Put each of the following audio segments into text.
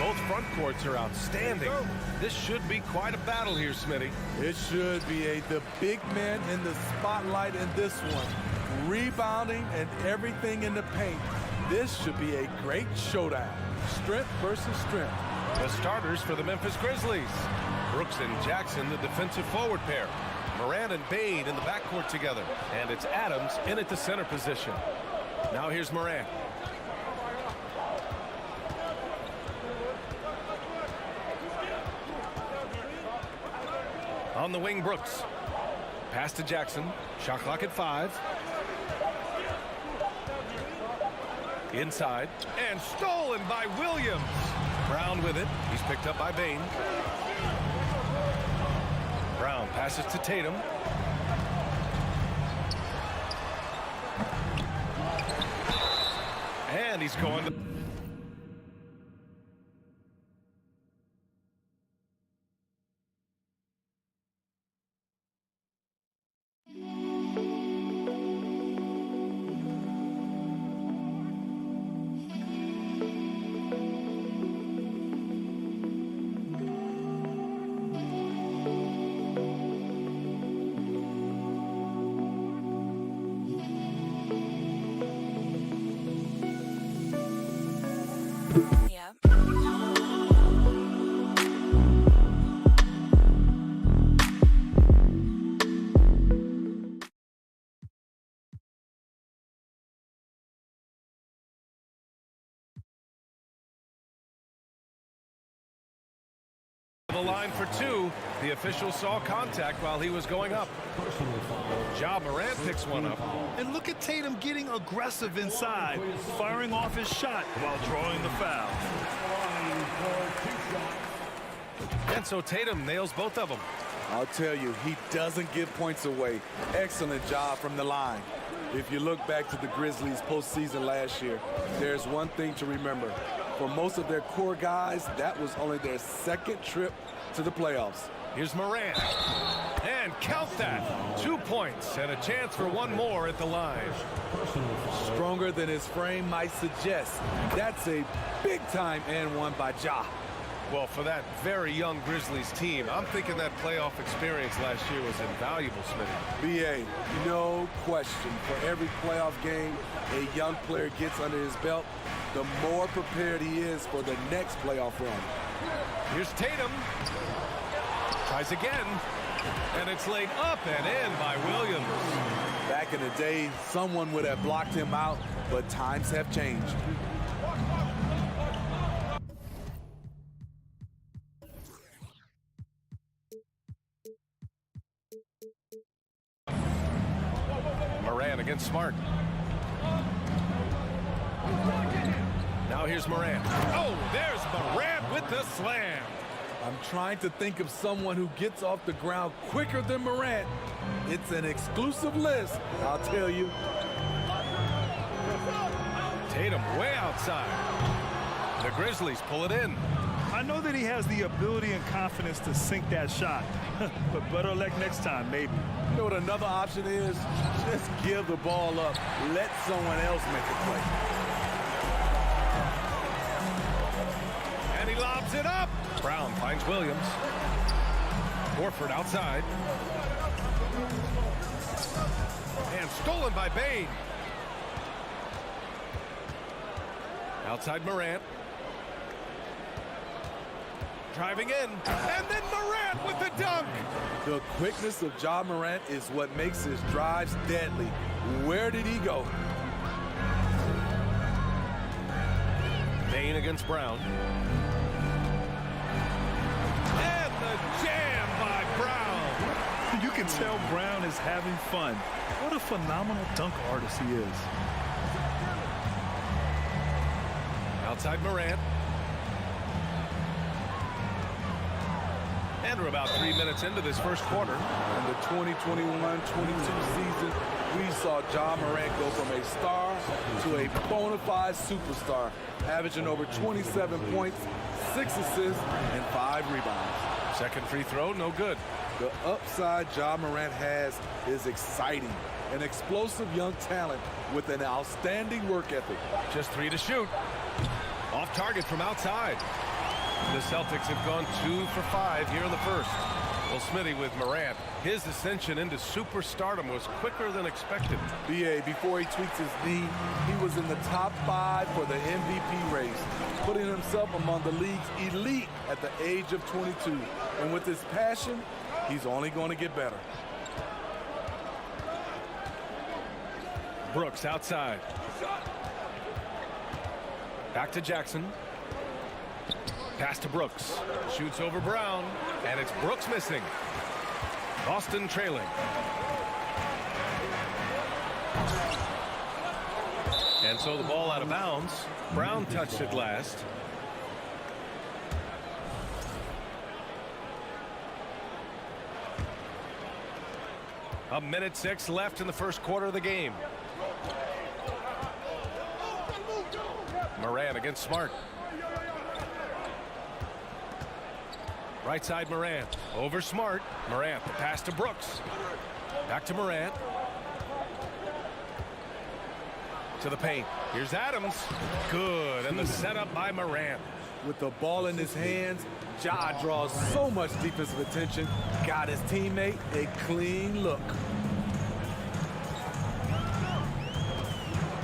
Both front courts are outstanding. This should be quite a battle here, Smitty. It should be the big man in the spotlight in this one. Rebounding and everything in the paint. This should be a great showdown. Strength versus strength. The starters for the Memphis Grizzlies. Brooks and Jackson, the defensive forward pair. Morant and Bane in the backcourt together. And it's Adams in at the center position. Now here's Morant. On the wing, Brooks. Pass to Jackson. Shot clock at 5. Inside. And stolen by Williams. Brown with it. He's picked up by Bane. Brown passes to Tatum. And he's going to... The line for 2. The official saw contact while he was going up. Ja Morant picks one up. And look at Tatum getting aggressive inside, firing off his shot while drawing the foul. And so Tatum nails both of them. I'll tell you, he doesn't give points away. Excellent job from the line. If you look back to the Grizzlies postseason last year, there's one thing to remember. For most of their core guys, that was only their second trip to the playoffs. Here's Morant. And count that. 2 points and a chance for one more at the line. Stronger than his frame might suggest. That's a big-time and one by Ja. Well, for that very young Grizzlies team, I'm thinking that playoff experience last year was invaluable, Smitty. B.A., no question. For every playoff game a young player gets under his belt, the more prepared he is for the next playoff run. Here's Tatum. Tries again. And it's laid up and in by Williams. Back in the day, someone would have blocked him out, but times have changed. Morant against Smart. Now here's Morant. Oh, there's Morant with the slam. I'm trying to think of someone who gets off the ground quicker than Morant. It's an exclusive list, I'll tell you. Tatum way outside. The Grizzlies pull it in. I know that he has the ability and confidence to sink that shot, but better luck next time, maybe. You know what another option is? Just give the ball up. Let someone else make a play. And he lobs it up. Brown finds Williams. Horford outside. And stolen by Bane. Outside Morant. Driving in. And then Morant with the dunk. The quickness of Ja Morant is what makes his drives deadly. Where did he go? Bane against Brown. And the jam by Brown. You can tell Brown is having fun. What a phenomenal dunk artist he is. Outside Morant. And we're about 3 minutes into this first quarter. In the 2021-22 season, we saw Ja Morant go from a star to a bona fide superstar, averaging over 27 points, 6 assists, and 5 rebounds. Second free throw, no good. The upside Ja Morant has is exciting. An explosive young talent with an outstanding work ethic. Just 3 to shoot. Off target from outside. The Celtics have gone 2 for 5 here in the first. Well, Smitty, with Morant, his ascension into superstardom was quicker than expected. BA, before he tweaked his knee, he was in the top 5 for the MVP race, putting himself among the league's elite at the age of 22. And with his passion, he's only going to get better. Brooks outside. Back to Jackson. Pass to Brooks. Shoots over Brown. And it's Brooks missing. Boston trailing. And so the ball out of bounds. Brown touched it last. A minute 6 left in the first quarter of the game. Morant against Smart. Right side Morant. Over Smart. Morant. The pass to Brooks. Back to Morant. To the paint. Here's Adams. Good. And the setup by Morant. With the ball in his hands, Ja draws so much defensive attention. Got his teammate a clean look.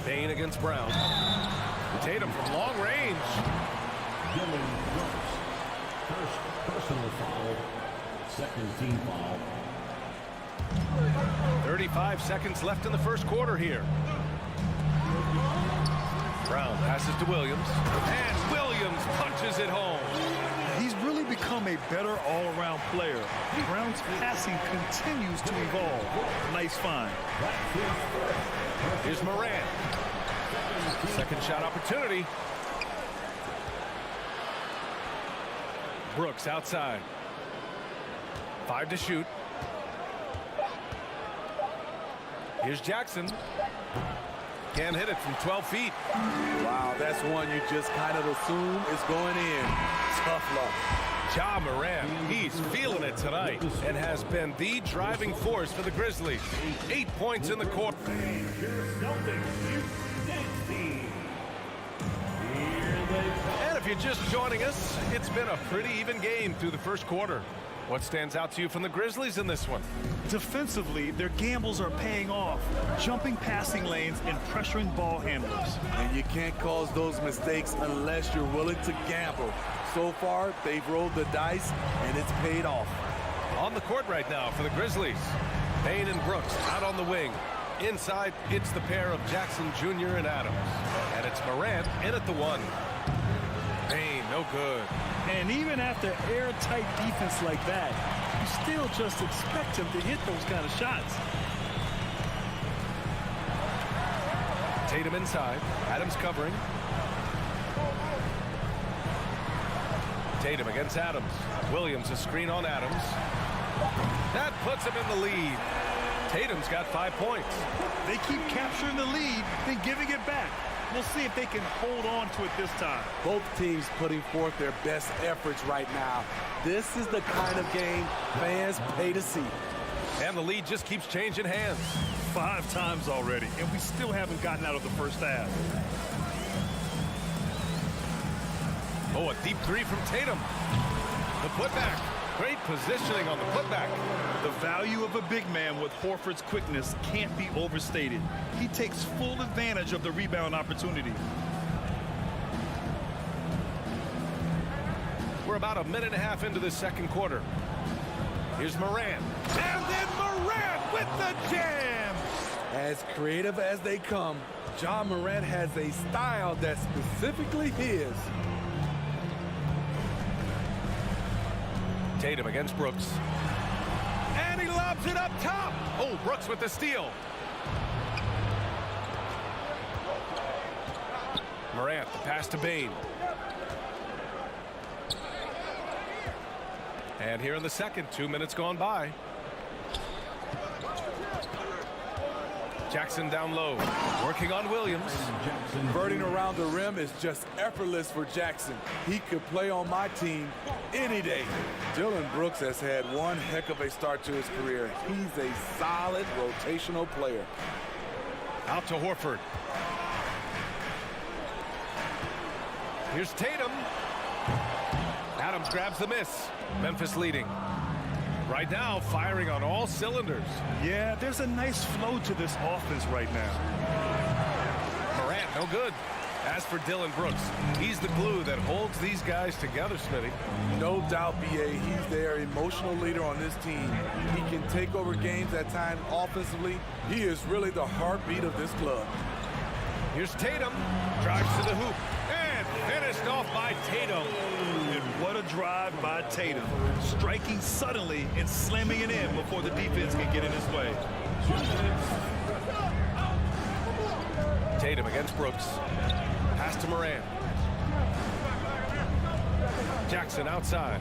Bain against Brown. Tatum from long range. First personal foul, second team foul. 35 seconds left in the first quarter here. Brown passes to Williams. And Williams punches it home. He's really become a better all-around player. Brown's passing continues to evolve. Nice find. Here's Morant. Second shot opportunity. Brooks outside. 5 to shoot. Here's Jackson. Can't hit it from 12 feet. Wow, that's one you just kind of assume is going in. Tough luck. Ja Morant, he's feeling it tonight and has been the driving force for the Grizzlies. 8 points in the quarter. And if you're just joining us, it's been a pretty even game through the first quarter. What stands out to you from the Grizzlies in this one? Defensively, their gambles are paying off, jumping passing lanes and pressuring ball handlers. And you can't cause those mistakes unless you're willing to gamble. So far, they've rolled the dice, and it's paid off. On the court right now for the Grizzlies. Bain and Brooks out on the wing. Inside, it's the pair of Jackson Jr. and Adams. And it's Morant in at the 1. Bain, no good. And even after airtight defense like that, you still just expect him to hit those kind of shots. Tatum inside. Adams covering. Tatum against Adams. Williams a screen on Adams. That puts him in the lead. Tatum's got 5 points. They keep capturing the lead, then giving it back. We'll see if they can hold on to it this time. Both teams putting forth their best efforts right now. This is the kind of game fans pay to see. And the lead just keeps changing hands. 5 times already, and we still haven't gotten out of the first half. Oh, a deep 3 from Tatum. The putback. Great positioning on the putback. The value of a big man with Horford's quickness can't be overstated. He takes full advantage of the rebound opportunity. We're about a minute and a half into the second quarter. Here's Morant. And then Morant with the jam. As creative as they come, Ja Morant has a style that's specifically his. Tatum against Brooks. And he lobs it up top. Oh, Brooks with the steal. Morant, the pass to Bain. And here in the second, 2 minutes gone by. Jackson down low, working on Williams. Converting around the rim is just effortless for Jackson. He could play on my team any day. Dillon Brooks has had one heck of a start to his career. He's a solid rotational player. Out to Horford. Here's Tatum. Adams grabs the miss. Memphis leading. Right now, firing on all cylinders. Yeah, there's a nice flow to this offense right now. Morant, no good. As for Dylan Brooks, he's the glue that holds these guys together, Smitty. No doubt, B.A., he's their emotional leader on this team. He can take over games at times offensively. He is really the heartbeat of this club. Here's Tatum. Drives to the hoop. And finished off by Tatum. And what a drive by Tatum. Striking suddenly and slamming it in before the defense can get in his way. Tatum against Brooks. Pass to Morant. Jackson outside.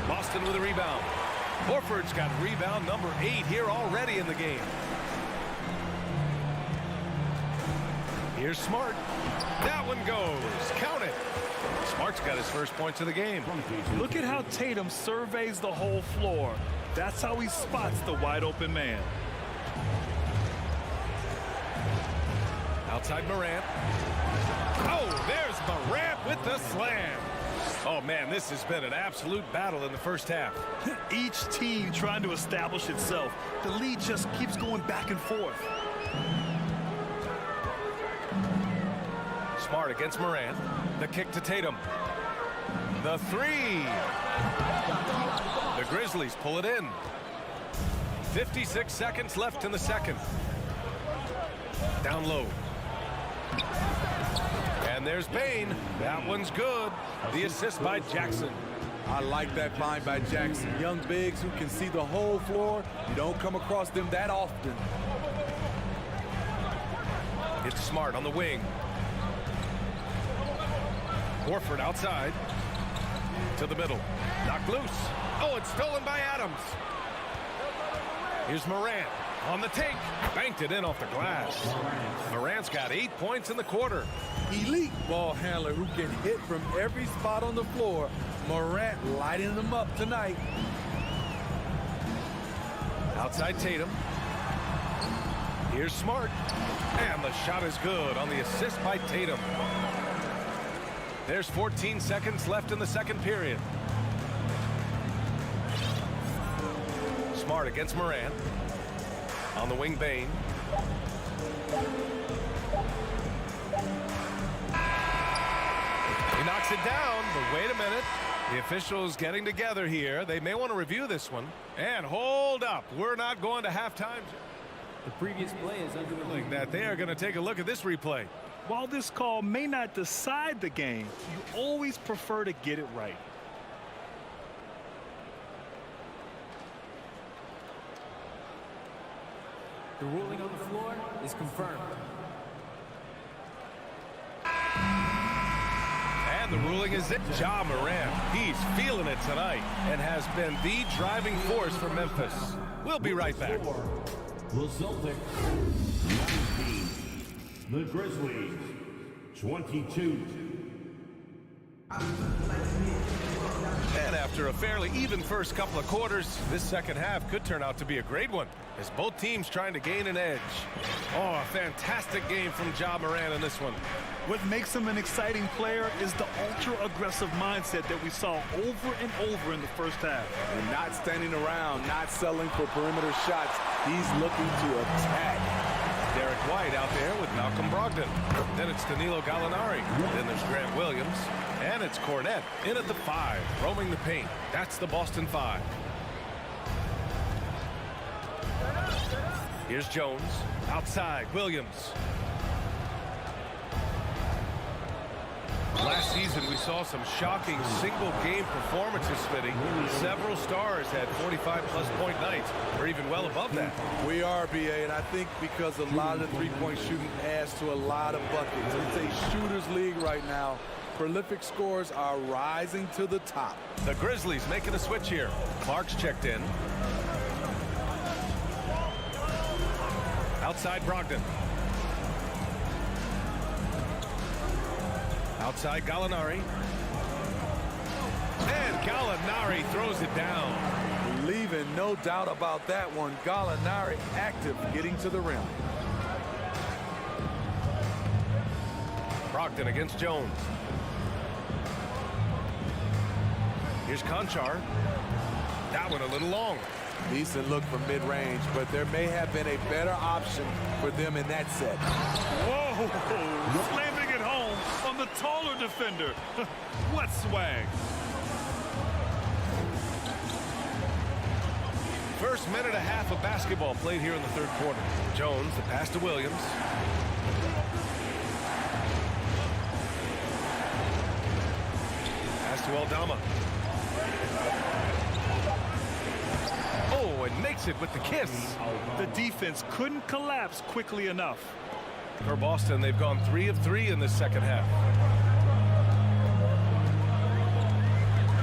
Boston with a rebound. Horford's got rebound number 8 here already in the game. Here's Smart. That one goes. Count it. Smart's got his first points of the game. Look at how Tatum surveys the whole floor. That's how he spots the wide open man. Outside Morant. Oh, there's Morant with the slam. Oh, man, this has been an absolute battle in the first half. Each team trying to establish itself. The lead just keeps going back and forth. Smart against Morant. The kick to Tatum. The three. The Grizzlies pull it in. 56 seconds left in the second. Down low. And there's Bane. That one's good. The assist by Jackson. I like that find by Jackson. Young bigs who can see the whole floor. You don't come across them that often. It's Smart on the wing. Horford outside. To the middle. Knocked loose. Oh, it's stolen by Adams. Here's Morant on the take. Banked it in off the glass. Morant's got 8 points in the quarter. Elite ball handler who can hit from every spot on the floor. Morant lighting them up tonight. Outside Tatum. Here's Smart. And the shot is good on the assist by Tatum. There's 14 seconds left in the second period. Smart against Morant. On the wing, Bane. He knocks it down, but wait a minute. The officials getting together here. They may want to review this one. And hold up. We're not going to halftime. The previous play is under review. That they are going to take a look at this replay. While this call may not decide the game, you always prefer to get it right. The ruling on the floor is confirmed. And the ruling is it. Ja Morant. He's feeling it tonight and has been the driving force for Memphis. We'll be right back. The Celtics, 19. The Grizzlies, 22. And after a fairly even first couple of quarters, this second half could turn out to be a great one as both teams trying to gain an edge. Oh, a fantastic game from Ja Morant in this one. What makes him an exciting player is the ultra-aggressive mindset that we saw over and over in the first half. And not standing around, not settling for perimeter shots. He's looking to attack. Derek White out there with Malcolm Brogdon. Then it's Danilo Gallinari. Then there's Grant Williams. And it's Cornette in at the 5, roaming the paint. That's the Boston 5. Here's Jones. Outside, Williams. Last season, we saw some shocking single-game performances, Smitty. Several stars had 45-plus point nights, or even well above that. We are, B.A., and I think because a lot of the three-point shooting adds to a lot of buckets. It's a shooter's league right now. Prolific scores are rising to the top. The Grizzlies making a switch here. Clark's checked in. Outside Brogdon. Outside Gallinari. And Gallinari throws it down. Leaving no doubt about that one. Gallinari active getting to the rim. Brogdon against Jones. Here's Conchar. That one a little long. Decent look from mid-range, but there may have been a better option for them in that set. Whoa! Slamming it home on the taller defender. What swag. First minute and a half of basketball played here in the third quarter. Jones, the pass to Williams. Pass to Aldama. Oh, and makes it with the kiss. The defense couldn't collapse quickly enough. For Boston, they've gone 3 of 3 in this second half.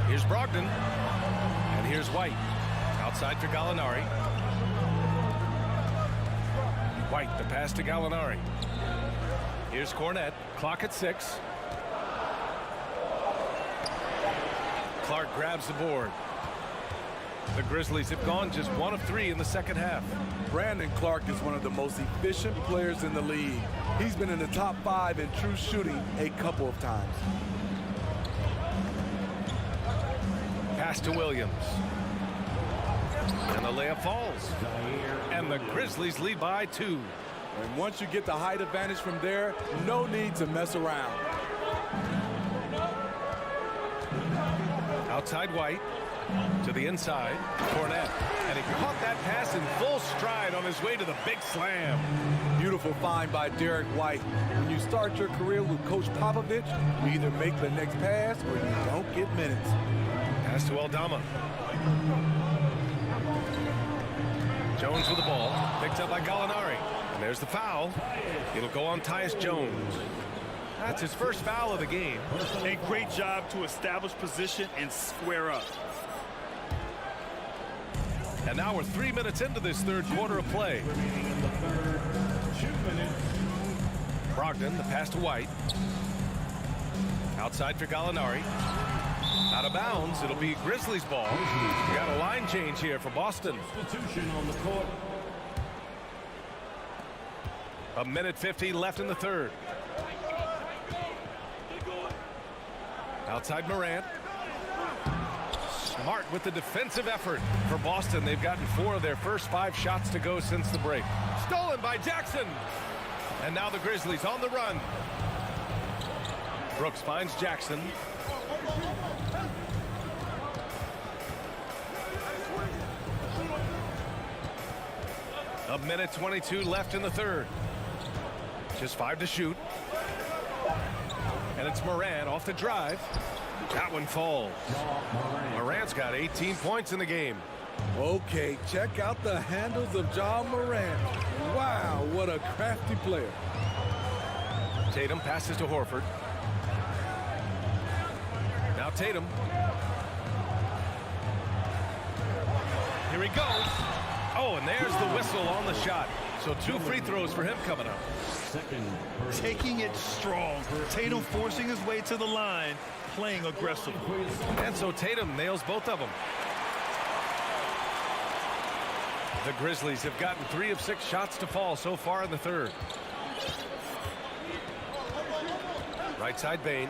Here's Brogdon. And here's White. Outside for Gallinari. White, the pass to Gallinari. Here's Cornette. Clock at 6. Clark grabs the board. The Grizzlies have gone just 1 of 3 in the second half. Brandon Clark is one of the most efficient players in the league. He's been in the top 5 in true shooting a couple of times. Pass to Williams. And the layup falls. And the Grizzlies lead by 2. And once you get the height advantage from there, no need to mess around. Outside White. To the inside. Cornette. And he caught that pass in full stride on his way to the big slam. Beautiful find by Derek White. When you start your career with Coach Popovich, you either make the next pass or you don't get minutes. Pass to Aldama. Jones with the ball. Picked up by Gallinari. And there's the foul. It'll go on Tyus Jones. That's his first foul of the game. A great job to establish position and square up. And now we're 3 minutes into this third quarter of play. Brogdon, the pass to White. Outside for Gallinari. Out of bounds. It'll be Grizzlies ball. We got a line change here for Boston. Substitution on the court. A minute 50 left in the third. Outside Morant. Smart with the defensive effort for Boston. They've gotten 4 of their first 5 shots to go since the break. Stolen by Jackson. And now the Grizzlies on the run. Brooks finds Jackson. A minute 22 left in the third. Just 5 to shoot. And it's Morant off the drive. That one falls. Morant's got 18 points in the game. Okay, check out the handles of John Morant. Wow, what a crafty player. Tatum passes to Horford. Now Tatum. Here he goes. Oh, and there's the whistle on the shot. So 2 free throws for him coming up. Taking it strong. Tatum forcing his way to the line, playing aggressively. And so Tatum nails both of them. The Grizzlies have gotten 3 of 6 shots to fall so far in the third. Right side Bane.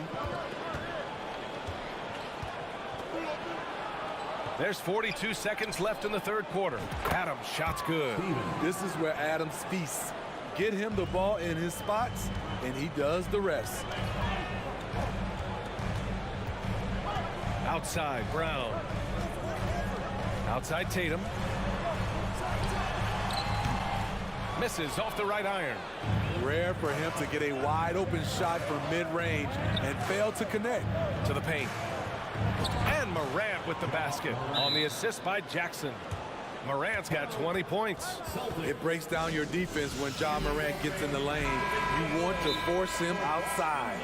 There's 42 seconds left in the third quarter. Adams, shot's good. This is where Adams feasts. Get him the ball in his spots, and he does the rest. Outside, Brown. Outside, Tatum. Misses off the right iron. Rare for him to get a wide open shot from mid-range and fail to connect. To the paint. And Morant with the basket on the assist by Jackson. Morant's got 20 points. It breaks down your defense when John Morant gets in the lane. You want to force him outside.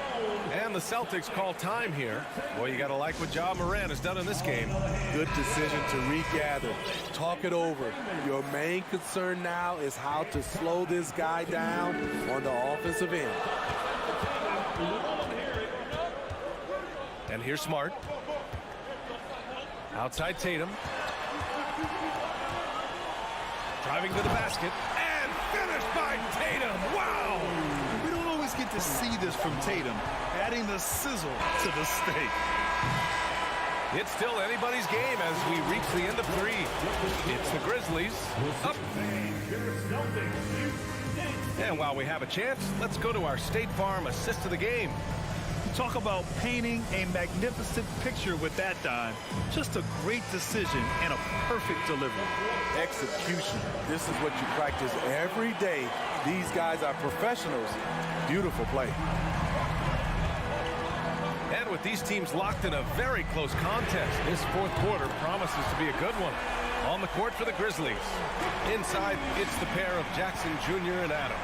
And the Celtics call time here. Boy, you got to like what John Morant has done in this game. Good decision to regather. Talk it over. Your main concern now is how to slow this guy down on the offensive end. And here's Smart. Outside Tatum. Driving to the basket. And finished by Tatum. Wow! We don't always always get to see this from Tatum, adding the sizzle to the steak. It's still anybody's game as we reach the end of 3. It's the Grizzlies up. And while we have a chance, let's go to our State Farm assist of the game. Talk about painting a magnificent picture with that dime. Just a great decision and a perfect delivery. Execution. This is what you practice every day. These guys are professionals. Beautiful play. And with these teams locked in a very close contest, this fourth quarter promises to be a good one. On the court for the Grizzlies. Inside, it's the pair of Jackson Jr. and Adams.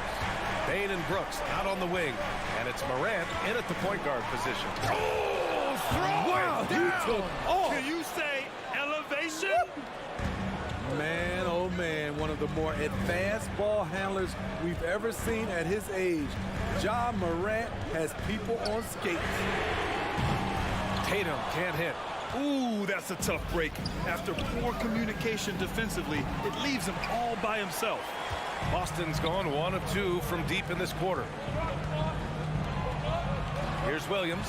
Bain and Brooks out on the wing. And it's Morant in at the point guard position. Oh, throw it down. Can you say elevation? Man, oh man, one of the more advanced ball handlers we've ever seen at his age. Ja Morant has people on skates. Tatum can't hit. Ooh, that's a tough break. After poor communication defensively, it leaves him all by himself. Boston's gone 1 of 2 from deep in this quarter. Here's Williams.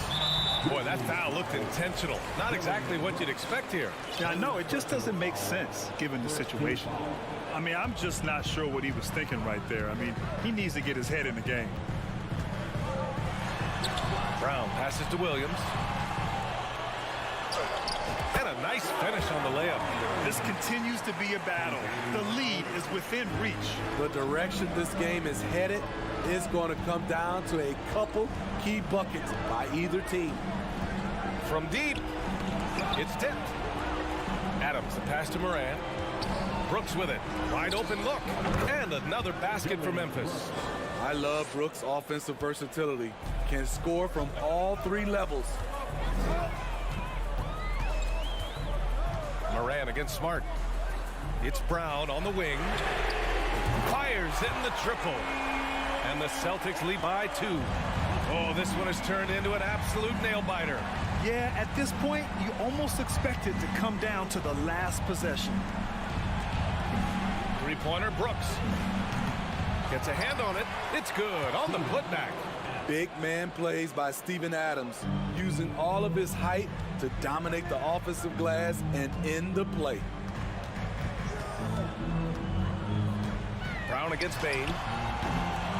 Boy, that foul looked intentional. Not exactly what you'd expect here. Yeah, I know. It just doesn't make sense given the situation. I mean, I'm just not sure what he was thinking right there. I mean, he needs to get his head in the game. Brown passes to Williams. And a nice finish on the layup. This continues to be a battle. The lead is within reach. The direction this game is headed is going to come down to a couple key buckets by either team. From deep, it's tipped. Adams, the pass to Morant. Brooks with it. Wide open look. And another basket for Memphis. I love Brooks' offensive versatility. Can score from all 3 levels. Morant against Smart. It's Brown on the wing. Fires in the triple. And the Celtics lead by 2. Oh, this one has turned into an absolute nail-biter. Yeah, at this point, you almost expect it to come down to the last possession. Three-pointer, Brooks. Gets a hand on it. It's good on the putback. Big man plays by Steven Adams, using all of his height to dominate the offensive glass and end the play. Brown against Bain.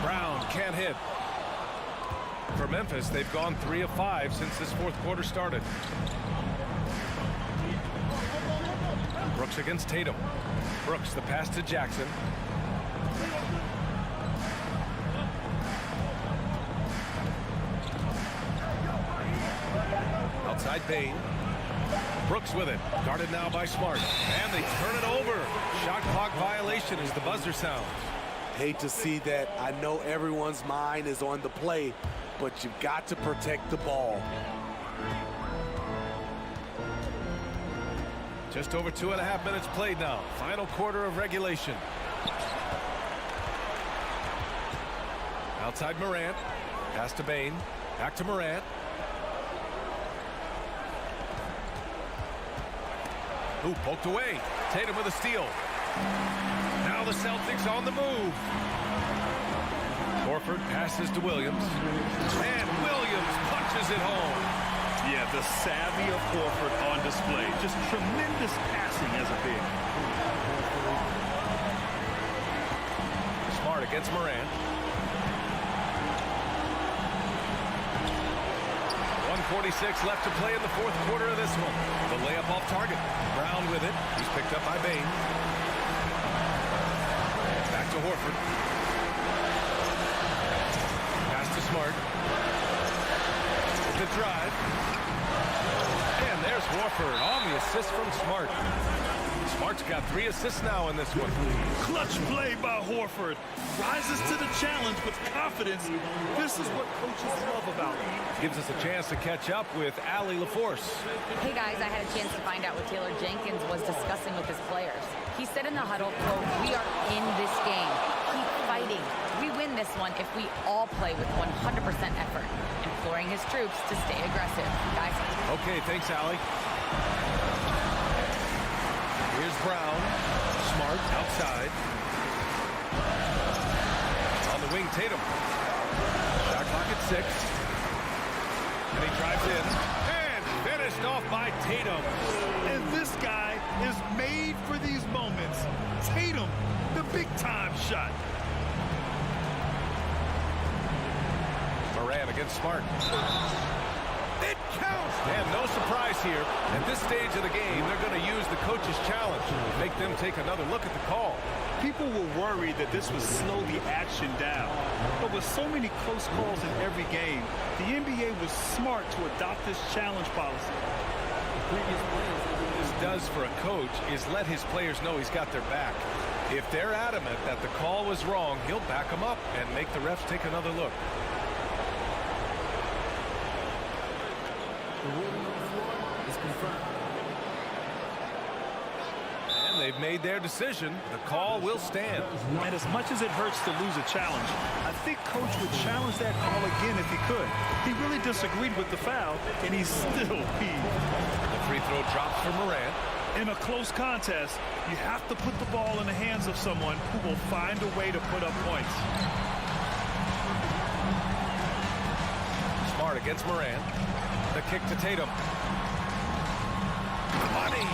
Brown can't hit. For Memphis, they've gone 3 of 5 since this fourth quarter started. Brooks against Tatum. Brooks, the pass to Jackson. Outside Bain. Brooks with it. Guarded now by Smart. And they turn it over. Shot clock violation as the buzzer sounds. Hate to see that. I know everyone's mind is on the play, but you've got to protect the ball. Just over 2.5 minutes played now. Final quarter of regulation. Outside Morant. Pass to Bain. Back to Morant. Ooh, poked away. Tatum with a steal. Now the Celtics on the move. Horford passes to Williams. And Williams punches it home. Yeah, the savvy of Horford on display. Just tremendous passing as a big. Smart against Morant. 1:46 left to play in the fourth quarter of this one. The layup off target. Brown with it. He's picked up by Bain. Back to Horford. Pass to Smart. The drive. And there's Horford on the assist from Smart. Smart's got 3 assists now in this one. Clutch play by Horford. Rises to the challenge with confidence. This is what coaches love about him. Gives us a chance to catch up with Allie LaForce. Hey guys, I had a chance to find out what Taylor Jenkins was discussing with his players. He said in the huddle, quote, "We are in this game. Keep fighting. We win this one if we all play with 100% effort." Imploring his troops to stay aggressive. Guys. Okay, thanks, Allie. Here's Brown. Smart outside. On the wing, Tatum. Shot clock at 6. And he drives in. And finished off by Tatum. And this guy is made for these moments. Tatum, the big-time shot. Moran against Smart. It counts! And no surprise here. At this stage of the game, they're going to use the coach's challenge. Make them take another look at the call. People were worried that this would slow the action down. But with so many close calls in every game, the NBA was smart to adopt this challenge policy. What this does for a coach is let his players know he's got their back. If they're adamant that the call was wrong, he'll back them up and make the refs take another look. The ruling on the floor is confirmed. And they've made their decision. The call will stand. And as much as it hurts to lose a challenge, I think Coach would challenge that call again if he could. He really disagreed with the foul, and he's still peeved. The free throw drops for Moran. In a close contest, you have to put the ball in the hands of someone who will find a way to put up points. Smart against Moran. The kick to Tatum. Money!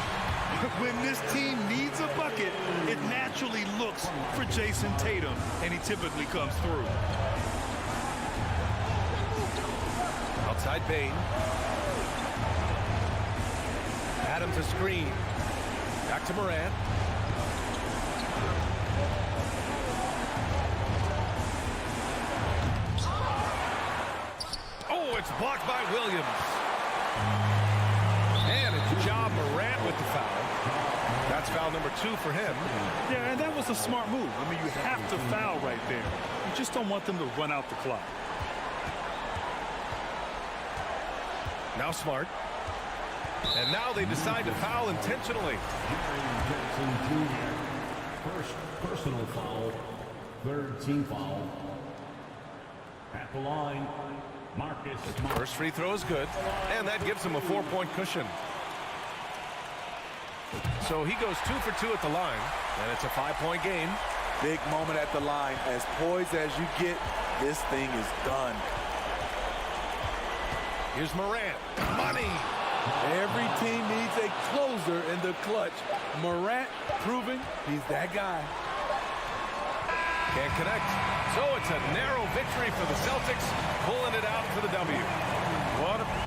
When this team needs a bucket, it naturally looks for Jason Tatum, and he typically comes through. Outside Bain. Adams a screen. Back to Moran. Oh, it's blocked by Williams. And it's Ja Morant with the foul. That's foul number 2 for him. Yeah, and that was a smart move. I mean, you have to foul right there. You just don't want them to run out the clock. Now Smart. And now they decide to foul intentionally. First personal foul, third team foul. At the line, Marcus Smart. First free throw is good, and that gives him a 4-point cushion. So he goes 2 for 2 at the line, and it's a 5-point game. Big moment at the line. As poised as you get, this thing is done. Here's Morant. Money! Every team needs a closer in the clutch. Morant proving he's that guy. Can't connect. So it's a narrow victory for the Celtics, pulling it out for the W. What a...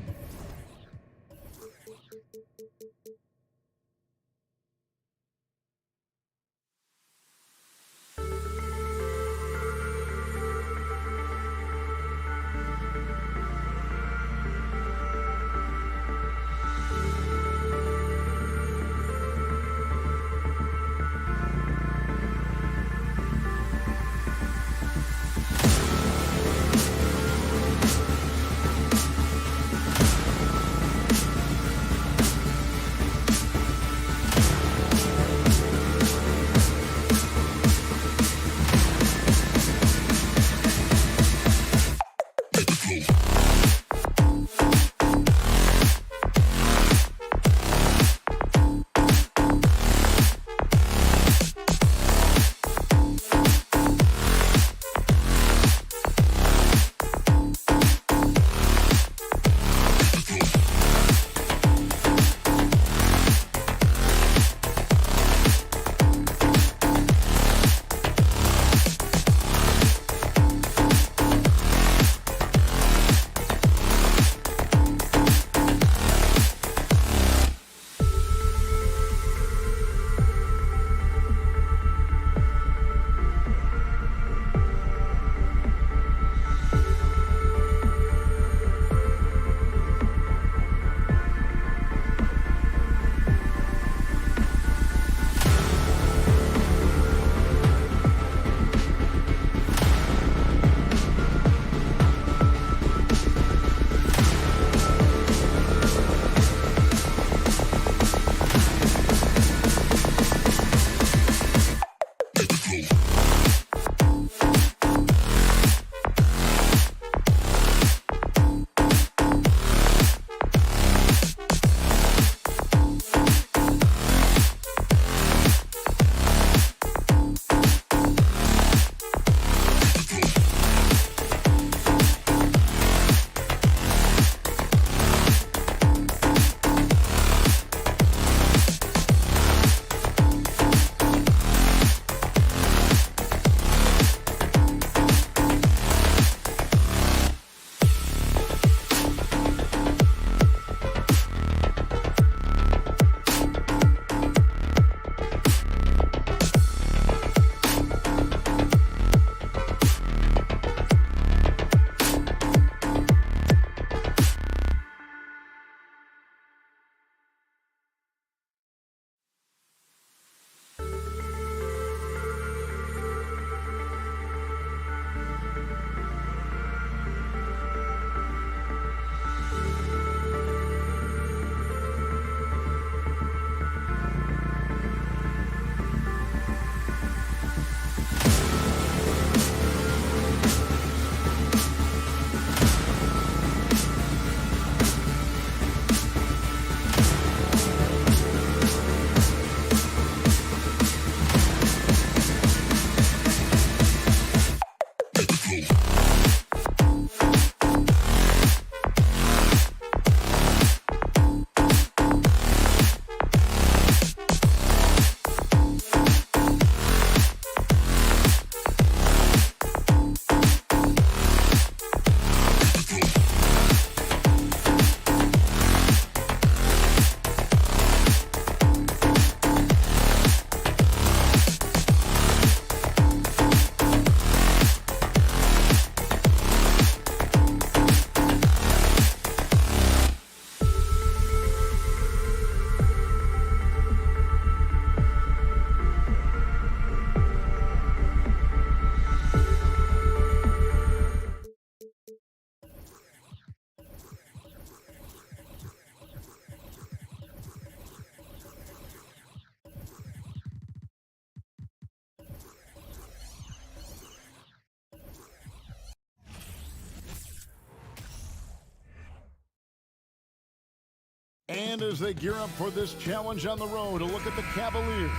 And as they gear up for this challenge on the road, a look at the Cavaliers.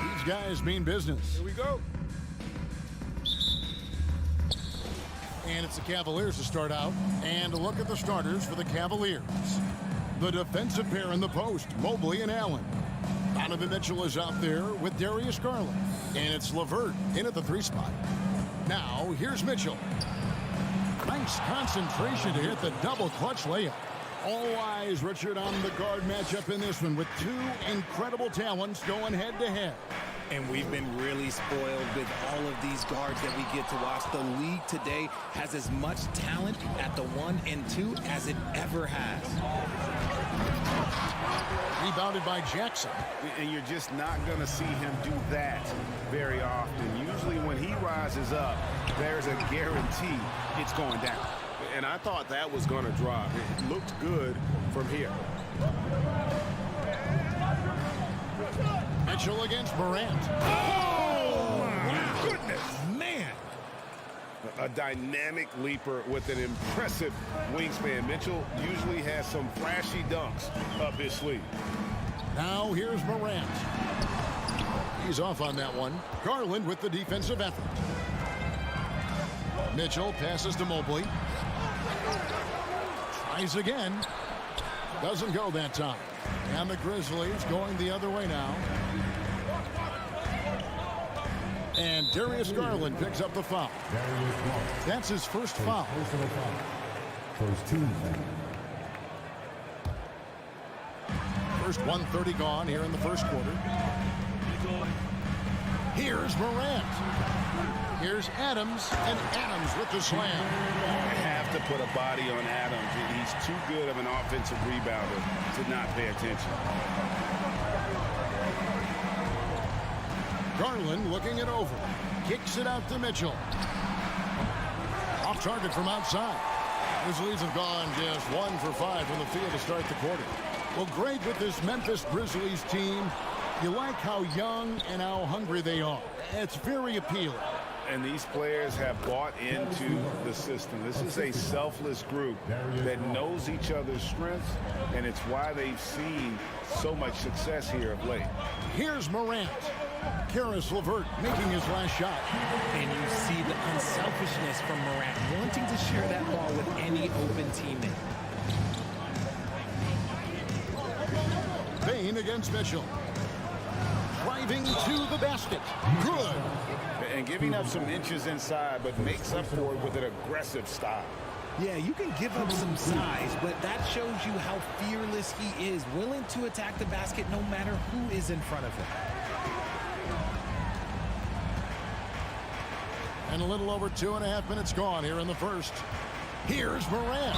These guys mean business. Here we go. And it's the Cavaliers to start out. And a look at the starters for the Cavaliers. The defensive pair in the post, Mobley and Allen. Donovan Mitchell is out there with Darius Garland. And it's LeVert in at the 3 spot. Now, here's Mitchell. Nice concentration to hit the double clutch layup. All eyes, Richard, on the guard matchup in this one with 2 incredible talents going head-to-head. And we've been really spoiled with all of these guards that we get to watch. The league today has as much talent at the 1 and 2 as it ever has. Rebounded by Jackson. And you're just not going to see him do that very often. Usually when he rises up, there's a guarantee it's going down. And I thought that was going to drop. It looked good from here. Mitchell against Morant. Oh, my goodness. Man. A dynamic leaper with an impressive wingspan. Mitchell usually has some flashy dunks up his sleeve. Now here's Morant. He's off on that one. Garland with the defensive effort. Mitchell passes to Mobley. Tries again. Doesn't go that time. And the Grizzlies going the other way now. And Darius Garland picks up the foul. That's his first foul. First team. First 1:30 gone here in the first quarter. Here's Morant. Here's Adams, and Adams with the slam. I have to put a body on Adams. He's too good of an offensive rebounder to not pay attention. Garland looking it over. Kicks it out to Mitchell. Off target from outside. Grizzlies have gone just 1 for 5 from the field to start the quarter. Well, great with this Memphis Grizzlies team. You like how young and how hungry they are. It's very appealing. And these players have bought into the system. This is a selfless group that knows each other's strengths, and it's why they've seen so much success here of late. Here's Morant. Karis LeVert making his last shot. And you see the unselfishness from Morant, wanting to share that ball with any open teammate. Bain against Mitchell. Driving to the basket. Good. And giving up some inches inside, but makes up for it with an aggressive style. Yeah, you can give up some size, but that shows you how fearless he is, willing to attack the basket no matter who is in front of him. And a little over 2.5 minutes gone here in the first. Here's Morant.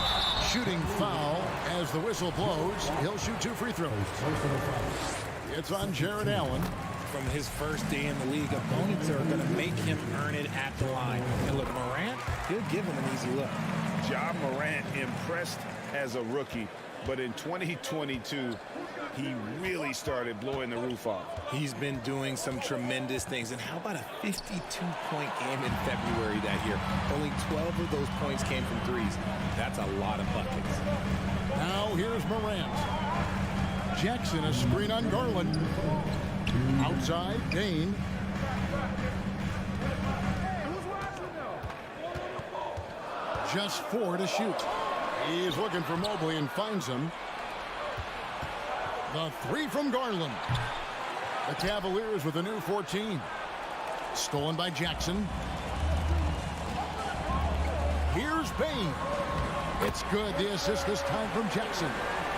Shooting foul as the whistle blows. He'll shoot 2 free throws. It's on Jared Allen. From his first day in the league, opponents are going to make him earn it at the line. And look, Morant, he'll give him an easy look. Ja Morant impressed as a rookie, but in 2022, he really started blowing the roof off. He's been doing some tremendous things. And how about a 52-point game in February that year? Only 12 of those points came from threes. That's a lot of buckets. Now here's Morant. Jackson, a screen on Garland. Outside, Dane. Just 4 to shoot. He's looking for Mobley and finds him. The 3 from Garland. The Cavaliers with a new 14. Stolen by Jackson. Here's Bain. It's good. The assist this time from Jackson.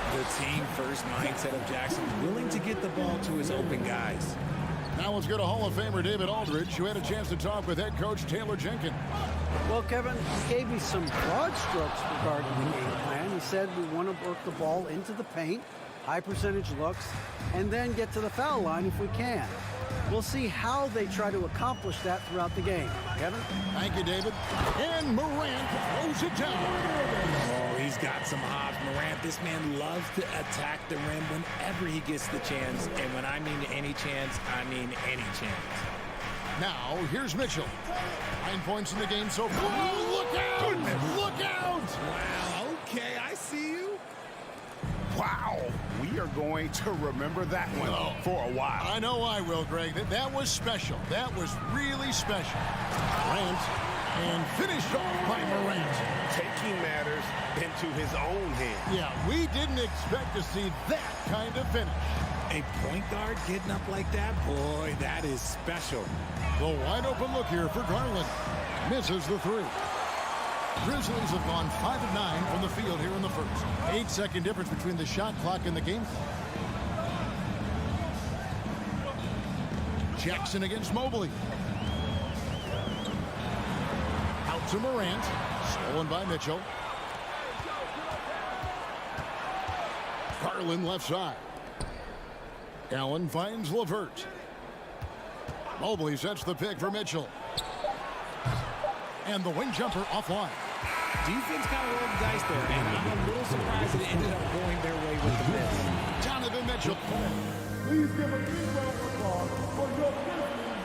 The team-first mindset of Jackson, willing to get the ball to his open guys. Now let's go to Hall of Famer David Aldridge, who had a chance to talk with head coach Taylor Jenkins. Well, Kevin, he gave me some broad strokes regarding the game plan. He said we want to work the ball into the paint, high percentage looks, and then get to the foul line if we can. We'll see how they try to accomplish that throughout the game. Kevin? Thank you, David. And Morant throws it down. Oh, he's got some hops. Morant, this man loves to attack the rim whenever he gets the chance. And when I mean any chance, I mean any chance. Now, here's Mitchell. 9 points in the game so far. Oh, look out! Goodness. Look out! Wow, okay, I see you. Wow. We are going to remember that one for a while. I know I will, Greg. That was special. That was really special. Morant, and finished off by Morant. Taking matters into his own hands. Yeah, we didn't expect to see that kind of finish. A point guard getting up like that, boy, that is special. The wide open look here for Garland. Misses the three. Grizzlies have gone 5 of 9 from the field here in the first. 8-second difference between the shot clock and the game clock. Jackson against Mobley. Out to Morant. Stolen by Mitchell. Garland left side. Allen finds LeVert. Mobley sets the pick for Mitchell. And the wing jumper offline. Defense kind of rolled the dice there, and I'm a little surprised that it ended up going their way with the miss. Donovan Mitchell. Please give a big round of applause for your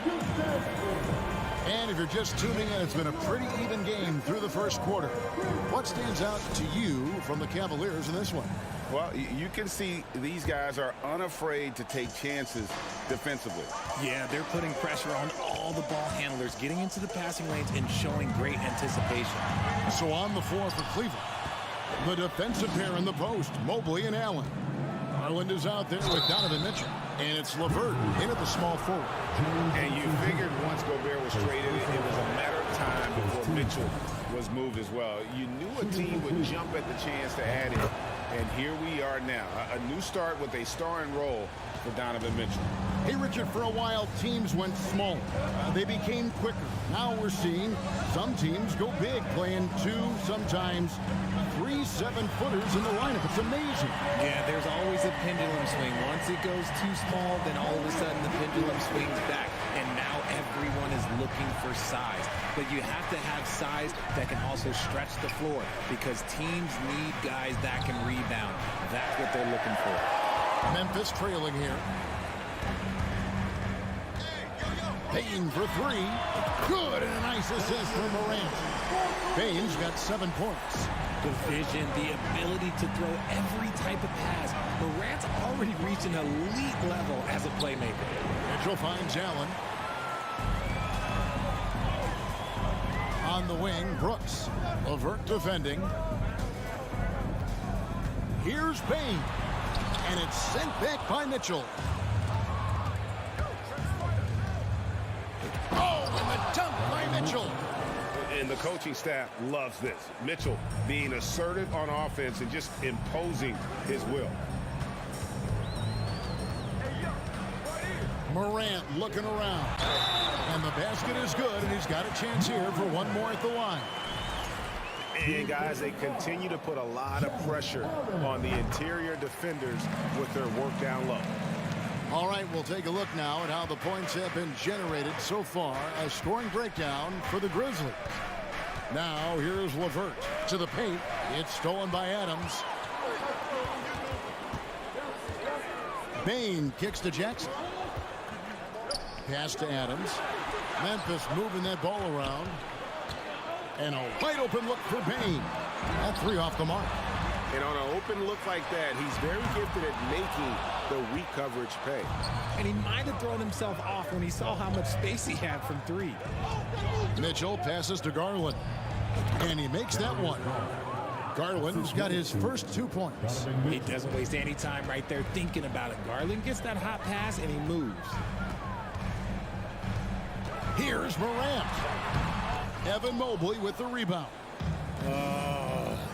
Grizzlies. And if you're just tuning in, it's been a pretty even game through the first quarter. What stands out to you from the Cavaliers in this one? Well, you can see these guys are unafraid to take chances defensively. Yeah, they're putting pressure on all the ball handlers, getting into the passing lanes and showing great anticipation. So on the floor for Cleveland, the defensive pair in the post, Mobley and Allen. Garland is out there with Donovan Mitchell. And it's LeVert in at the small forward. And you figured once Gobert was traded, it was a matter of time before Mitchell was moved as well. You knew a team would jump at the chance to add him. And here we are now. A new start with a starring role for Donovan Mitchell. Hey, Richard, for a while, teams went smaller. They became quicker. Now we're seeing some teams go big, playing 2, sometimes 3 7-footers in the lineup. It's amazing. Yeah, there's always a pendulum swing. Once it goes too small, then all of a sudden the pendulum swings back. And now everyone is looking for size. But you have to have size that can also stretch the floor because teams need guys that can rebound. That's what they're looking for. Memphis trailing here. Payne for 3. Good, and a nice assist from Morant. Payne's got 7 points. The vision, the ability to throw every type of pass. Morant's already reached an elite level as a playmaker. Mitchell finds Allen. On the wing, Brooks. LeVert defending. Here's Payne. And it's sent back by Mitchell. Oh, and the dunk by Mitchell. And the coaching staff loves this. Mitchell being assertive on offense and just imposing his will. Morant looking around. And the basket is good, and he's got a chance here for one more at the line. And, guys, they continue to put a lot of pressure on the interior defenders with their work down low. All right, we'll take a look now at how the points have been generated so far. A scoring breakdown for the Grizzlies. Now, here's LeVert to the paint. It's stolen by Adams. Payne kicks to Jackson. Pass to Adams. Memphis moving that ball around. And a wide open look for Payne. That 3 off the mark. And on an open look like that, he's very gifted at making the weak coverage pay. And he might have thrown himself off when he saw how much space he had from 3. Mitchell passes to Garland. And he makes that one. Garland's got his first 2 points. He doesn't waste any time right there thinking about it. Garland gets that hot pass and he moves. Here's Morant. Evan Mobley with the rebound.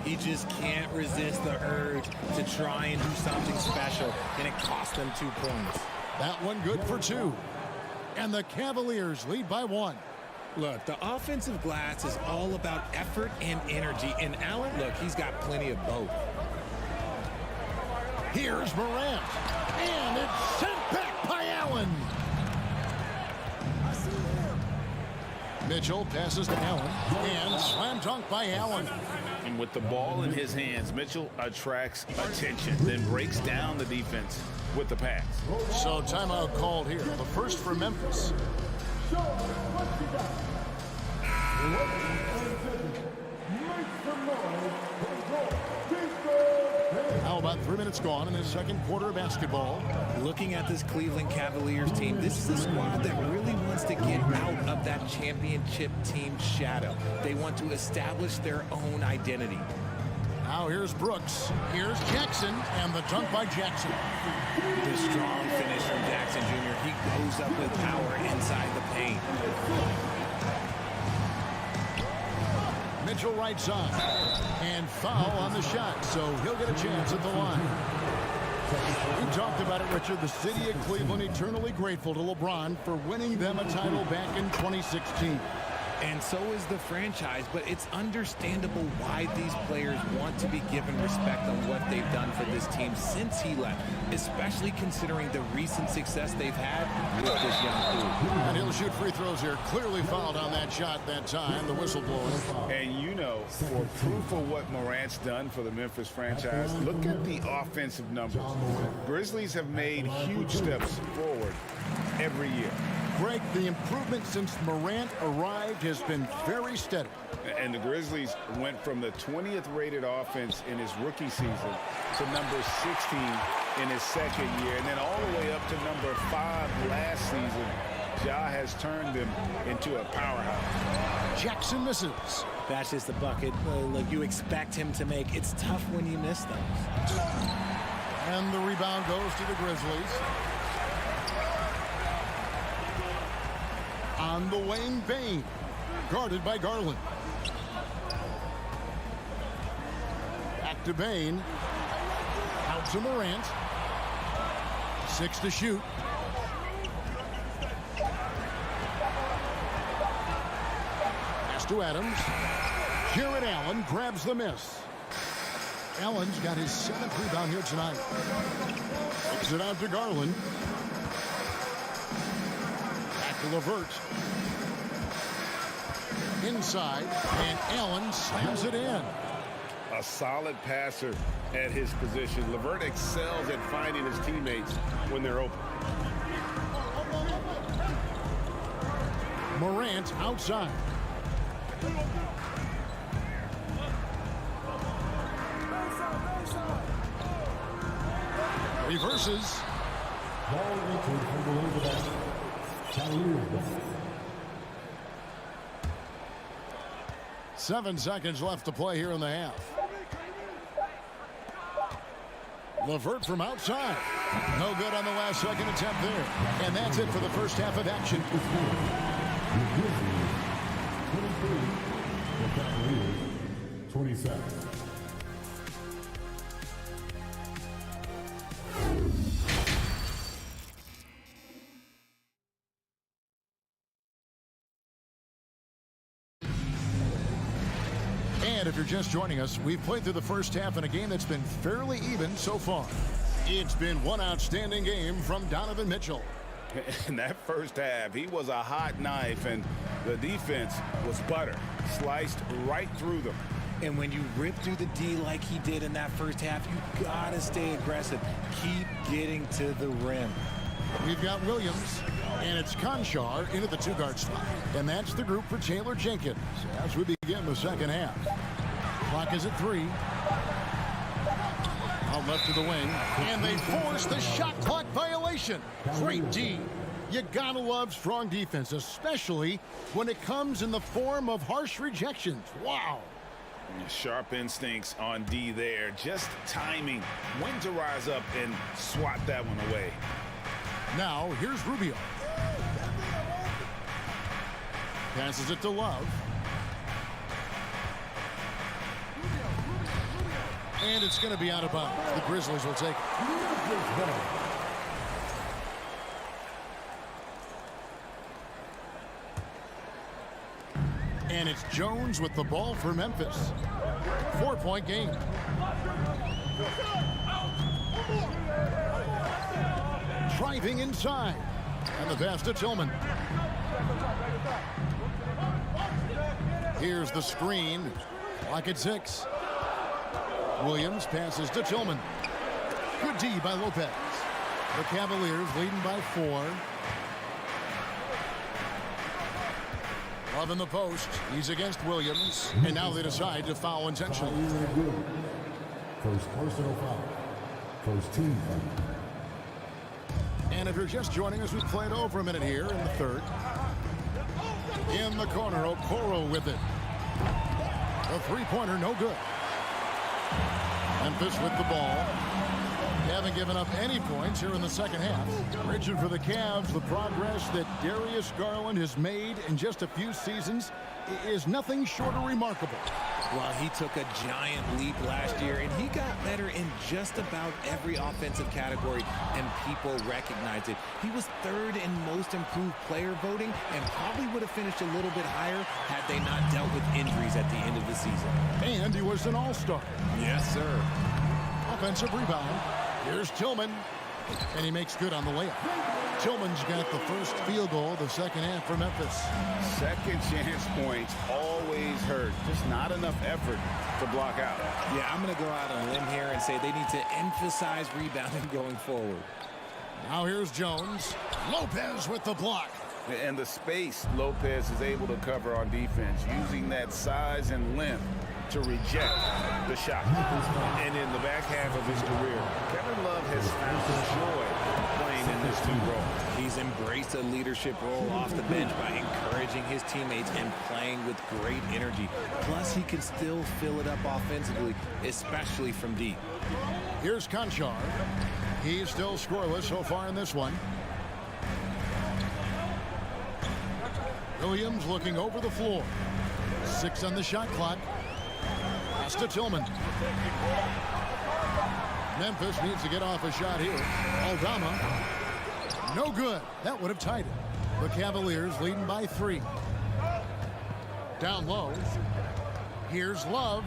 He just can't resist the urge to try and do something special, and it cost them 2 points. That one good for 2. And the Cavaliers lead by 1. Look, the offensive glass is all about effort and energy, and Allen, look, he's got plenty of both. Here's Morant. And it's sent back by Allen. Mitchell passes to Allen, and slam dunk by Allen. And with the ball in his hands, Mitchell attracts attention, then breaks down the defense with the pass. So timeout called here. The first for Memphis. Now Now about 3 minutes gone in the second quarter of basketball. Looking at this Cleveland Cavaliers team, this is a squad that really wants to get out of that championship team shadow. They want to establish their own identity. Now here's Brooks. Here's Jackson, and the dunk by Jackson. The strong finish from Jackson Jr. He goes up with power inside the paint. Mitchell right side. And foul on the shot, so he'll get a chance at the line. We talked about it, Richard. The city of Cleveland eternally grateful to LeBron for winning them a title back in 2016. And so is the franchise, but it's understandable why these players want to be given respect on what they've done for this team since he left, especially considering the recent success they've had with this young crew. And he'll shoot free throws here. Clearly fouled on that shot that time, the whistleblower. And you know, for proof of what Morant's done for the Memphis franchise, look at the offensive numbers. Grizzlies have made huge steps forward every year. Greg, the improvement since Morant arrived has been very steady. And the Grizzlies went from the 20th rated offense in his rookie season to number 16 in his second year, and then all the way up to number 5 last season. Ja has turned them into a powerhouse. Jackson misses. That's just the bucket like you expect him to make. It's tough when you miss those. And the rebound goes to the Grizzlies. On the wing, Bane, guarded by Garland. Back to Bane. Out to Morant. 6 to shoot. Pass to Adams. Jared Allen grabs the miss. Allen's got his 7th rebound here tonight. Kicks it out to Garland. To LeVert. Inside, and Allen slams it in. A solid passer at his position. LeVert excels at finding his teammates when they're open. Morant outside. Reverses. Ball entered from below the basket. 7 seconds left to play here in the half. LeVert from outside. No good on the last second attempt there. And that's it for the first half of action. 27. And if you're just joining us, we've played through the first half in a game that's been fairly even so far. It's been one outstanding game from Donovan Mitchell. In that first half, he was a hot knife, and the defense was butter, sliced right through them. And when you rip through the D like he did in that first half, you gotta stay aggressive. Keep getting to the rim. We've got Williams, and it's Conchar into the 2-guard spot. And that's the group for Taylor Jenkins as we begin the second half. Clock is at 3. Out left to the wing, and they force the shot clock violation. Great D. You gotta love strong defense, especially when it comes in the form of harsh rejections. Wow. Sharp instincts on D there. Just timing when to rise up and swat that one away. Now, here's Rubio. Passes it to Love. And it's going to be out of bounds. The Grizzlies will take it. And it's Jones with the ball for Memphis. 4-point game. Driving inside. And the pass to Tillman. Here's the screen. Clock at 6. Williams passes to Tillman. Good D by Lopez. The Cavaliers leading by 4. Love in the post. He's against Williams. And now they decide to foul intentionally. First personal foul. First team foul. And if you're just joining us, we played over a minute here in the third. In the corner, Okoro with it. A three-pointer, no good. Memphis with the ball. They haven't given up any points here in the second half. Rigid for the Cavs. The progress that Darius Garland has made in just a few seasons is nothing short of remarkable. Well, he took a giant leap last year, and he got better in just about every offensive category, and people recognized it. He was third in most improved player voting and probably would have finished a little bit higher had they not dealt with injuries at the end of the season. And he was an all-star. Yes, sir. Offensive rebound. Here's Tillman, and he makes good on the layup. Tillman's got the first field goal of the second half for Memphis. Second chance points always hurt. Just not enough effort to block out. Yeah, I'm going to go out on a limb here and say they need to emphasize rebounding going forward. Now here's Jones. Lopez with the block. And the space Lopez is able to cover on defense, using that size and length to reject the shot. And in the back half of his career, Kevin Love has found joy playing in this new role. He's embraced a leadership role off the bench by encouraging his teammates and playing with great energy. Plus, he can still fill it up offensively, especially from deep. Here's Conchar. He's still scoreless so far in this one. Williams looking over the floor. 6 on the shot clock. Pass to Tillman. Memphis needs to get off a shot here. Aldama. No good. That would have tied it. The Cavaliers leading by 3. Down low. Here's Love.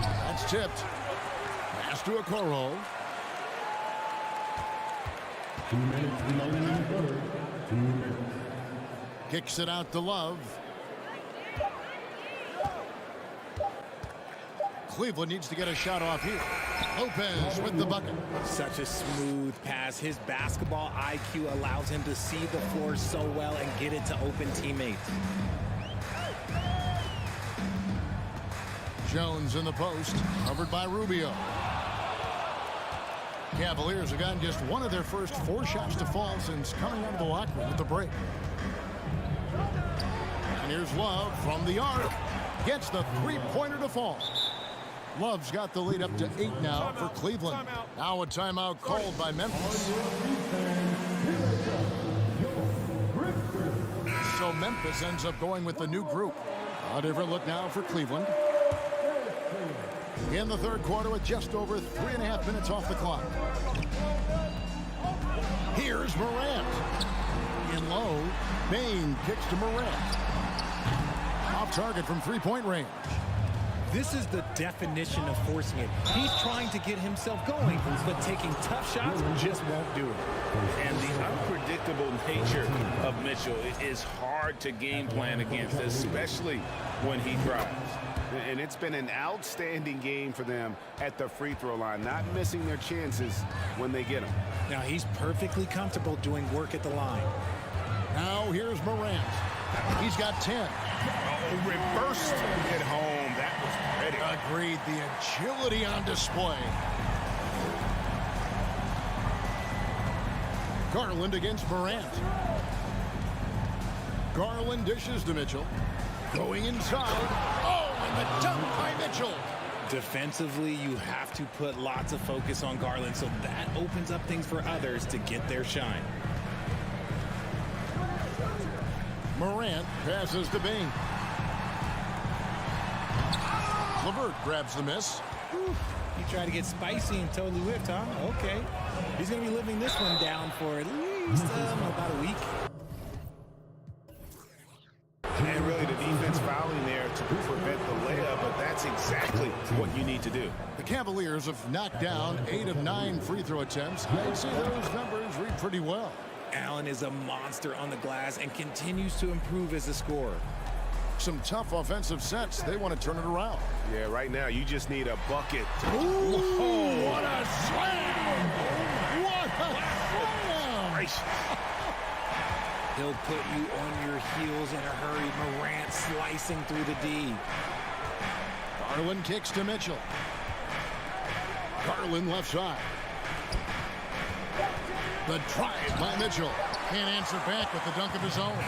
That's tipped. Pass to Okoro. 2 minutes remaining in the third. 2 minutes. Kicks it out to Love. Cleveland needs to get a shot off here. Lopez with the bucket. Such a smooth pass. His basketball IQ allows him to see the floor so well and get it to open teammates. Jones in the post, covered by Rubio. Cavaliers have gotten just one of their first 4 shots to fall since coming out of the locker room with the break. And here's Love from the arc. Gets the three-pointer to fall. Love's got the lead up to 8 now for Cleveland. Now a timeout called by Memphis. So Memphis ends up going with the new group. A different look now for Cleveland. In the third quarter with just over 3.5 minutes off the clock. Here's Morant. In low, Bain kicks to Morant. Off target from three-point range. This is the definition of forcing it. He's trying to get himself going, but taking tough shots just won't do it. And the unpredictable nature of Mitchell is hard to game plan against, especially when he drives. And it's been an outstanding game for them at the free throw line, not missing their chances when they get them. Now he's perfectly comfortable doing work at the line. Now here's Morant. He's got 10. Oh, reversed at home. That was pretty. Agreed. The agility on display. Garland against Morant. Garland dishes to Mitchell. Going inside. Oh, and the dunk by Mitchell. Defensively, you have to put lots of focus on Garland, so that opens up things for others to get their shine. Morant passes to Bain. LeVert grabs the miss. Whew. You try to get spicy and totally whipped, huh? Okay. He's going to be living this one down for at least about a week. And really the defense fouling there to prevent the layup, but that's exactly what you need to do. The Cavaliers have knocked down 8 of 9 free throw attempts. I'd say those numbers read pretty well. Allen is a monster on the glass and continues to improve as a scorer. Some tough offensive sets. They want to turn it around. Yeah, right now you just need a bucket. Ooh, what a slam! What a slam! He'll put you on your heels in a hurry. Morant slicing through the D. Garland kicks to Mitchell. Garland left side. The drive by Mitchell. Can't answer back with the dunk of his own.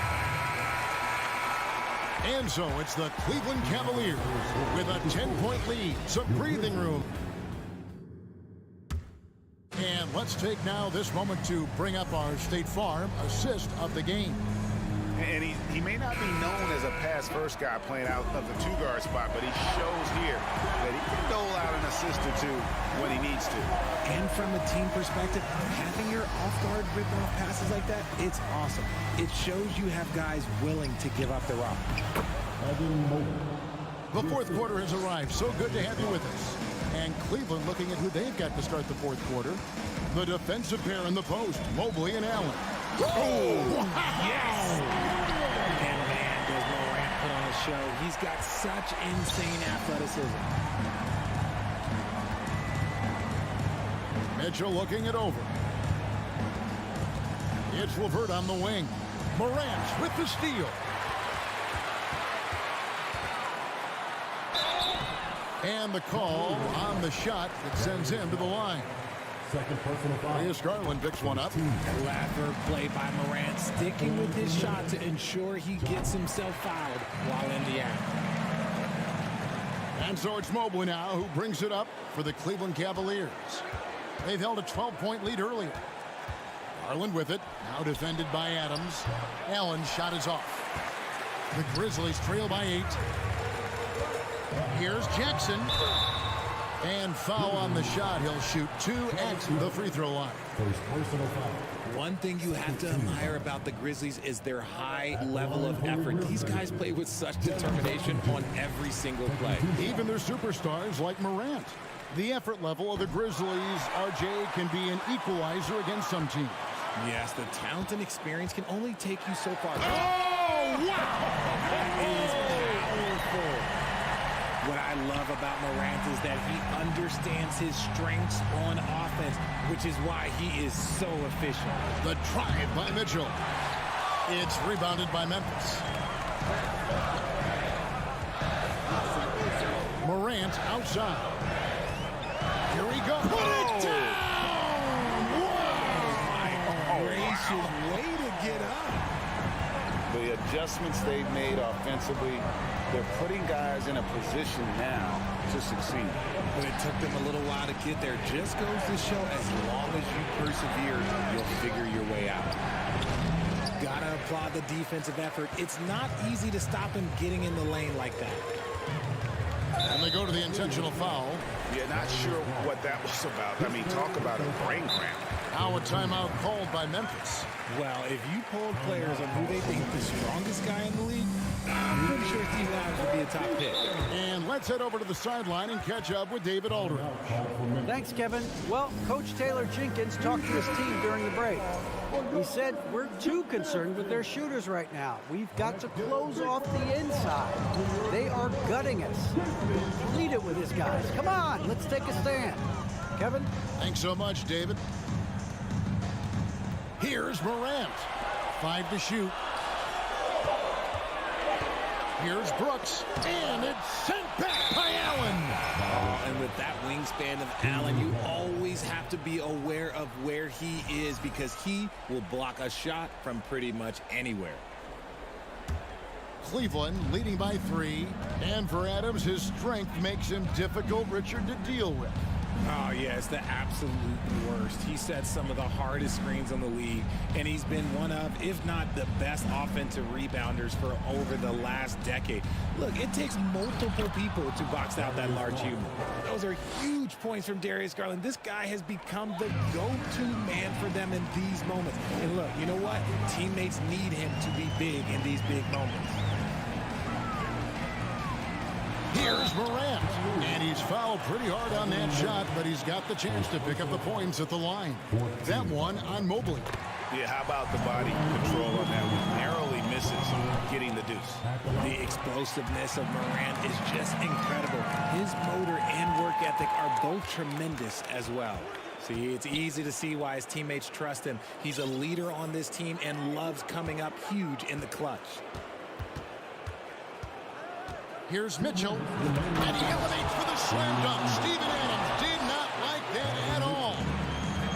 And so it's the Cleveland Cavaliers with a 10-point lead. Some breathing room. And let's take now this moment to bring up our State Farm assist of the game. And he may not be known as a pass-first guy playing out of the two-guard spot, but he shows here that he can dole out an assist or two when he needs to. And from a team perspective, having your off-guard rip off passes like that, it's awesome. It shows you have guys willing to give up the rock. The fourth quarter has arrived. So good to have you with us. And Cleveland looking at who they've got to start the fourth quarter. The defensive pair in the post, Mobley and Allen. Oh, yes! And man, does Morant put on a show. He's got such insane athleticism. Mitchell looking it over. It's LeVert on the wing. Morant with the steal. And the call on the shot that sends him to the line. Second personal foul. Here's Garland picks one up. Clever play by Morant, sticking with his shot to ensure he gets himself fouled while in the act. And so it's Mobley now who brings it up for the Cleveland Cavaliers. They've held a 12-point lead earlier. Garland with it, now defended by Adams. Allen's shot is off. The Grizzlies trail by 8. Here's Jackson. And foul on the shot. He'll shoot 2 at the free throw line. First personal foul. One thing you have to admire about the Grizzlies is their high level of effort. These guys play with such determination on every single play. Even their superstars like Morant. The effort level of the Grizzlies, RJ, can be an equalizer against some teams. Yes, the talent and experience can only take you so far. Oh, wow! That is powerful. What I love about Morant is that he understands his strengths on offense, which is why he is so efficient. The drive by Mitchell. It's rebounded by Memphis. Morant outside. Here we go. Put it down! My gracious, way to get up. The adjustments they've made offensively, they're putting guys in a position now to succeed. But it took them a little while to get there. Just goes to show as long as you persevere, you'll figure your way out. Gotta applaud the defensive effort. It's not easy to stop him getting in the lane like that. And they go to the intentional foul. Yeah, not sure what that was about. I mean, talk about a brain cramp. Now a timeout called by Memphis. Well, if you polled players on who they think the strongest guy in the league, I'm pretty sure Steve Adams would be a top pick. And let's head over to the sideline and catch up with David Aldridge. Thanks, Kevin. Well, Coach Taylor Jenkins talked to his team during the break. He said, we're too concerned with their shooters right now. We've got to close off the inside. They are gutting us. Lead it with his guys. Come on, let's take a stand. Kevin? Thanks so much, David. Here's Morant. 5 to shoot. Here's Brooks. And it's sent back by Allen. And with that wingspan of Allen, you always have to be aware of where he is because he will block a shot from pretty much anywhere. Cleveland leading by 3. And for Adams, his strength makes him difficult, Richard, to deal with. Oh, yeah, it's the absolute worst. He sets some of the hardest screens on the league, and he's been one of, if not the best offensive rebounders for over the last decade. Look, it takes multiple people to box out that large human. Those are huge points from Darius Garland. This guy has become the go-to man for them in these moments. And look, you know what? Teammates need him to be big in these big moments. Here's Morant. And he's fouled pretty hard on that shot, but he's got the chance to pick up the points at the line. That one on Mobley. Yeah, how about the body control on that one? Narrowly misses getting the deuce. The explosiveness of Morant is just incredible. His motor and work ethic are both tremendous as well. See, it's easy to see why his teammates trust him. He's a leader on this team and loves coming up huge in the clutch. Here's Mitchell. And he elevates for the slam dunk. Steven Adams did not like that at all.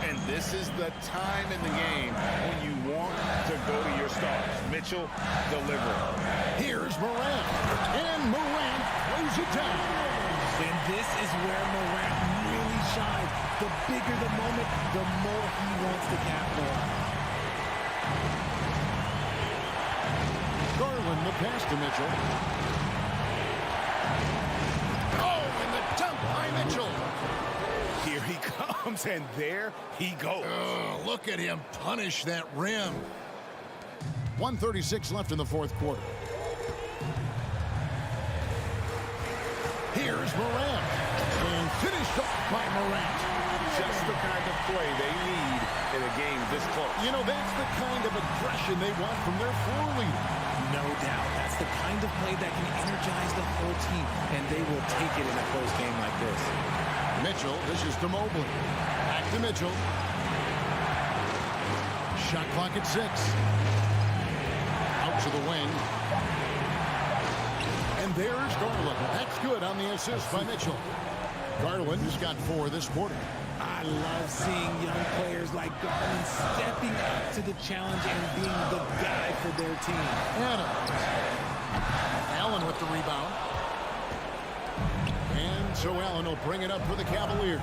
And this This is the time in the game when you want to go to your stars. Mitchell delivering. Here's Morant. And Morant throws it down. And this is where Morant really shines. The bigger the moment, the more he wants to capitalize. Garland, the pass to Mitchell. Oh, and the dunk by Mitchell. Here he comes, and there he goes. Oh, look at him punish that rim. 1:36 left in the fourth quarter. Here's Morant. And finished off by Morant. Just the kind of play they need in a game this close. You know, that's the kind of aggression they want from their floor leader. No doubt. That's the kind of play that can energize the whole team, and they will take it in a close game like this. Mitchell, this is to Mobley. Back to Mitchell. Shot clock at 6. Out to the wing. And there's Garland. That's good on the assist by Mitchell. Garland has got 4 this quarter. I love seeing young players like Garland stepping up to the challenge and being the guy for their team. Adams. Allen with the rebound. And so Allen will bring it up for the Cavaliers.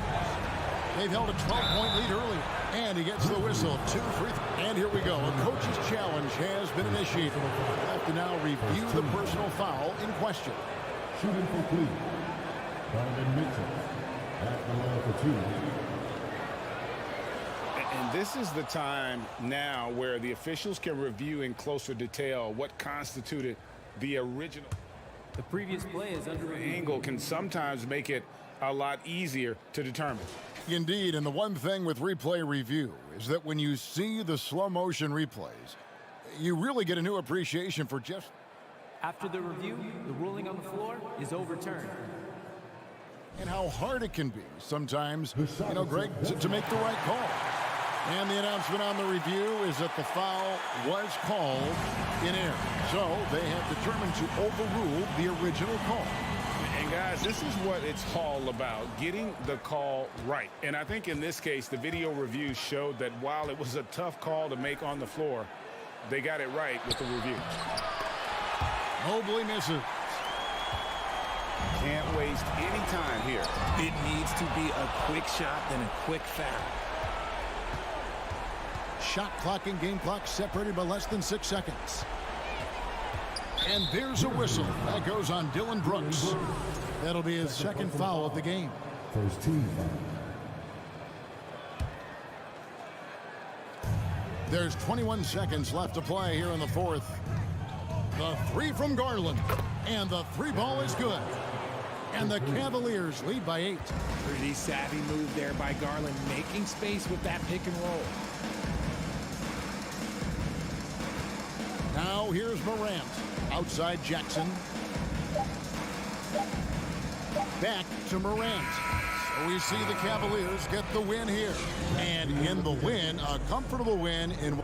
They've held a 12-point lead early. And he gets the whistle. 2 free throws. And here we go. A coach's challenge has been initiated. We'll have to now review the personal foul in question. Shooting complete. Donovan Mitchell at the line for 2. And this is the time now where the officials can review in closer detail what constituted the original. The previous play is under review. Angle can sometimes make it a lot easier to determine. Indeed, and the one thing with replay review is that when you see the slow motion replays, you really get a new appreciation for just... After the review, the ruling on the floor is overturned. And how hard it can be sometimes, you know, Greg, to make the right call. And the announcement on the review is that the foul was called in error. So they have determined to overrule the original call. And guys, this is what it's all about, getting the call right. And I think in this case, the video review showed that while it was a tough call to make on the floor, they got it right with the review. Mobley misses. Can't waste any time here. It needs to be a quick shot, then a quick foul. Shot clock and game clock separated by less than 6 seconds. And there's a whistle. That goes on Dylan Brooks. That'll be his second foul of the game. First team foul. There's 21 seconds left to play here in the fourth. The 3 from Garland. And the 3 ball is good. And the Cavaliers lead by 8. Pretty savvy move there by Garland, making space with that pick and roll. Now here's Morant. Outside Jackson. Back to Morant. So we see the Cavaliers get the win here. And in the win, a comfortable win in...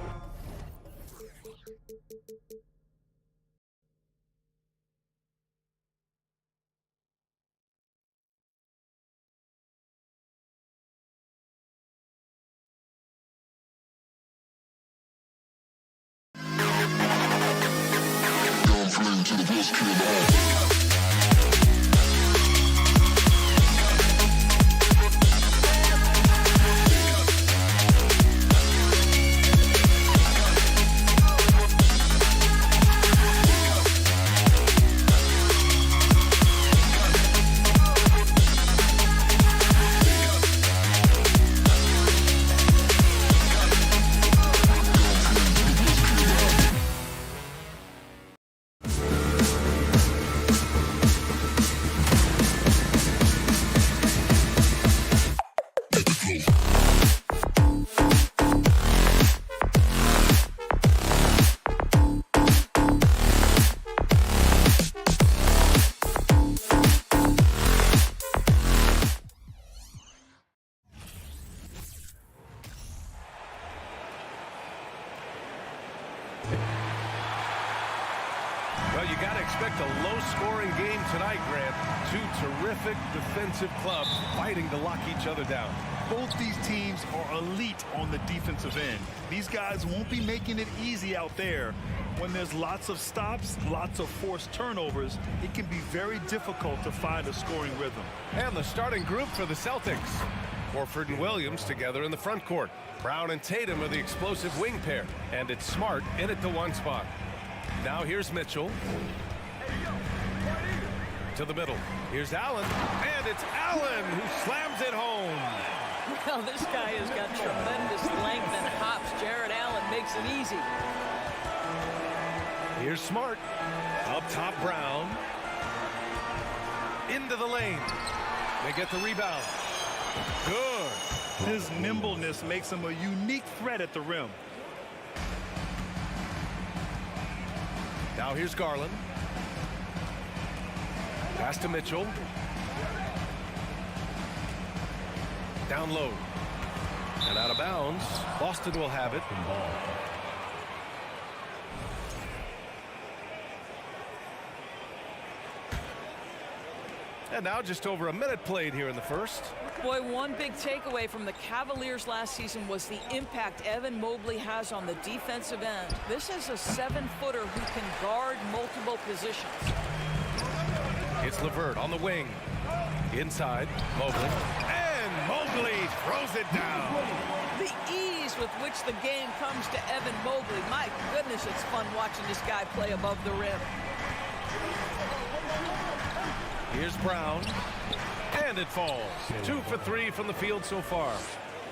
To the best kid. Well, you got to expect a low-scoring game tonight, Grant. Two terrific defensive clubs fighting to lock each other down. Both these teams are elite on the defensive end. These guys won't be making it easy out there. When there's lots of stops, lots of forced turnovers, it can be very difficult to find a scoring rhythm. And the starting group for the Celtics. Horford and Williams together in the front court. Brown and Tatum are the explosive wing pair. And it's Smart in at the one spot. Now here's Mitchell. To the middle. Here's Allen. And it's Allen who slams it home. Well, this guy has got tremendous length and hops. Jared Allen makes it easy. Here's Smart. Up top, Brown. Into the lane. They get the rebound. Good. His nimbleness makes him a unique threat at the rim. Now here's Garland. Pass to Mitchell. Down low. And out of bounds. Boston will have it. And now just over a minute played here in the first. Boy, one big takeaway from the Cavaliers last season was the impact Evan Mobley has on the defensive end. This is a 7-footer who can guard multiple positions. It's LeVert on the wing. Inside, Mobley. And Mobley throws it down. The ease with which the game comes to Evan Mobley. My goodness, it's fun watching this guy play above the rim. Here's Brown. And it falls. 2 for 3 from the field so far.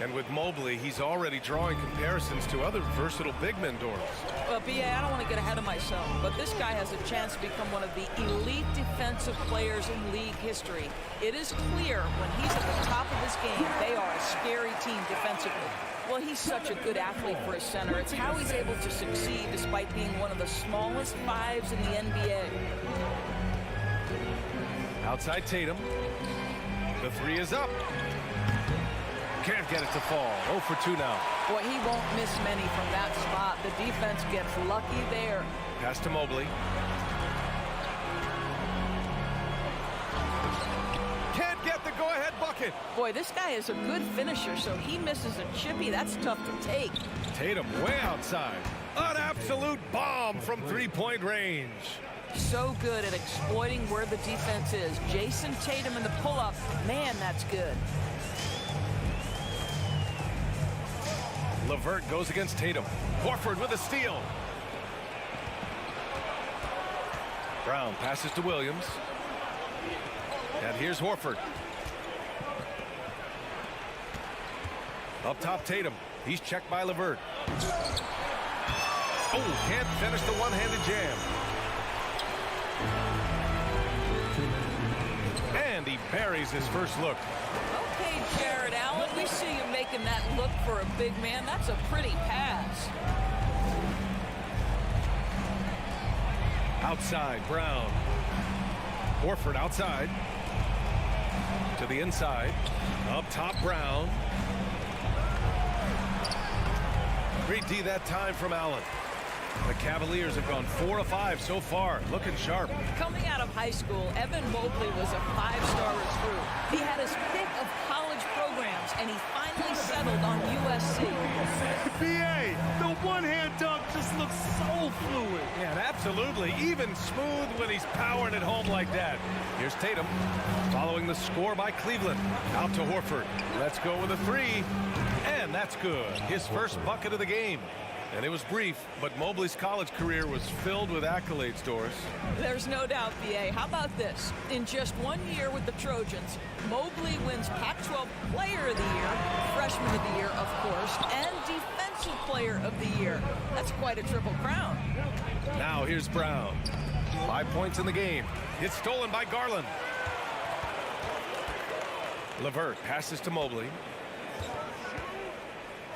And with Mobley, he's already drawing comparisons to other versatile big men, Doris. Well, B.A., I don't want to get ahead of myself, but this guy has a chance to become one of the elite defensive players in league history. It is clear when he's at the top of his game, they are a scary team defensively. Well, he's such a good athlete for a center. It's how he's able to succeed despite being one of the smallest fives in the NBA. Outside Tatum. The three is up. Can't get it to fall. 0 for 2 now. Boy, he won't miss many from that spot. The defense gets lucky there. Pass to Mobley. Can't get the go-ahead bucket. Boy, this guy is a good finisher, so he misses a chippy. That's tough to take. Tatum way outside. An absolute bomb from three-point range. So good at exploiting where the defense is. Jason Tatum in the pull-up. Man, that's good. LeVert goes against Tatum. Horford with a steal. Brown passes to Williams. And here's Horford. Up top, Tatum. He's checked by LeVert. Oh, can't finish the one-handed jam. And he buries his first look. Okay, Jared Allen, we see you making that look for a big man. That's a pretty pass. Outside, Brown. Horford outside. To the inside. Up top, Brown. Great D that time from Allen. The Cavaliers have gone 4 of 5 so far, looking sharp. Coming out of high school, Evan Mobley was a 5-star recruit. He had his pick of college programs, and he finally settled on USC. B.A., the one-hand dunk just looks so fluid. Yeah, and absolutely. Even smooth when he's powering it home like that. Here's Tatum following the score by Cleveland. Out to Horford. Let's go with a three. And that's good. His first bucket of the game. And it was brief, but Mobley's college career was filled with accolades, Doris. There's no doubt, B.A. How about this? In just 1 year with the Trojans, Mobley wins Pac-12 Player of the Year, Freshman of the Year, of course, and Defensive Player of the Year. That's quite a triple crown. Now here's Brown. 5 points in the game. It's stolen by Garland. LeVert passes to Mobley.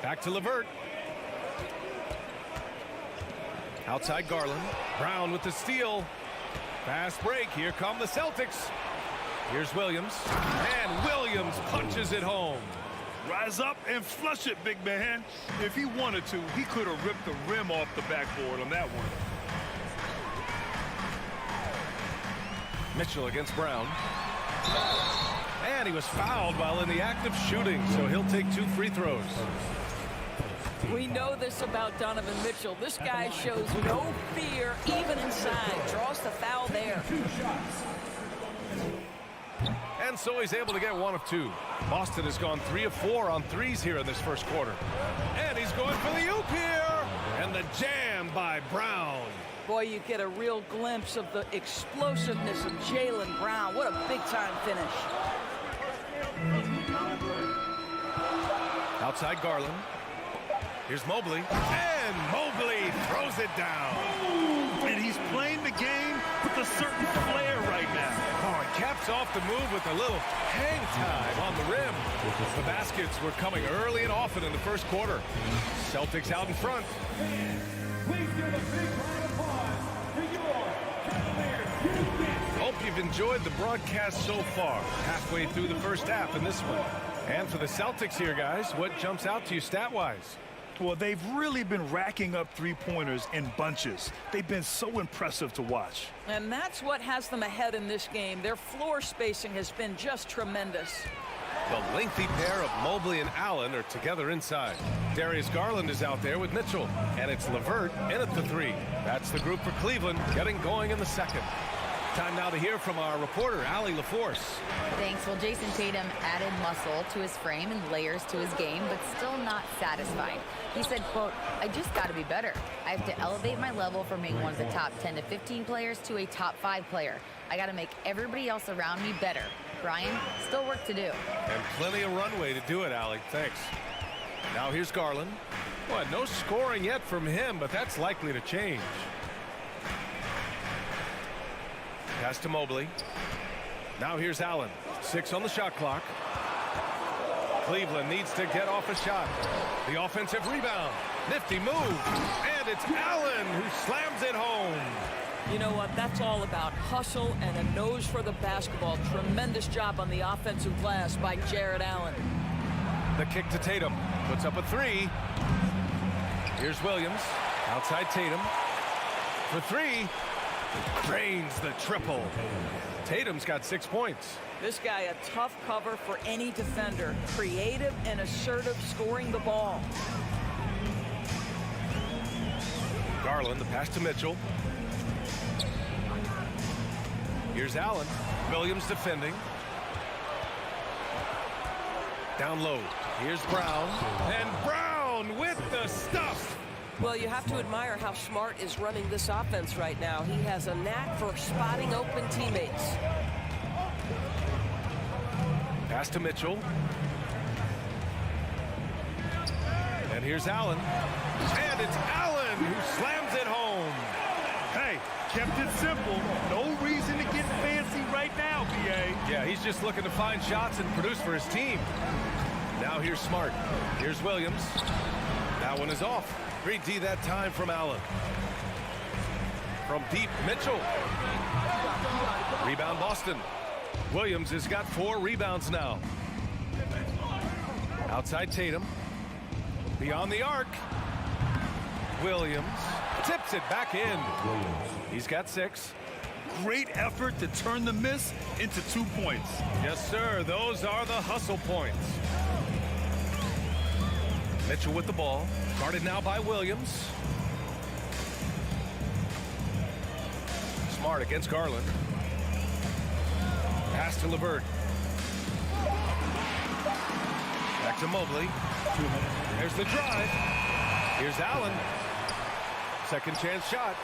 Back to LeVert. Outside Garland. Brown with the steal. Fast break. Here come the Celtics. Here's Williams. And Williams punches it home. Rise up and flush it, big man. If he wanted to, he could have ripped the rim off the backboard on that one. Mitchell against Brown. And he was fouled while in the act of shooting, so he'll take 2 free throws. We know this about Donovan Mitchell. This guy shows no fear even inside. Draws the foul there. And so he's able to get 1 of 2. Boston has gone 3 of 4 on threes here in this first quarter. And he's going for the oop here. And the jam by Brown. Boy, you get a real glimpse of the explosiveness of Jaylen Brown. What a big-time finish. Outside Garland. Here's Mobley. And Mobley throws it down. And he's playing the game with a certain flair right now. Oh, and caps off the move with a little hang time on the rim. The baskets were coming early and often in the first quarter. Celtics out in front. Please give a big round of applause to your Cavaliers. Hope you've enjoyed the broadcast so far. Halfway through the first half in this one. And for the Celtics here, guys, what jumps out to you stat-wise? Well, they've really been racking up three-pointers in bunches. They've been so impressive to watch. And that's what has them ahead in this game. Their floor spacing has been just tremendous. The lengthy pair of Mobley and Allen are together inside. Darius Garland is out there with Mitchell. And it's LeVert in at the 3. That's the group for Cleveland getting going in the second. Time now to hear from our reporter, Allie LaForce. Thanks. Well, Jason Tatum added muscle to his frame and layers to his game, but still not satisfied. He said, quote, "I just got to be better. I have to elevate my level from being one of the top 10 to 15 players to a top 5 player. I got to make everybody else around me better. Brian, still work to do." And plenty of runway to do it, Allie. Thanks. Now here's Garland. Well, no scoring yet from him, but that's likely to change. Pass to Mobley. Now here's Allen. 6 on the shot clock. Cleveland needs to get off a shot. The offensive rebound. Nifty move. And it's Allen who slams it home. You know what? That's all about hustle and a nose for the basketball. Tremendous job on the offensive glass by Jared Allen. The kick to Tatum. Puts up a 3. Here's Williams. Outside Tatum. For 3. Drains the triple. Tatum's got 6 points. This guy a tough cover for any defender. Creative and assertive scoring the ball. Garland, the pass to Mitchell. Here's Allen. Williams defending. Down low. Here's Brown. And Brown with the stuff. Well, you have to admire how Smart is running this offense right now. He has a knack for spotting open teammates. Pass to Mitchell. And here's Allen. And it's Allen who slams it home. Hey, kept it simple. No reason to get fancy right now, BA. Yeah, he's just looking to find shots and produce for his team. Now here's Smart. Here's Williams. That one is off. Great D that time from Allen. From deep, Mitchell. Rebound Boston. Williams has got 4 rebounds now. Outside Tatum. Beyond the arc. Williams tips it back in. He's got 6. Great effort to turn the miss into 2 points. Yes, sir. Those are the hustle points. Mitchell with the ball. Guarded now by Williams. Smart against Garland. Pass to LeVert. Back to Mobley. There's the drive. Here's Allen. Second chance shot.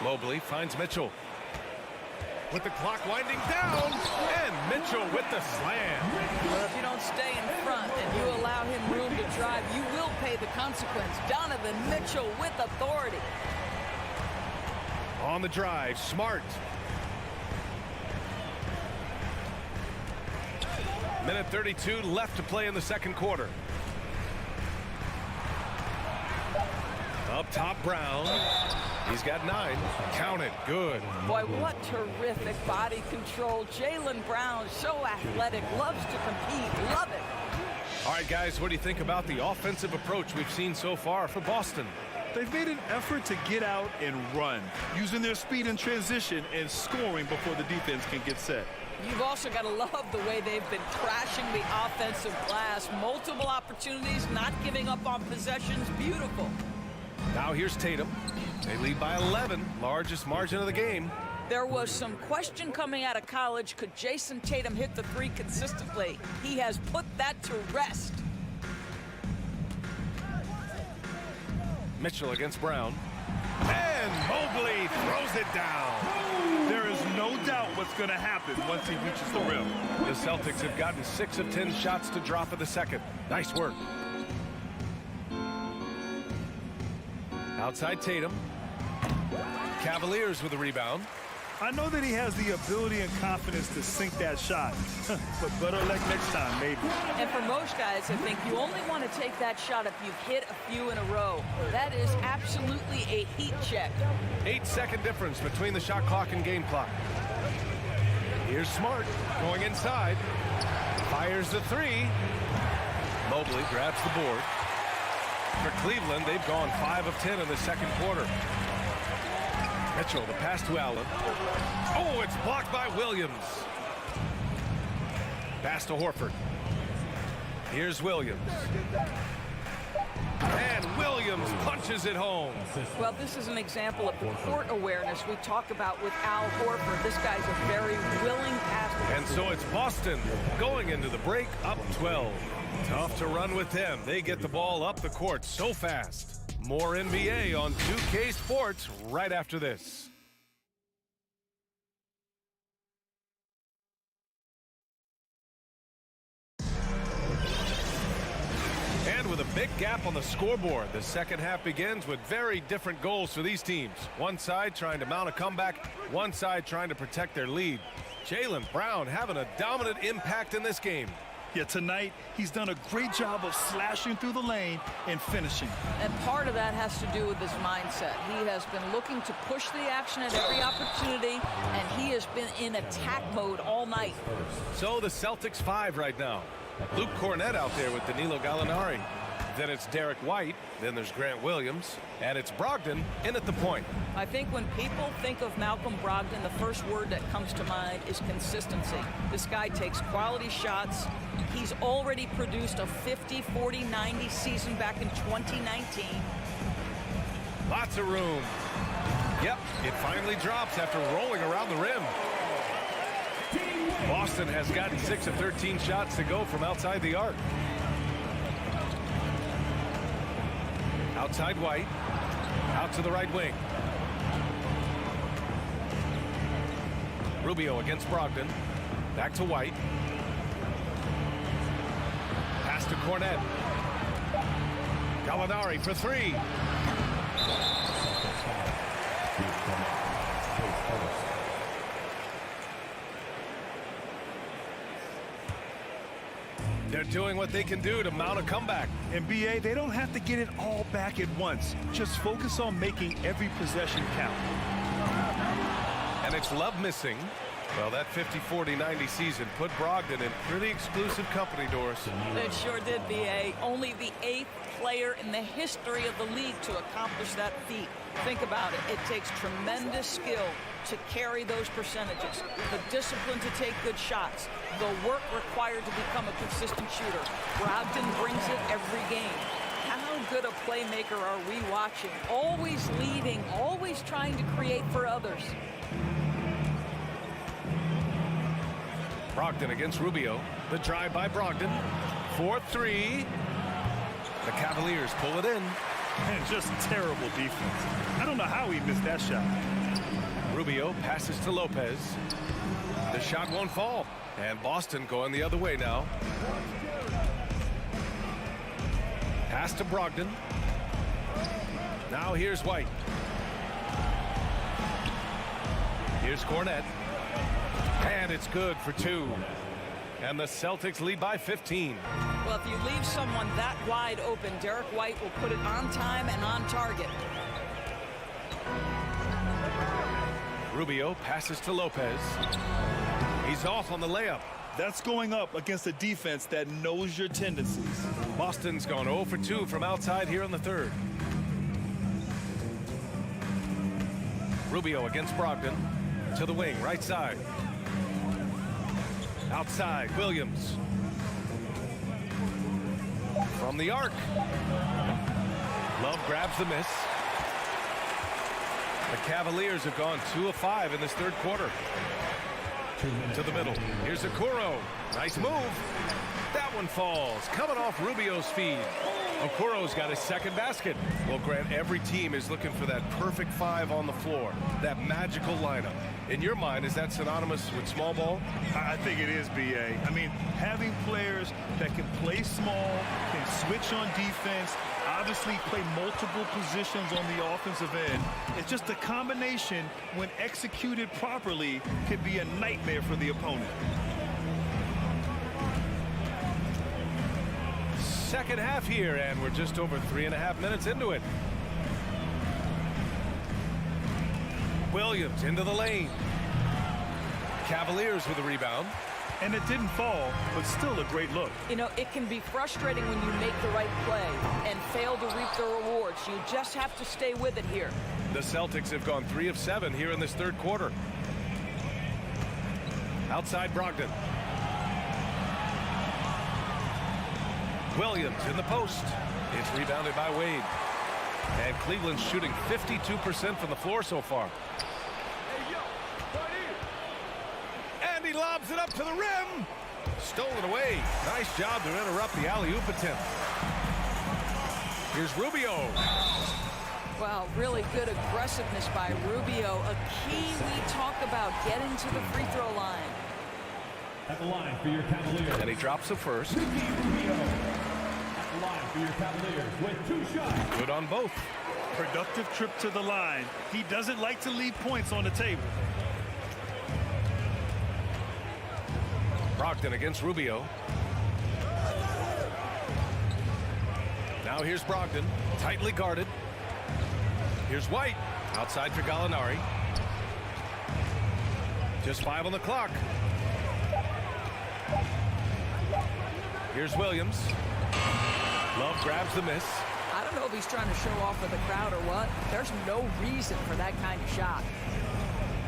Mobley finds Mitchell. With the clock winding down. And Mitchell with the slam. Well, if you don't stay in front and you allow him room to drive, you will pay the consequence. Donovan Mitchell with authority. On the drive, Smart. Minute 32 left to play in the second quarter. Up top, Brown. He's got 9. Count it. Good. Boy, what terrific body control. Jaylen Brown, so athletic, loves to compete. Love it. All right, guys, what do you think about the offensive approach we've seen so far for Boston? They've made an effort to get out and run, using their speed in transition and scoring before the defense can get set. You've also got to love the way they've been crashing the offensive glass. Multiple opportunities, not giving up on possessions. Beautiful. Now here's Tatum. They lead by 11, largest margin of the game. There was some question coming out of college. Could Jason Tatum hit the three consistently? He has put that to rest. Mitchell against Brown. And Mobley throws it down. There is no doubt what's going to happen once he reaches the rim. The Celtics have gotten 6 of 10 shots to drop in the second. Nice work. Outside Tatum. Cavaliers with a rebound. I know that he has the ability and confidence to sink that shot, but better luck next time, maybe. And for most guys, I think you only want to take that shot if you've hit a few in a row. That is absolutely a heat check. 8-second difference between the shot clock and game clock. Here's Smart going inside. Fires the three. Mobley grabs the board. For Cleveland, they've gone 5 of 10 in the second quarter. Mitchell, the pass to Allen. Oh, it's blocked by Williams. Pass to Horford. Here's Williams. And Williams punches it home. Well, this is an example of the court awareness we talk about with Al Horford. This guy's a very willing passer. And so it's Boston going into the break up 12. Tough to run with them. They get the ball up the court so fast. More NBA on 2K Sports right after this. And with a big gap on the scoreboard, the second half begins with very different goals for these teams. One side trying to mount a comeback, one side trying to protect their lead. Jaylen Brown having a dominant impact in this game. Yeah, tonight he's done a great job of slashing through the lane and finishing. And part of that has to do with his mindset. He has been looking to push the action at every opportunity, and he has been in attack mode all night. So the Celtics 5 right now. Luke Cornett out there with Danilo Gallinari. Then it's Derek White. Then there's Grant Williams. And it's Brogdon in at the point. I think when people think of Malcolm Brogdon, the first word that comes to mind is consistency. This guy takes quality shots. He's already produced a 50, 40, 90 season back in 2019. Lots of room. Yep, it finally drops after rolling around the rim. Boston has gotten 6 of 13 shots to go from outside the arc. Outside White. Out to the right wing. Rubio against Brogdon. Back to White. Pass to Cornett. Gallinari for 3. They're doing what they can do to mount a comeback. And BA, they don't have to get it all back at once. Just focus on making every possession count. And it's Love missing. Well, that 50, 40, 90 season put Brogdon in pretty exclusive company, Doris. It sure did, BA. Only the 8th player in the history of the league to accomplish that feat. Think about it. It takes tremendous skill to carry those percentages, the discipline to take good shots, the work required to become a consistent shooter. Brogdon brings it every game. How good a playmaker are we watching? Always leading, always trying to create for others. Brogdon against Rubio. The drive by Brogdon. 4-3. The Cavaliers pull it in. And just terrible defense. I don't know how he missed that shot. Rubio passes to Lopez. The shot won't fall. And Boston going the other way now. Pass to Brogdon. Now here's White. Here's Cornett. And it's good for 2. And the Celtics lead by 15. Well, if you leave someone that wide open, Derek White will put it on time and on target. Rubio passes to Lopez. He's off on the layup. That's going up against a defense that knows your tendencies. Boston's gone 0 for 2 from outside here in the third. Rubio against Brogdon. To the wing, right side. Outside, Williams. From the arc. Love grabs the miss. The Cavaliers have gone 2 of 5 in this third quarter. To the middle. Here's Okoro. Nice move. That one falls. Coming off Rubio's feed. Okoro's got his second basket. Well, Grant, every team is looking for that perfect 5 on the floor. That magical lineup. In your mind, is that synonymous with small ball? I think it is, B.A. I mean, having players that can play small, can switch on defense, obviously play multiple positions on the offensive end. It's just a combination, when executed properly, could be a nightmare for the opponent. Second half here, and we're just over 3.5 minutes into it. Williams into the lane. Cavaliers with a rebound. And it didn't fall, but still a great look. You know, it can be frustrating when you make the right play and fail to reap the rewards. You just have to stay with it here. The Celtics have gone 3 of 7 here in this third quarter. Outside Brogdon. Williams in the post. It's rebounded by Wade. And Cleveland's shooting 52% from the floor so far. And he lobs it up to the rim. Stolen away. Nice job to interrupt the alley-oop attempt. Here's Rubio. Wow, really good aggressiveness by Rubio. A key we talk about, getting to the free throw line. At the line for your Cavaliers. And he drops the first. Rubio. At the line for your Cavaliers with 2 shots. Good on both. Productive trip to the line. He doesn't like to leave points on the table. Brogdon against Rubio. Now here's Brogdon, tightly guarded. Here's White, outside for Gallinari. Just 5 on the clock. Here's Williams. Love grabs the miss. I don't know if he's trying to show off for the crowd or what. There's no reason for that kind of shot.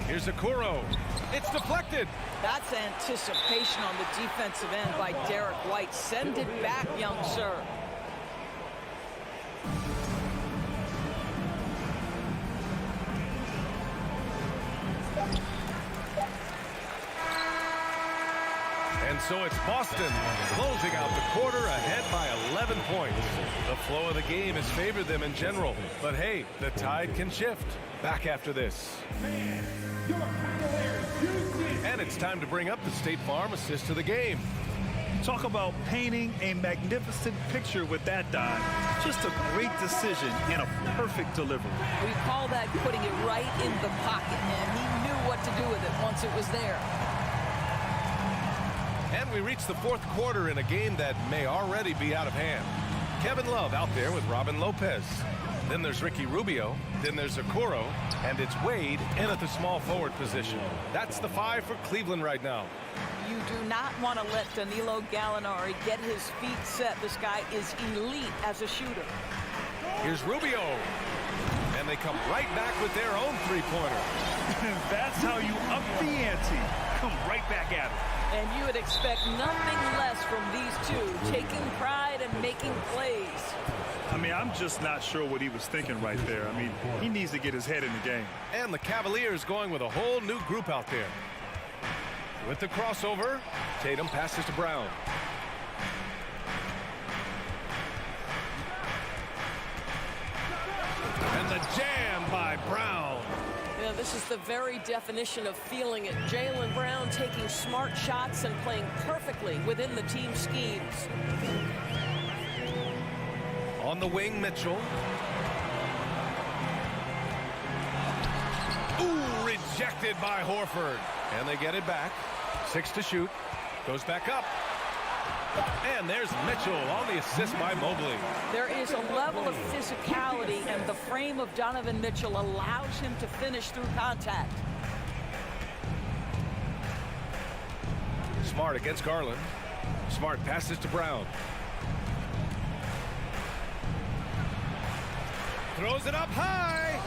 Here's Okoro. It's deflected. That's anticipation on the defensive end by Derek White. Send it back, young sir. And so it's Boston closing out the quarter ahead by 11 points. The flow of the game has favored them in general. But hey, the tide can shift. Back after this. And it's time to bring up the State Farm assist of the game. Talk about painting a magnificent picture with that dive. Just a great decision and a perfect delivery. We call that putting it right in the pocket, and he knew what to do with it once it was there. And we reach the fourth quarter in a game that may already be out of hand. Kevin Love out there with Robin Lopez. Then there's Ricky Rubio. Then there's Okoro. And it's Wade in at the small forward position. That's the 5 for Cleveland right now. You do not want to let Danilo Gallinari get his feet set. This guy is elite as a shooter. Here's Rubio. And they come right back with their own three-pointer. That's how you up the ante. Come right back at it. And you would expect nothing less from these two, taking pride and making plays. I mean, I'm just not sure what he was thinking right there. I mean, he needs to get his head in the game. And the Cavaliers going with a whole new group out there. With the crossover, Tatum passes to Brown. And the jam by Brown. Yeah, this is the very definition of feeling it. Jaylen Brown taking smart shots and playing perfectly within the team schemes. On the wing, Mitchell. Ooh, rejected by Horford. And they get it back. 6 to shoot. Goes back up. And there's Mitchell on the assist by Mobley. There is a level of physicality, and the frame of Donovan Mitchell allows him to finish through contact. Smart against Garland. Smart passes to Brown. Throws it up high.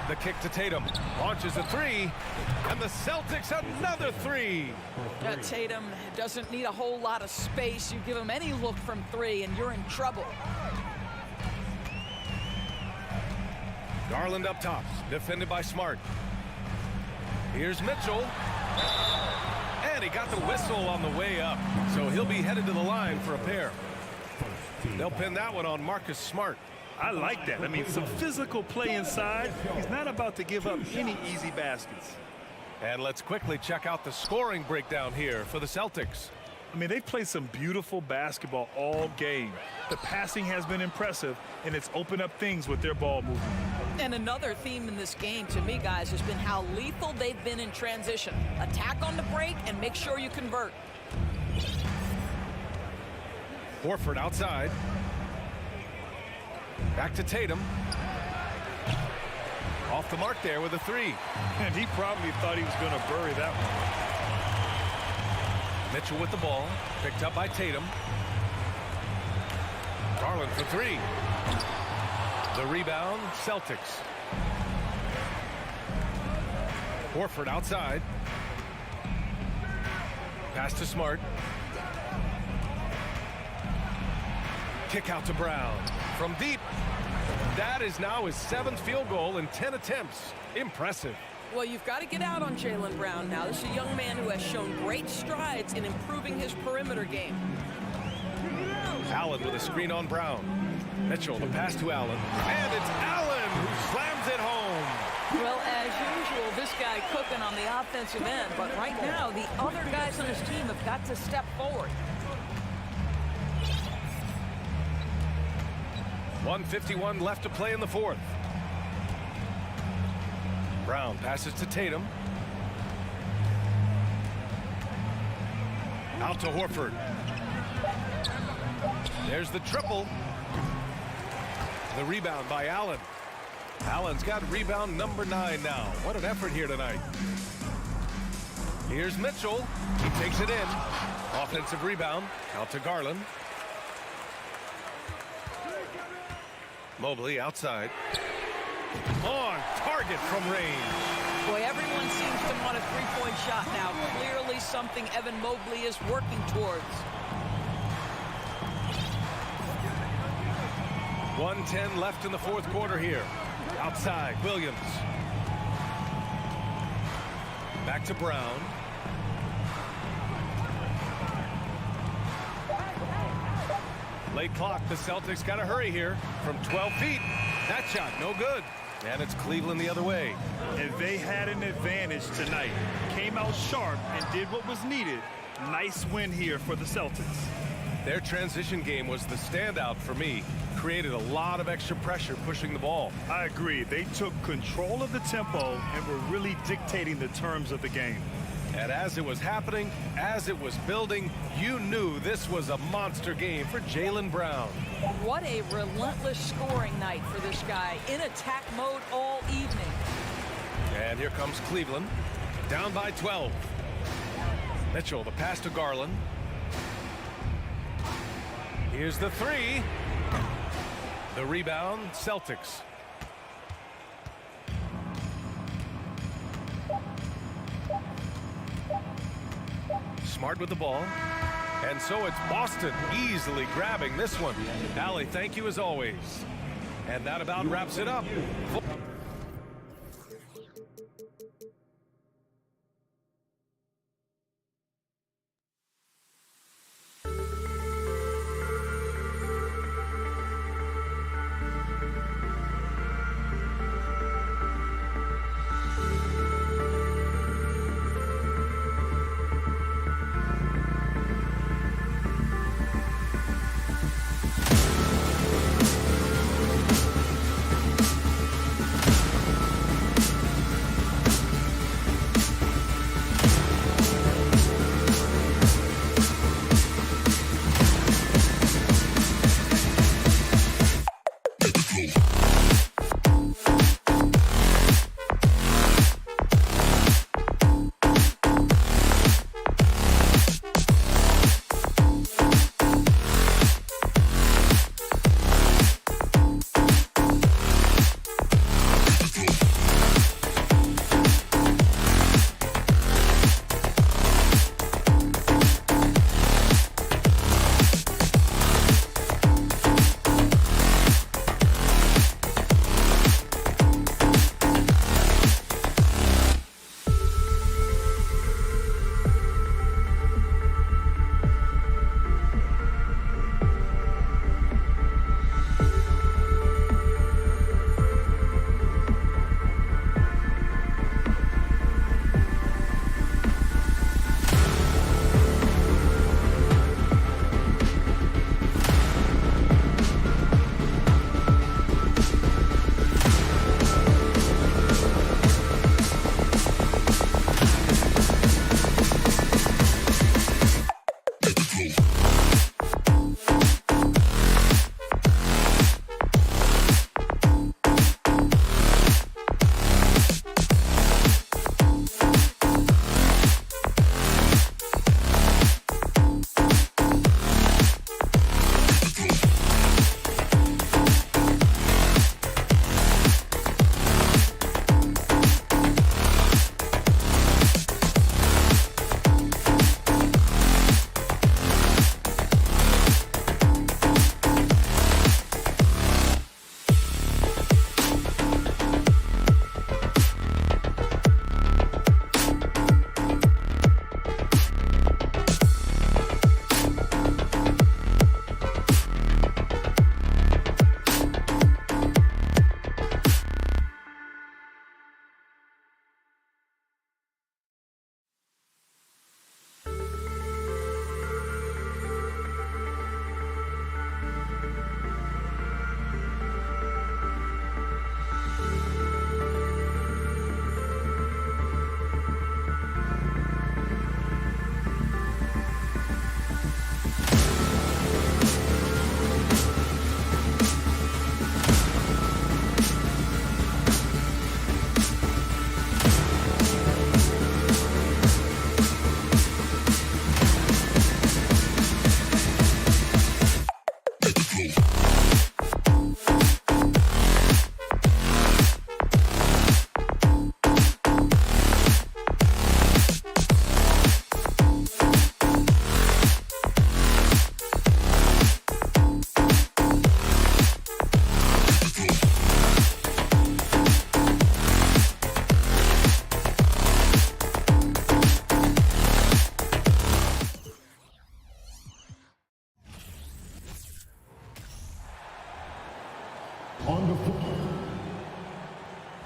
The kick to Tatum. Launches a three. And the Celtics another three. Tatum doesn't need a whole lot of space. You give him any look from three, and you're in trouble. Garland up top. Defended by Smart. Here's Mitchell. And he got the whistle on the way up. So he'll be headed to the line for a pair. They'll pin that one on Marcus Smart. I like that. I mean, some physical play inside. He's not about to give up any easy baskets. And let's quickly check out the scoring breakdown here for the Celtics. I mean, they've played some beautiful basketball all game. The passing has been impressive, and it's opened up things with their ball movement. And another theme in this game, to me, guys, has been how lethal they've been in transition. Attack on the break and make sure you convert. Horford outside. Back to Tatum. Off the mark there with a three. And he probably thought he was going to bury that one. Mitchell with the ball. Picked up by Tatum. Garland for three. The rebound, Celtics. Horford outside. Pass to Smart. Kick out to Brown. From deep. That is now his 7th field goal in 10 attempts. Impressive. Well, you've got to get out on Jaylen Brown now. This is a young man who has shown great strides in improving his perimeter game. Allen with a screen on Brown. Mitchell, the pass to Allen. And it's Allen who slams it home. Well, as usual, this guy cooking on the offensive end. But right now, the other guys on his team have got to step forward. 1:51 left to play in the fourth. Brown passes to Tatum. Out to Horford. There's the triple. The rebound by Allen. Allen's got rebound number 9 now. What an effort here tonight. Here's Mitchell. He takes it in. Offensive rebound. Out to Garland. Mobley outside. On target from range. Boy, everyone seems to want a three-point shot now. Clearly something Evan Mobley is working towards. 1:10 left in the fourth quarter here. Outside, Williams. Back to Brown. Late clock. The Celtics got to hurry here from 12 feet. That shot, no good. And it's Cleveland the other way. And they had an advantage tonight. Came out sharp and did what was needed. Nice win here for the Celtics. Their transition game was the standout for me. Created a lot of extra pressure pushing the ball. I agree. They took control of the tempo and were really dictating the terms of the game. And as it was happening, as it was building, you knew this was a monster game for Jaylen Brown. What a relentless scoring night for this guy. In attack mode all evening. And here comes Cleveland. Down by 12. Mitchell, the pass to Garland. Here's the three. The rebound, Celtics. Smart with the ball. And so it's Boston easily grabbing this one. Allie, thank you as always. And that about wraps it up.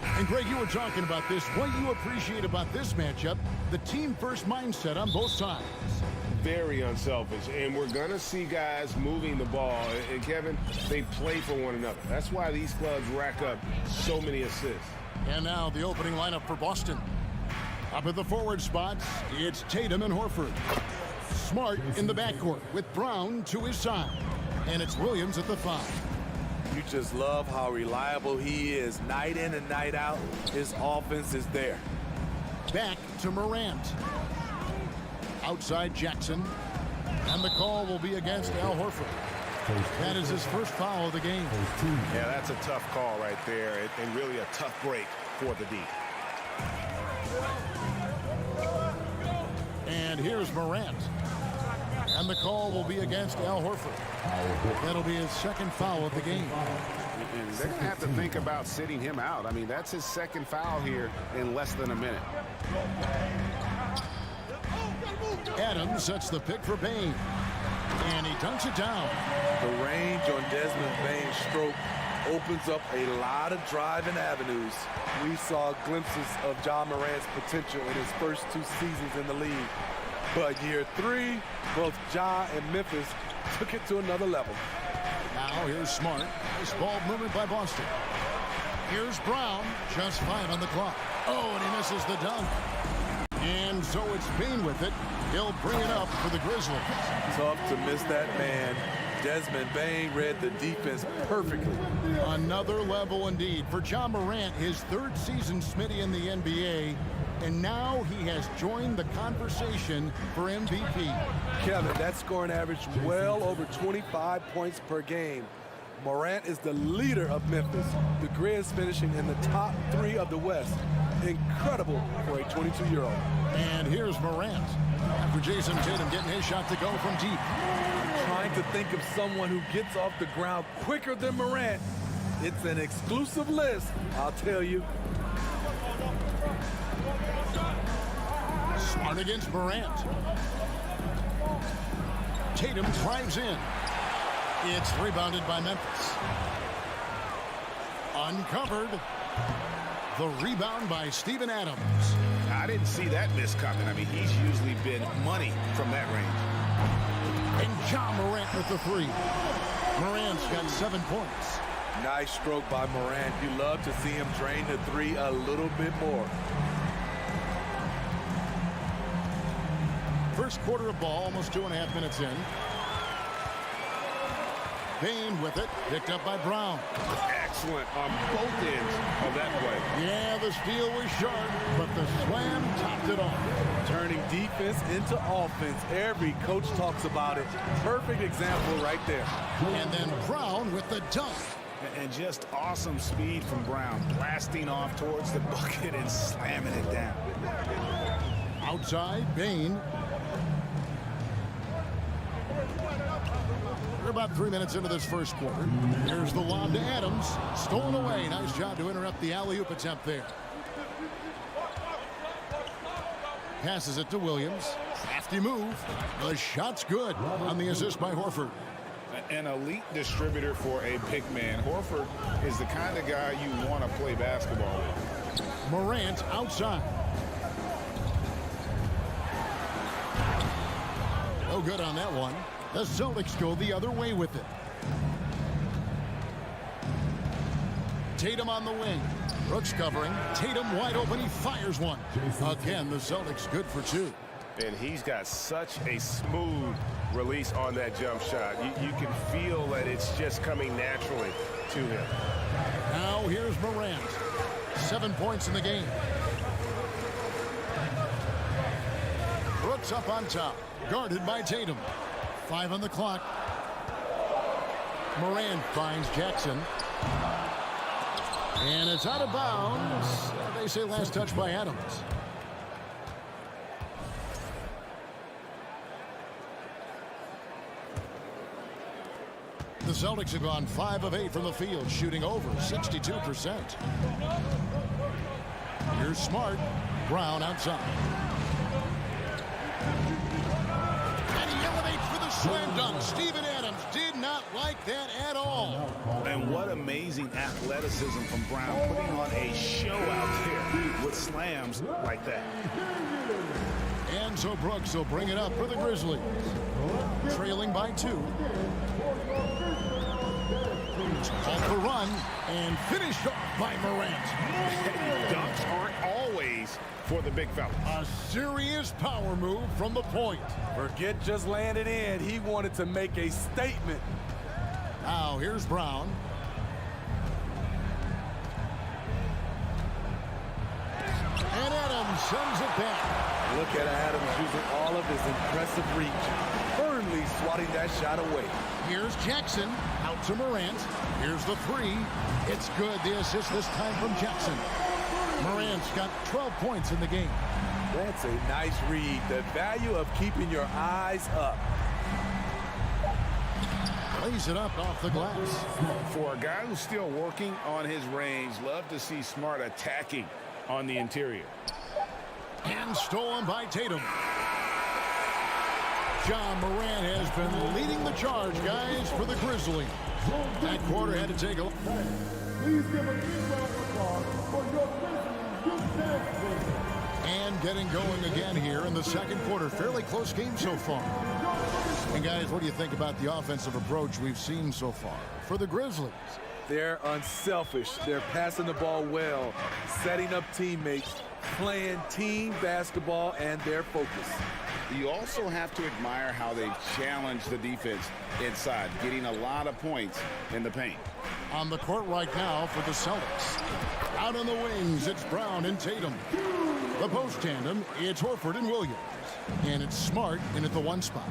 And Greg, you were talking about this. What you appreciate about this matchup, the team-first mindset on both sides. Very unselfish, and we're going to see guys moving the ball. And Kevin, they play for one another. That's why these clubs rack up so many assists. And now the opening lineup for Boston. Up at the forward spots, it's Tatum and Horford. Smart in the backcourt with Brown to his side. And it's Williams at the 5. You just love how reliable he is. Night in and night out, his offense is there. Back to Morant. Outside Jackson. And the call will be against Al Horford. That is his first foul of the game. Yeah, that's a tough call right there, and really a tough break for the D. And here's Morant. And the call will be against Al Horford. That'll be his second foul of the game. And they're going to have to think about sitting him out. I mean, that's his second foul here in less than a minute. Adams sets the pick for Bane. And he dunks it down. The range on Desmond Bane's stroke opens up a lot of driving avenues. We saw glimpses of Ja Morant's potential in his first 2 seasons in the league. But year 3, both Ja and Memphis took it to another level. Now here's Smart. Nice ball movement by Boston. Here's Brown. Just 5 on the clock. Oh, and he misses the dunk. And so it's Bane with it. He'll bring it up for the Grizzlies. Tough to miss that man. Desmond Bane read the defense perfectly. Another level indeed for Ja Morant, his 3rd season Smitty in the NBA. And now he has joined the conversation for MVP. Kevin, that scoring average well over 25 points per game. Morant is the leader of Memphis. The Grizz finishing in the top 3 of the West. Incredible for a 22-year-old. And here's Morant. After Jason Tatum getting his shot to go from deep. I'm trying to think of someone who gets off the ground quicker than Morant. It's an exclusive list, I'll tell you. Smart against Morant. Tatum drives in. It's rebounded by Memphis. Uncovered. The rebound by Steven Adams. I didn't see that miss coming. I mean, he's usually been money from that range. And Ja Morant with the 3. Morant's got 7 points. Nice stroke by Morant. You love to see him drain the 3 a little bit more. First quarter of ball, almost 2.5 minutes in. Bane with it, picked up by Brown. Excellent on both ends of that play. Yeah, the steal was sharp, but the slam topped it off. Turning defense into offense. Every coach talks about it. Perfect example right there. And then Brown with the dunk. And just awesome speed from Brown, blasting off towards the bucket and slamming it down. Outside, Bane. We're about 3 minutes into this first quarter. Here's the lob to Adams. Stolen away. Nice job to interrupt the alley-oop attempt there. Passes it to Williams. Crafty move. The shot's good on the assist by Horford. An elite distributor for a big man. Horford is the kind of guy you want to play basketball with. Morant outside. No good on that one. The Celtics go the other way with it. Tatum on the wing. Brooks covering. Tatum wide open. He fires one. Again, the Celtics good for 2. And he's got such a smooth release on that jump shot. You can feel that it's just coming naturally to him. Now here's Morant. 7 points in the game. Brooks up on top. Guarded by Tatum. 5 on the clock. Morant finds Jackson. And it's out of bounds. They say last touch by Adams. The Celtics have gone 5 of 8 from the field, shooting over 62%. Here's Smart. Brown outside. And he elevates for the slam dunk. Steven Adams did not not like that at all. And what amazing athleticism from Brown, putting on a show out there with slams like that. And so Brooks will bring it up for the Grizzlies. Trailing by 2. Off the run and finished off by Morant. Dunks aren't always for the big fella. A serious power move from the point. Forget just landed in. He wanted to make a statement. Now here's Brown. And Adams sends it back. Look at Adams using all of his impressive reach, firmly swatting that shot away. Here's Jackson out to Morant. Here's the 3. It's good. The assist this time from Jackson. Morant's got 12 points in the game. That's a nice read. The value of keeping your eyes up. Lays it up off the glass. For a guy who's still working on his range, love to see Smart attacking on the interior. And stolen by Tatum. John Morant has been leading the charge, guys, for the Grizzlies. That quarter had to take a... Please give a big round of applause for your Grizzlies youth dance team. And getting going again here in the second quarter. Fairly close game so far. And guys, what do you think about the offensive approach we've seen so far for the Grizzlies? They're unselfish. They're passing the ball well, setting up teammates, playing team basketball, and their focus. You also have to admire how they've challenged the defense inside, getting a lot of points in the paint. On the court right now for the Celtics. Out on the wings, it's Brown and Tatum. The post tandem, it's Horford and Williams. And it's Smart in at the 1 spot.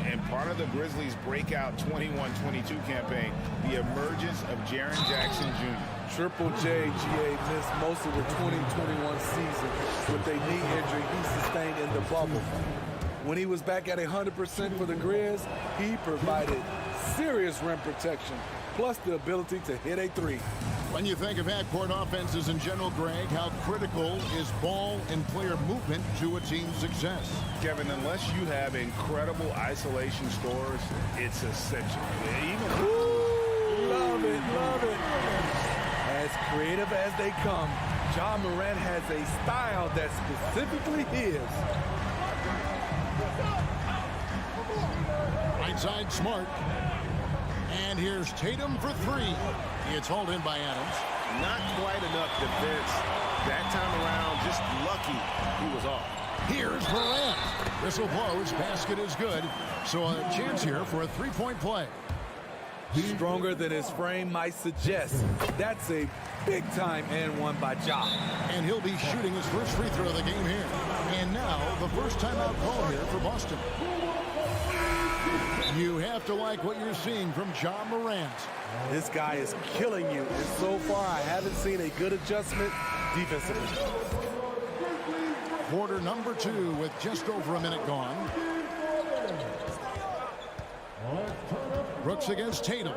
And part of the Grizzlies' breakout 21-22 campaign, the emergence of Jaren Jackson Jr. Triple J, GA, missed most of the 2021 season with a knee injury he sustained in the bubble. When he was back at 100% for the Grizz, he provided serious rim protection, plus the ability to hit a 3. When you think of half-court offenses in general, Greg, how critical is ball and player movement to a team's success? Kevin, unless you have incredible isolation scores, it's essential. Love it, love it. As creative as they come, John Morant has a style that's specifically his. Right side, Smart. And here's Tatum for 3. It's hauled in by Adams. Not quite enough defense that time around. Just lucky he was off. Here's Morant. Whistle blows. Basket is good. So a chance here for a 3-point play. Stronger than his frame might suggest. That's a big-time and one by Ja. And he'll be shooting his first free throw of the game here. And now the first timeout call here for Boston. You have to like what you're seeing from John Morant. This guy is killing you, and so far I haven't seen a good adjustment defensively. Quarter number 2 with just over a minute gone. Brooks against Tatum.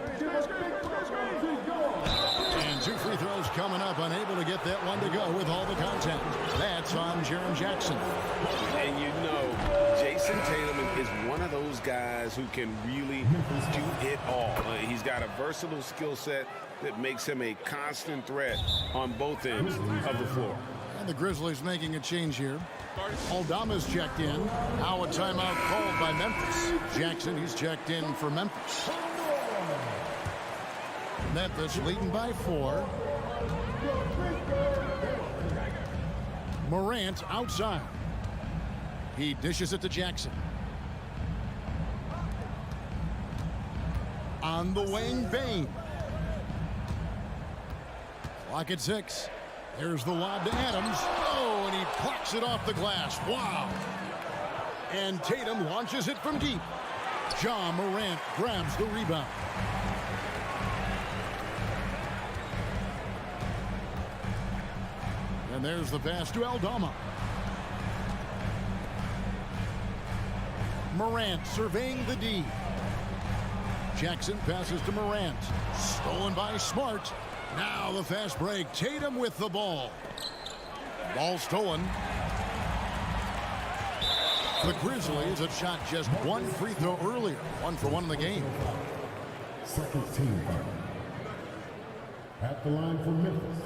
And 2 free throws coming up, unable to get that one to go with all the contact. That's on Jaren Jackson. And you know, Jason Tatum is one of those guys who can really do it all. He's got a versatile skill set that makes him a constant threat on both ends of the floor. And the Grizzlies making a change here. Aldama's checked in. Now a timeout called by Memphis. Jackson, he's checked in for Memphis. Memphis leading by 4. Morant outside. He dishes it to Jackson. On the wing, Bane. Clock at 6. There's the lob to Adams. Oh, and he plucks it off the glass. Wow. And Tatum launches it from deep. John Morant grabs the rebound. And there's the pass to Aldama. Morant surveying the D. Jackson passes to Morant. Stolen by Smart. Now the fast break. Tatum with the ball. Ball stolen. The Grizzlies had shot just 1 free throw earlier. 1 for 1 in the game. Second team foul. At the line for Memphis.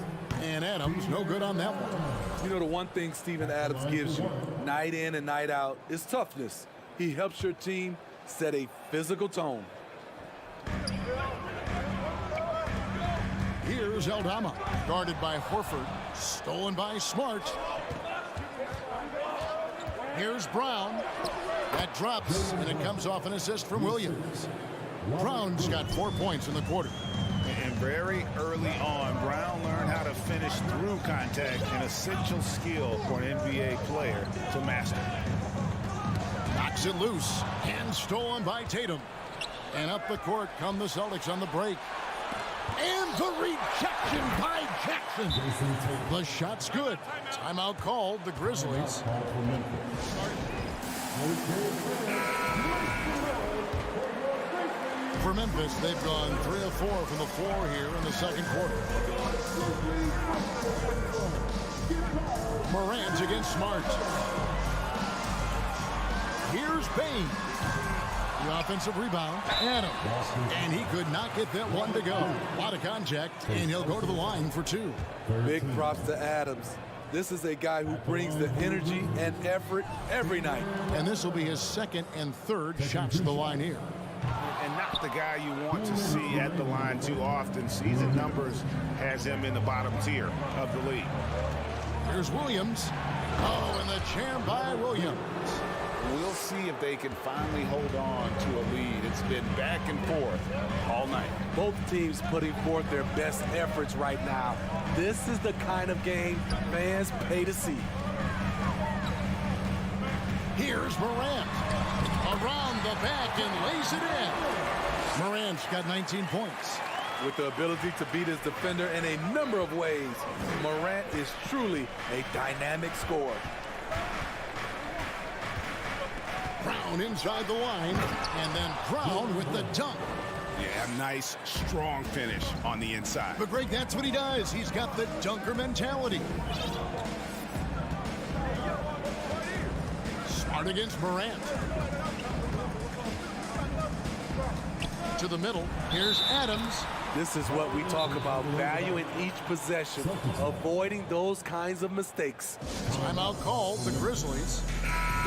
And Adams, no good on that one. You know, the one thing Steven Adams gives you night in and night out is toughness. He helps your team set a physical tone. Here's Aldama, guarded by Horford, stolen by Smart. Here's Brown. That drops, and it comes off an assist from Williams. Brown's got 4 points in the quarter. And very early on, Brown learned how to finish through contact, an essential skill for an NBA player to master. Knocks it loose, and stolen by Tatum. And up the court come the Celtics on the break. And the rejection by Jackson. The shot's good. Timeout called, the Grizzlies. For Memphis, they've gone 3 of 4 from the floor here in the second quarter. Morant against Smart. Here's Bain. The offensive rebound, Adams. And he could not get that one to go. A lot of contact, and he'll go to the line for 2. Big props to Adams. This is a guy who brings the energy and effort every night. And this will be his second and third shots to the line here. And not the guy you want to see at the line too often. Season numbers has him in the bottom tier of the league. Here's Williams. Oh, and the jam by Williams. We'll see if they can finally hold on to a lead. It's been back and forth all night. Both teams putting forth their best efforts right now. This is the kind of game fans pay to see. Here's Morant. Around the back and lays it in. Morant's got 19 points. With the ability to beat his defender in a number of ways, Morant is truly a dynamic scorer. Brown inside the line, and then Brown with the dunk. Yeah, nice, strong finish on the inside. But Greg, that's what he does. He's got the dunker mentality. Smart against Morant. To the middle. Here's Adams. This is what we talk about, value in each possession, avoiding those kinds of mistakes. Timeout called, the Grizzlies.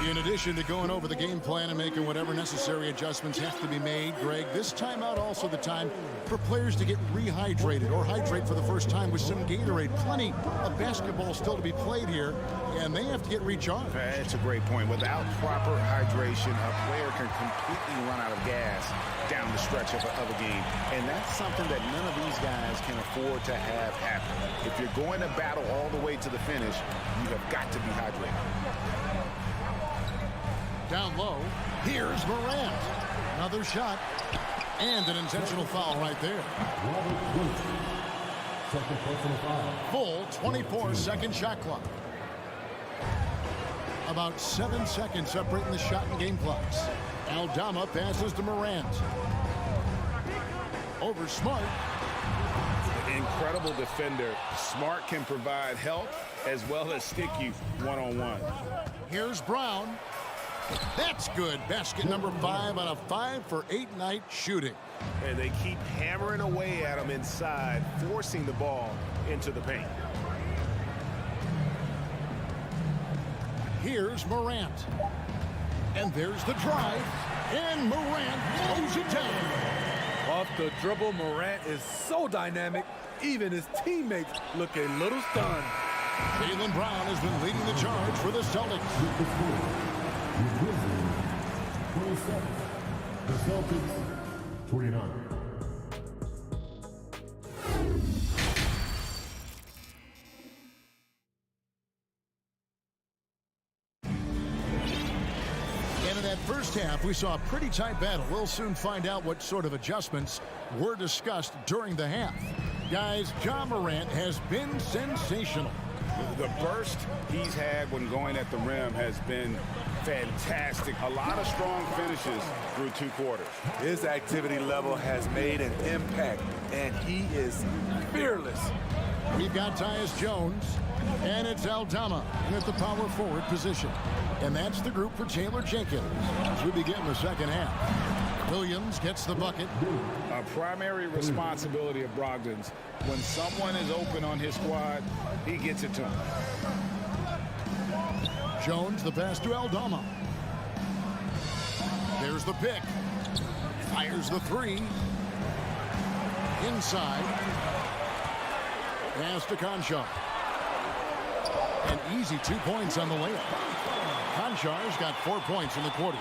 In addition to going over the game plan and making whatever necessary adjustments have to be made, Greg, this timeout also the time for players to get rehydrated or hydrate for the first time with some Gatorade. Plenty of basketball still to be played here, and they have to get recharged. That's a great point. Without proper hydration, a player can completely run out of gas down the stretch of a game. And that's something that none of these guys can afford to have happen. If you're going to battle all the way to the finish, you have got to be hydrated. Down low, here's Morant. Another shot, and an intentional foul right there. Second personal foul. Full 24-second shot clock. About 7 seconds separating the shot and game clocks. Aldama passes to Morant. Over Smart. Incredible defender. Smart can provide help as well as stick you one-on-one. Here's Brown. That's good. Basket number 5 on a 5-for-8 night shooting. And they keep hammering away at him inside, forcing the ball into the paint. Here's Morant. And there's the drive. And Morant throws it down. Off the dribble, Morant is so dynamic, even his teammates look a little stunned. Jaylen Brown has been leading the charge for the Celtics. The Grizzlies, 27. The Celtics, 29. And in that first half, we saw a pretty tight battle. We'll soon find out what sort of adjustments were discussed during the half. Guys, Ja Morant has been sensational. The burst he's had when going at the rim has been fantastic. A lot of strong finishes through 2 quarters. His activity level has made an impact, and he is fearless. We've got Tyus Jones, and it's Aldama at the power forward position. And that's the group for Taylor Jenkins as we begin the second half. Williams gets the bucket. A primary responsibility of Brogdon's. When someone is open on his squad, he gets it to him. Jones, the pass to Aldama. There's the pick. Fires the three. Inside. Pass to Conchar. An easy 2 points on the layup. Conchar's got 4 points in the quarter.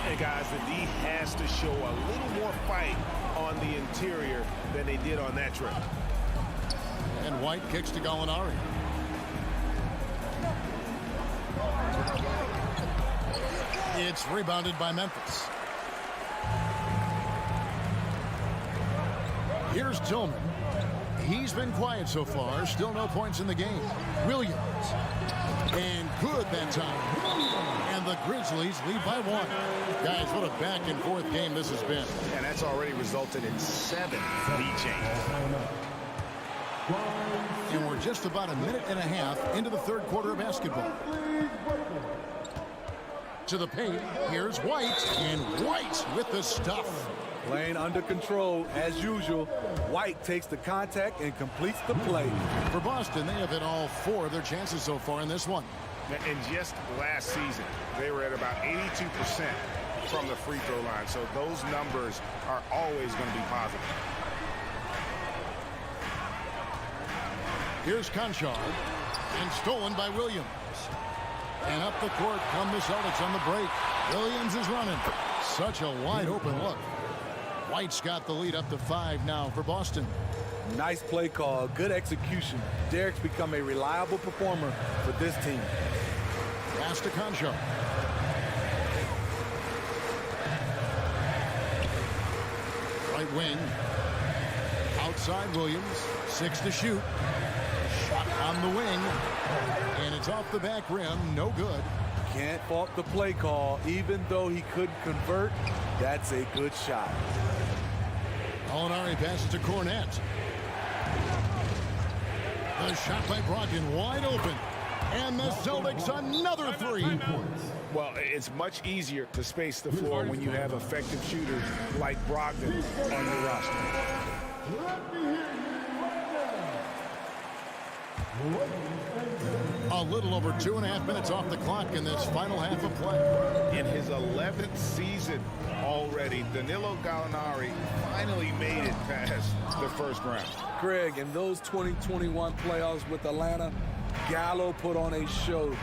Hey guys, the D has to show a little more fight on the interior than they did on that trip. And White kicks to Gallinari. It's rebounded by Memphis. Here's Tillman. He's been quiet so far. Still no points in the game. Williams. And good that time. And the Grizzlies lead by 1. Guys, what a back and forth game this has been. And that's already resulted in 7 lead changes. And we're just about a minute and a half into the third quarter of basketball. To the paint, here's White. And White with the stuff. Playing under control as usual. White takes the contact and completes the play. For Boston, they have hit all 4 of their chances so far in this one. And just last season, they were at about 82% from the free throw line. So those numbers are always going to be positive. Here's Conchar. And stolen by Williams. And up the court come the Celtics on the break. Williams is running. Such a wide open look. White's got the lead up to 5 now for Boston. Nice play call, good execution. Derek's become a reliable performer for this team. Pass to Conchar. Right wing. Outside Williams. 6 to shoot. Shot on the wing. And it's off the back rim. No good. Can't fault the play call. Even though he couldn't convert, that's a good shot. Gallinari passes to Cornette. The shot by Brogdon wide open. And the Celtics another 3. Well, it's much easier to space the floor when you have effective shooters like Brogdon on your roster. A little over 2.5 minutes off the clock in this final half of play. In his 11th season already, Danilo Gallinari finally made it past the first round. Greg, in those 2021 playoffs with Atlanta, Gallo put on a show,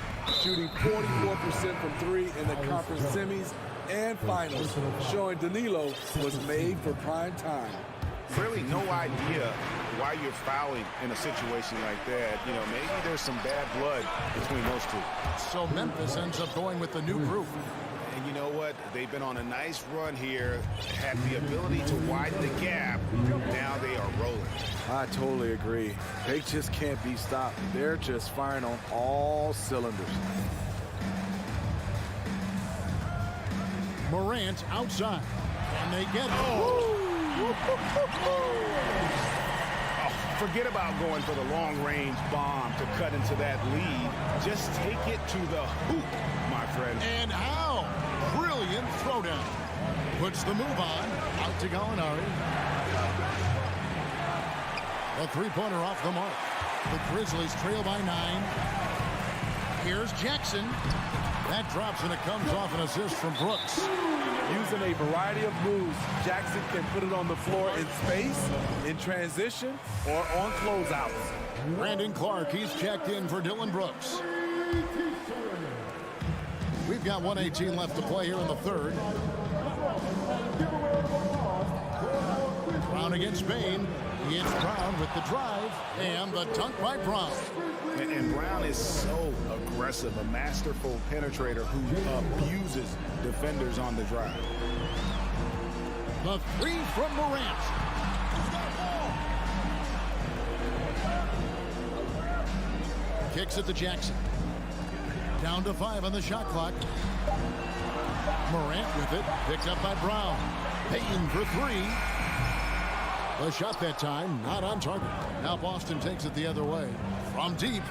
shooting 44% from 3 in the conference semis and finals, showing Danilo was made for prime time. Really no idea why you're fouling in a situation like that. You know, maybe there's some bad blood between those two. So Memphis ends up going with the new group. And you know what? They've been on a nice run here, had the ability to widen the gap. Now they are rolling. I totally agree. They just can't be stopped. They're just firing on all cylinders. Morant outside. And they get Forget about going for the long-range bomb to cut into that lead. Just take it to the hoop, my friend. And how? Brilliant throwdown. Puts the move on. Out to Gallinari. A three-pointer off the mark. The Grizzlies trail by 9. Here's Jackson. That drops and it comes off an assist from Brooks. Using a variety of moves, Jackson can put it on the floor in space, in transition, or on closeouts. Brandon Clark, he's checked in for Dylan Brooks. We've got 1:18 left to play here in the third. Brown against Bain. It's Brown with the drive and the dunk by Brown. And Brown is so aggressive, a masterful penetrator who abuses defenders on the drive. The three from Morant. Kicks it to Jackson. Down to 5 on the shot clock. Morant with it. Picked up by Brown. Payton for 3. The shot that time, not on target. Now Boston takes it the other way. From deep.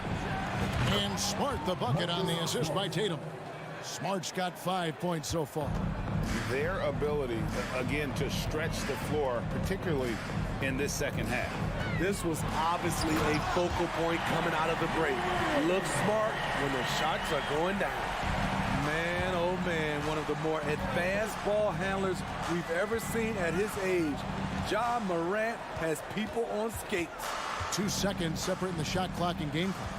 And Smart the bucket on the assist by Tatum. Smart's got 5 points so far. their ability, again, to stretch the floor, particularly in this second half. This was obviously a focal point coming out of the break. Look smart when the shots are going down. Man, oh man, one of the more advanced ball handlers we've ever seen at his age. Ja Morant has people on skates. 2 seconds separating the shot clock and game clock.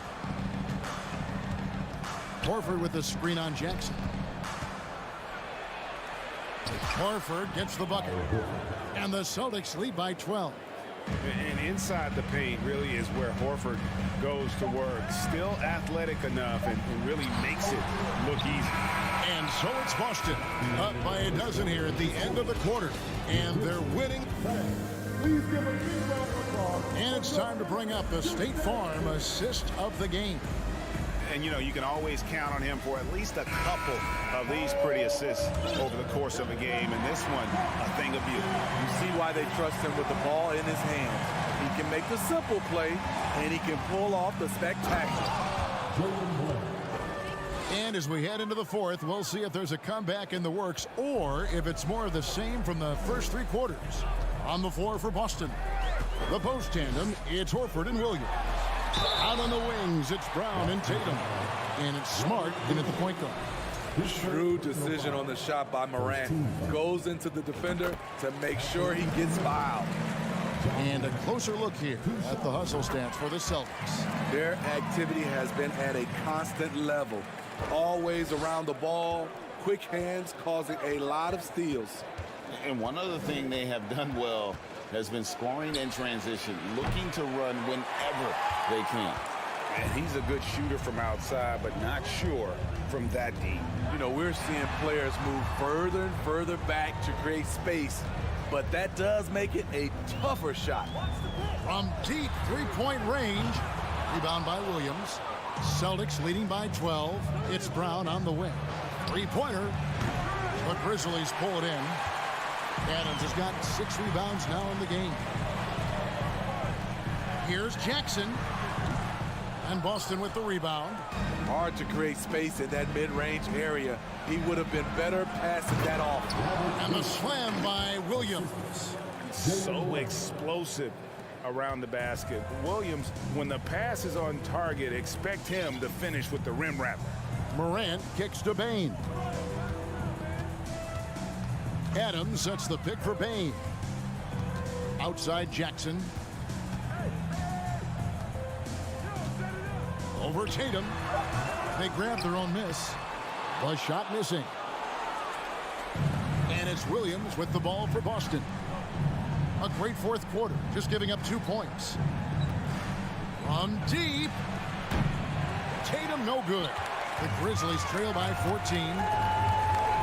Horford with the screen on Jackson. Horford gets the bucket. And the Celtics lead by 12. And inside the paint really is where Horford goes to work. Still athletic enough and really makes it look easy. And so it's Boston up by a dozen here at the end of the quarter. And they're winning. Please give a big round of applause. And it's time to bring up the State Farm assist of the game. And, you know, you can always count on him for at least a couple of these pretty assists over the course of a game. And this one, a thing of beauty. You see why they trust him with the ball in his hands. He can make the simple play, and he can pull off the spectacular. And as we head into the fourth, we'll see if there's a comeback in the works or if it's more of the same from the first 3 quarters. On the floor for Boston, the post tandem, it's Horford and Williams. Out on the wings, it's Brown and Tatum. And it's Smart in at the point guard. Shrewd decision on the shot by Morant. Goes into the defender to make sure he gets fouled. And a closer look here at the hustle stats for the Celtics. Their activity has been at a constant level. Always around the ball, quick hands causing a lot of steals. And one other thing they have done well has been scoring in transition, looking to run whenever they can. And he's a good shooter from outside, but not sure from that deep. You know, we're seeing players move further and further back to create space, but that does make it a tougher shot. From deep three-point range, rebound by Williams. Celtics leading by 12. It's Brown on the wing. Three-pointer, but Grizzlies pull it in. Adams has got 6 rebounds now in the game. Here's Jackson. And Boston with the rebound. Hard to create space in that mid-range area. He would have been better passing that off. And the slam by Williams. So explosive around the basket. Williams, when the pass is on target, expect him to finish with the rim wrap. Morant kicks to Bane. Adams sets the pick for Bane. Outside Jackson. Over Tatum. They grab their own miss. The shot missing. And it's Williams with the ball for Boston. A great fourth quarter, just giving up 2 points. From deep. Tatum no good. The Grizzlies trail by 14.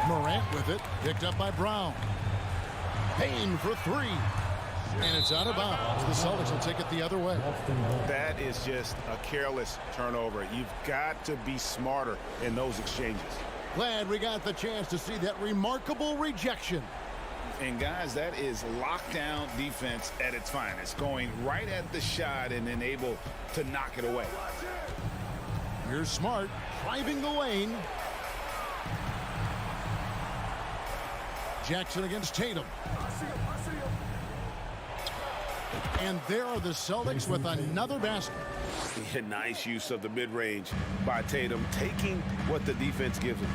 Morant with it, picked up by Brown. Payne for 3. And it's out of bounds. The Celtics will take it the other way. That is just a careless turnover. You've got to be smarter in those exchanges. Glad we got the chance to see that remarkable rejection. And guys, that is lockdown defense at its finest. Going right at the shot and then able to knock it away. Here's Smart driving the lane. Jackson against Tatum. And there are the Celtics with another basket. Nice use of the mid-range by Tatum, taking what the defense gives him.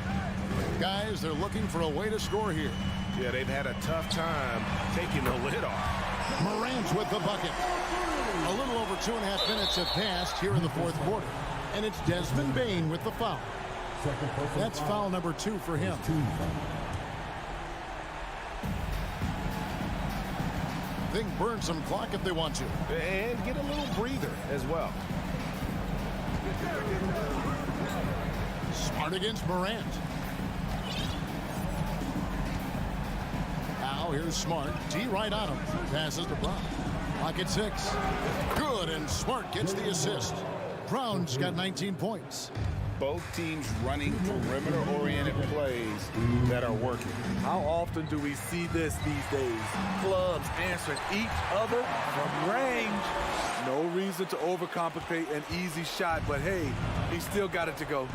Guys, they're looking for a way to score here. Yeah, they've had a tough time taking the lid off. Morant's with the bucket. A little over 2.5 minutes have passed here in the fourth quarter. And it's Desmond Bane with the foul. That's foul number 2 for him. They can burn some clock if they want to. And get a little breather as well. Smart against Morant. Now here's Smart. D right on him. Passes to Brown. Clock at 6. Good, and Smart gets the assist. Brown's got 19 points. Both teams running perimeter-oriented plays that are working. How often do we see this these days? Clubs answering each other from range. No reason to overcomplicate an easy shot, but hey, he still got it to go.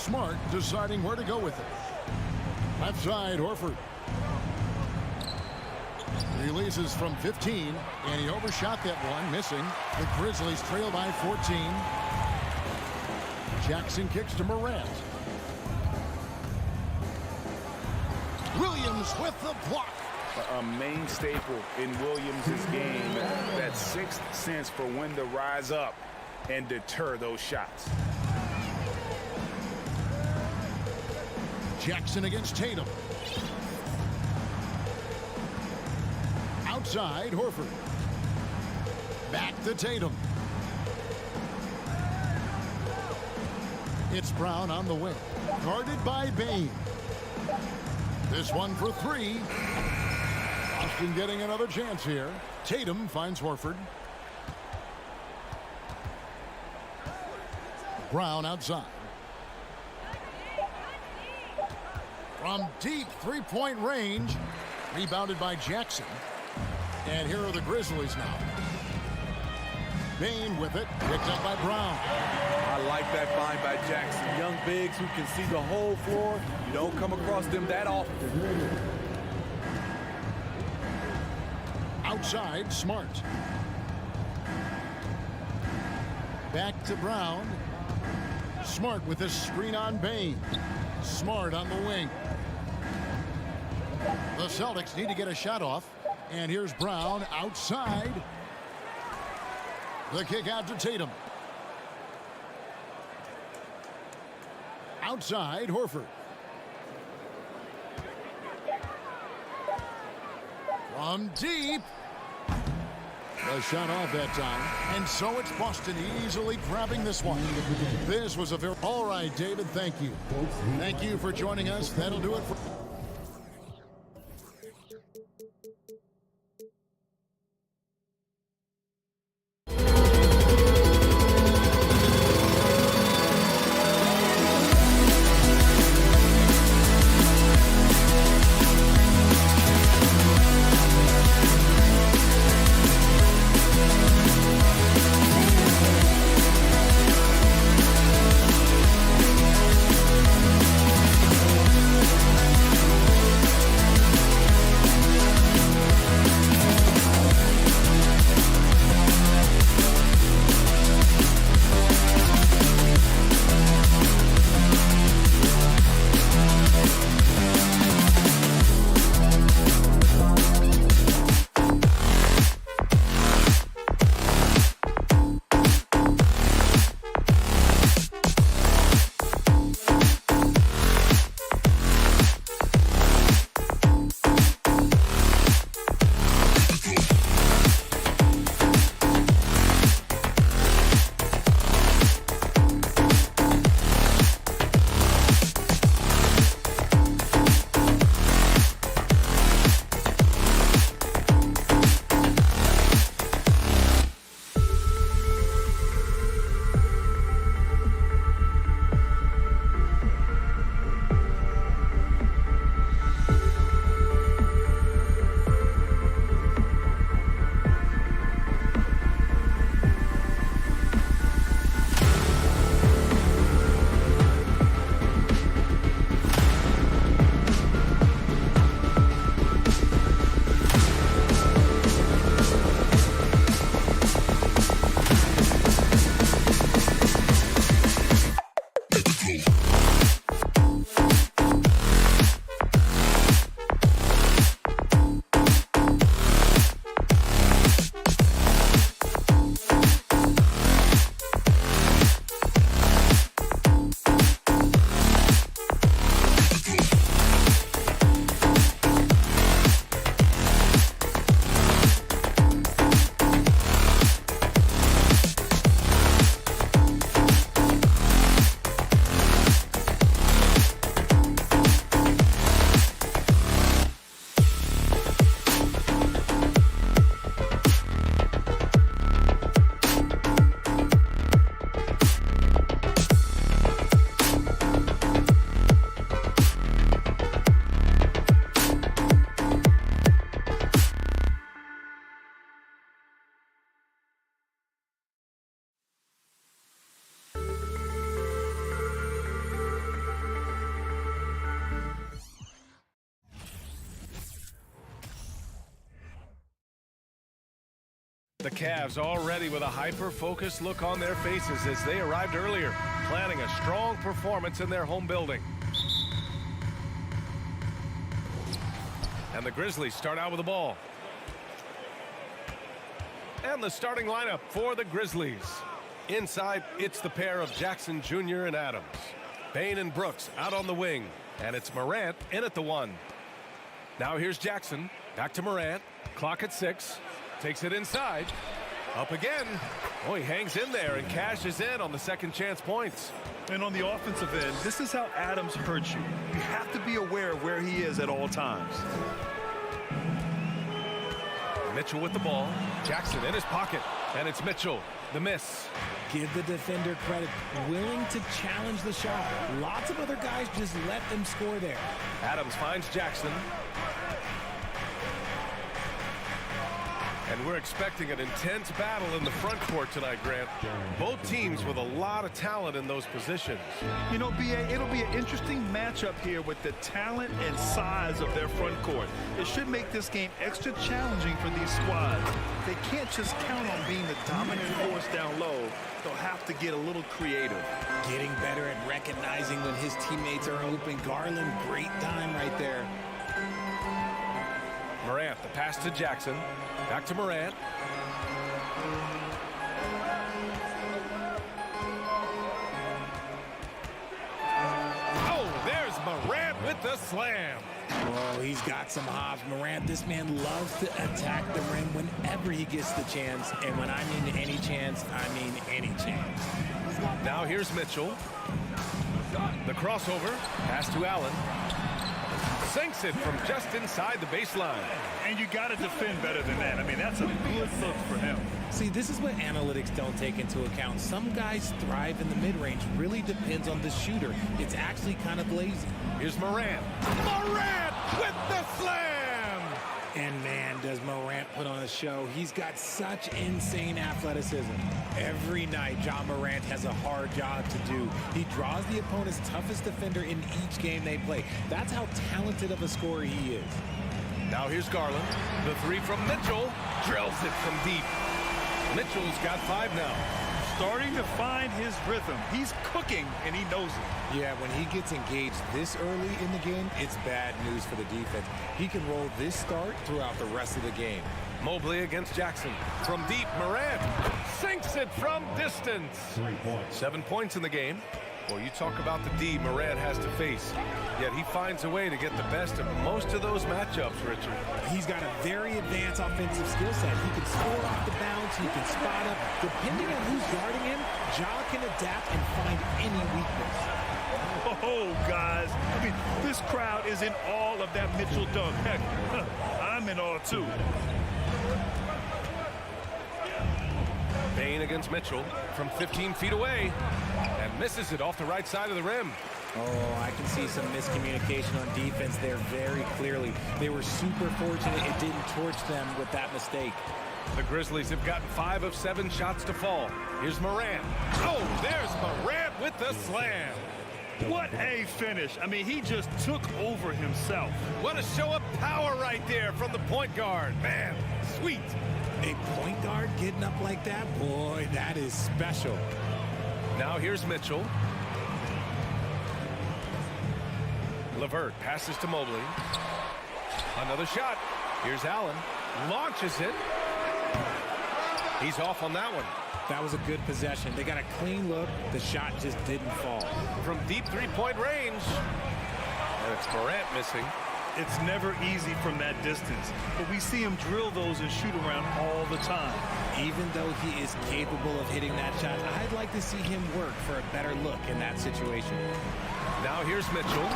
Smart deciding where to go with it. Left side, Horford. Releases from 15, and he overshot that one, missing. The Grizzlies trail by 14. Jackson kicks to Morant. Williams with the block. A main staple in Williams' game, that sixth sense for when to rise up and deter those shots. Jackson against Tatum. Outside, Horford. Back to Tatum. It's Brown on the wing. Guarded by Bane. This one for three. Boston getting another chance here. Tatum finds Horford. Brown outside. From deep three-point range. Rebounded by Jackson. And here are the Grizzlies now. Bane with it. Picked up by Brown. I like that find by Jackson. Young bigs who can see the whole floor. You don't come across them that often. Outside, Smart. Back to Brown. Smart with a screen on Bane. Smart on the wing. The Celtics need to get a shot off. And here's Brown outside. The kick out to Tatum. Outside, Horford. From deep. The shot off that time. And so it's Boston easily grabbing this one. This was a very... All right, David, thank you. Thank you for joining us. That'll do it for... The Cavs already with a hyper-focused look on their faces as they arrived earlier, planning a strong performance in their home building. And the Grizzlies start out with the ball. And the starting lineup for the Grizzlies. Inside, it's the pair of Jackson Jr. and Adams. Bane and Brooks out on the wing. And it's Morant in at the 1. Now here's Jackson. Back to Morant. Clock at 6. Takes it inside. Up again. Oh, he hangs in there and cashes in on the second chance points. And on the offensive end, this is how Adams hurts you. You have to be aware of where he is at all times. Mitchell with the ball. Jackson in his pocket. And it's Mitchell. The miss. Give the defender credit. Willing to challenge the shot. Lots of other guys just let them score there. Adams finds Jackson. And we're expecting an intense battle in the front court tonight, Grant. Both teams with a lot of talent in those positions. You know, B.A., it'll be an interesting matchup here with the talent and size of their front court. It should make this game extra challenging for these squads. They can't just count on being the dominant force down low. They'll have to get a little creative. Getting better at recognizing when his teammates are open. Garland, great time right there. Morant, the pass to Jackson. Back to Morant. Oh, there's Morant with the slam. Oh, he's got some hops. Morant, this man loves to attack the rim whenever he gets the chance. And when I mean any chance, I mean any chance. Now here's Mitchell. The crossover. Pass to Allen. Sinks it from just inside the baseline. And you got to defend better than that. I mean, that's a good look for him. See, this is what analytics don't take into account. Some guys thrive in the mid-range. Really depends on the shooter. It's actually kind of lazy. Here's Morant. Morant with the slam! And man, does Morant put on a show. He's got such insane athleticism. Every night, John Morant has a hard job to do. He draws the opponent's toughest defender in each game they play. That's how talented of a scorer he is. Now here's Garland. The 3 from Mitchell. Drills it from deep. Mitchell's got 5 now. Starting to find his rhythm. He's cooking, and he knows it. Yeah, when he gets engaged this early in the game, it's bad news for the defense. He can roll this start throughout the rest of the game. Mobley against Jackson. From deep, Morant sinks it from distance. 7 points in the game. Well, you talk about the D Morant has to face. Yet he finds a way to get the best of most of those matchups, Richard. He's got a very advanced offensive skill set. He can score off the bounce. He can spot up. Depending on who's guarding him, Ja can adapt and find any weakness. Oh, guys. I mean, this crowd is in awe of that Mitchell dunk. Heck, I'm in awe, too. Bane against Mitchell from 15 feet away and misses it off the right side of the rim. Oh, I can see some miscommunication on defense there very clearly. They were super fortunate it didn't torch them with that mistake. The Grizzlies have gotten 5 of 7 shots to fall. Here's Morant. Oh, there's Morant with the slam. What a finish. I mean, he just took over himself. What a show of power right there from the point guard. Man, sweet. A point guard getting up like that? Boy, that is special. Now here's Mitchell. LeVert passes to Mobley. Another shot. Here's Allen. Launches it. He's off on that one. That was a good possession. They got a clean look. The shot just didn't fall. From deep three-point range. And it's Morant missing. It's never easy from that distance, but we see him drill those and shoot around all the time. Even though he is capable of hitting that shot, I'd like to see him work for a better look in that situation. Now here's Mitchell.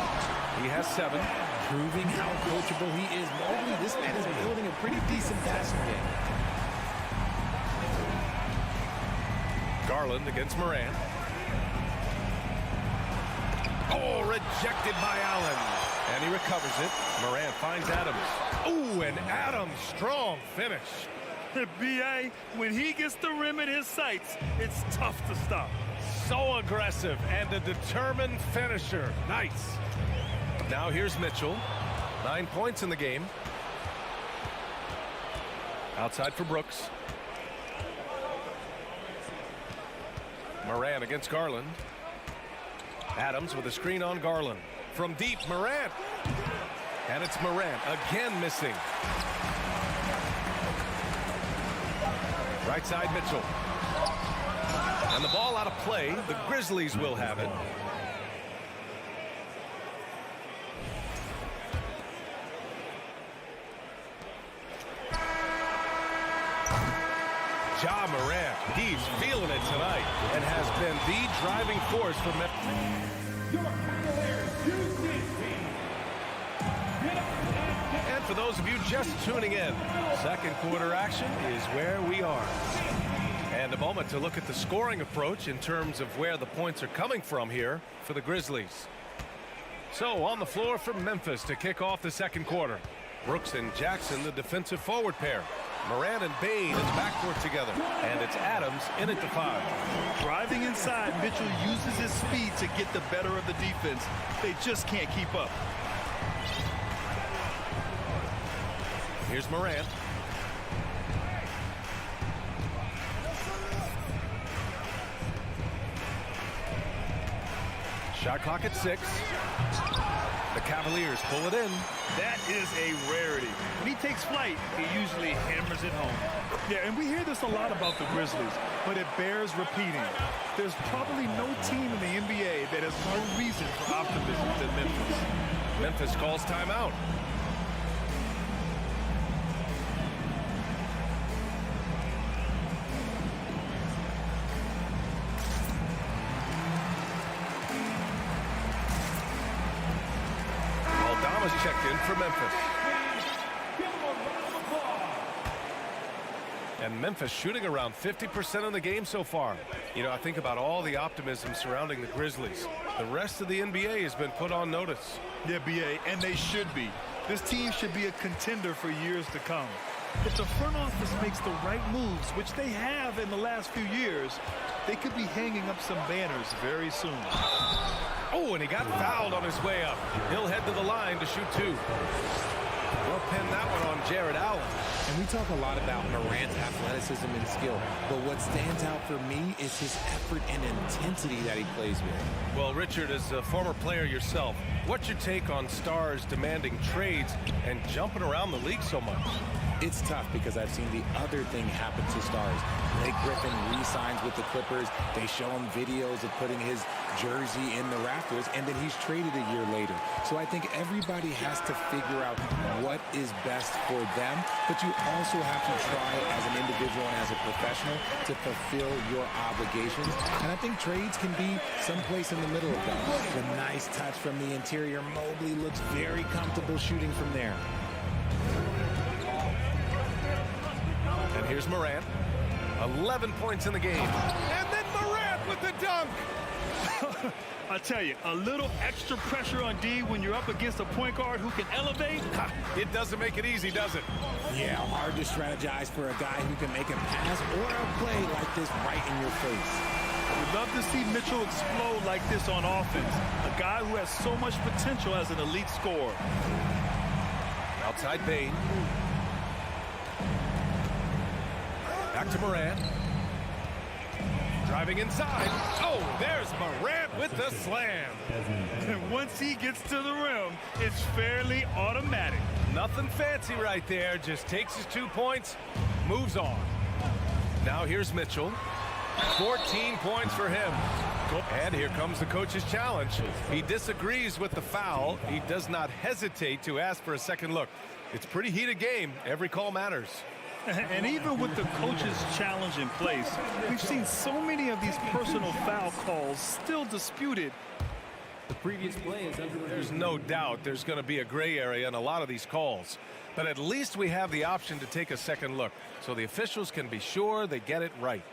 He has 7. Proving how coachable he is. Mobley, this man is building a pretty decent passing game. Garland against Morant. Oh, rejected by Allen. And he recovers it. Morant finds Adams. Ooh, and Adams, strong finish. B.A., when he gets the rim in his sights, it's tough to stop. So aggressive and a determined finisher. Nice. Now here's Mitchell. 9 points in the game. Outside for Brooks. Morant against Garland. Adams with a screen on Garland. From deep, Morant. And it's Morant again missing. Right side, Mitchell. And the ball out of play. The Grizzlies will have it. Ja Morant, he's feeling it tonight and has been the driving force for Memphis. And for those of you just tuning in, second quarter action is where we are. And a moment to look at the scoring approach in terms of where the points are coming from here for the Grizzlies. So on the floor from Memphis to kick off the second quarter. Brooks and Jackson, the defensive forward pair. Morant and Bane in the backcourt together. And it's Adams in at the 5. Driving inside, Mitchell uses his speed to get the better of the defense. They just can't keep up. Here's Morant. Shot clock at 6. The Cavaliers pull it in. That is a rarity. When he takes flight, he usually hammers it home. Yeah, and we hear this a lot about the Grizzlies, but it bears repeating. There's probably no team in the NBA that has more reason for optimism than Memphis. Memphis calls timeout. Checked in for Memphis. And Memphis shooting around 50% of the game so far. You know, I think about all the optimism surrounding the Grizzlies. The rest of the NBA has been put on notice. Yeah, BA, and they should be. This team should be a contender for years to come. If the front office makes the right moves, which they have in the last few years, they could be hanging up some banners very soon. Oh, and he got fouled on his way up. He'll head to the line to shoot 2. We'll pin that one on Jared Allen. And we talk a lot about Morant's athleticism and skill, but what stands out for me is his effort and intensity that he plays with. Well, Richard, as a former player yourself, what's your take on stars demanding trades and jumping around the league so much? It's tough because I've seen the other thing happen to stars. Blake Griffin re-signs with the Clippers. They show him videos of putting his jersey in the rafters, and then he's traded a year later. So I think everybody has to figure out what is best for them, but you also have to try as an individual and as a professional to fulfill your obligations. And I think trades can be someplace in the middle of that. The nice touch from the interior. Mobley looks very comfortable shooting from there. And here's Morant. 11 points in the game. And then Morant with the dunk. I tell you, a little extra pressure on D when you're up against a point guard who can elevate. It doesn't make it easy, does it? Yeah, hard to strategize for a guy who can make a pass or a play like this right in your face. We'd love to see Mitchell explode like this on offense. A guy who has so much potential as an elite scorer. Outside Bane. Back to Morant. Driving inside. Oh, there's Morant with the slam. And once he gets to the rim, it's fairly automatic. Nothing fancy right there. Just takes his 2 points, moves on. Now here's Mitchell. 14 points for him. And here comes the coach's challenge. He disagrees with the foul. He does not hesitate to ask for a second look. It's a pretty heated game. Every call matters. And even with the coach's challenge in place, we've seen so many of these personal foul calls still disputed. The previous play is under review. There's no doubt there's going to be a gray area in a lot of these calls. But at least we have the option to take a second look, so the officials can be sure they get it right.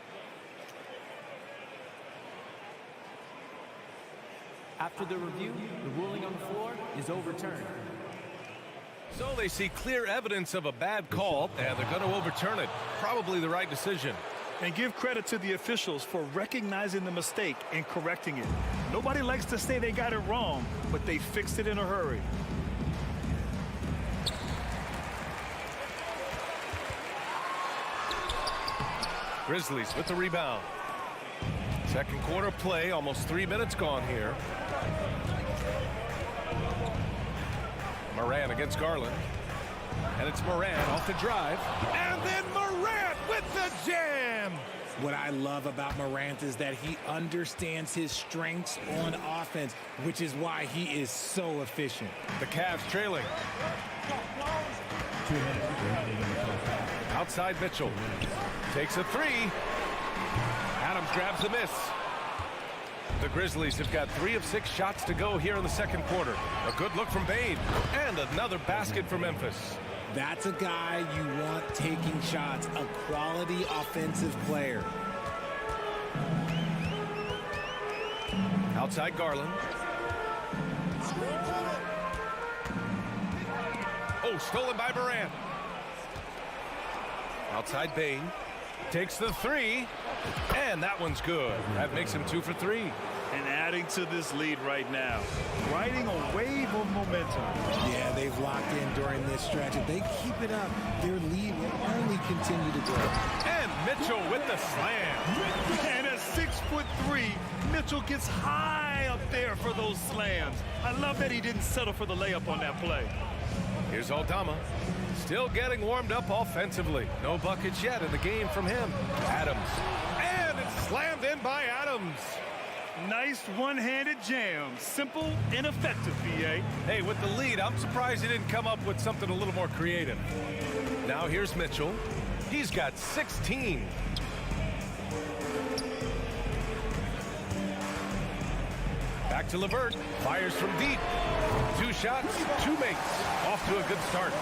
After the review, the ruling on the floor is overturned. So they see clear evidence of a bad call, and they're going to overturn it. Probably the right decision. And give credit to the officials for recognizing the mistake and correcting it. Nobody likes to say they got it wrong, but they fixed it in a hurry. Grizzlies with the rebound. Second quarter play, almost 3 minutes gone here. Morant against Garland. And it's Morant off the drive. And then Morant with the jam! What I love about Morant is that he understands his strengths on offense, which is why he is so efficient. The Cavs trailing. Outside Mitchell. Takes a three. Adams grabs the miss. The Grizzlies have got 3 of 6 shots to go here in the second quarter. A good look from Bane. And another basket for Memphis. That's a guy you want taking shots, a quality offensive player. Outside Garland. Oh, stolen by Morant. Outside Bane. Takes the three. And that one's good. That makes him 2 for 3. And adding to this lead right now, riding a wave of momentum. Yeah, they've locked in during this stretch. If they keep it up, their lead will only continue to grow. And Mitchell with the slam. And at 6'3", Mitchell gets high up there for those slams. I love that he didn't settle for the layup on that play. Here's Aldama. Still getting warmed up offensively. No buckets yet in the game from him. Adams. And it's slammed in by Adams. Nice one-handed jam. Simple and effective, VA. Hey, with the lead, I'm surprised he didn't come up with something a little more creative. Now here's Mitchell. He's got 16. Back to LeVert. Fires from deep. 2 shots, 2 makes. Off to a good start.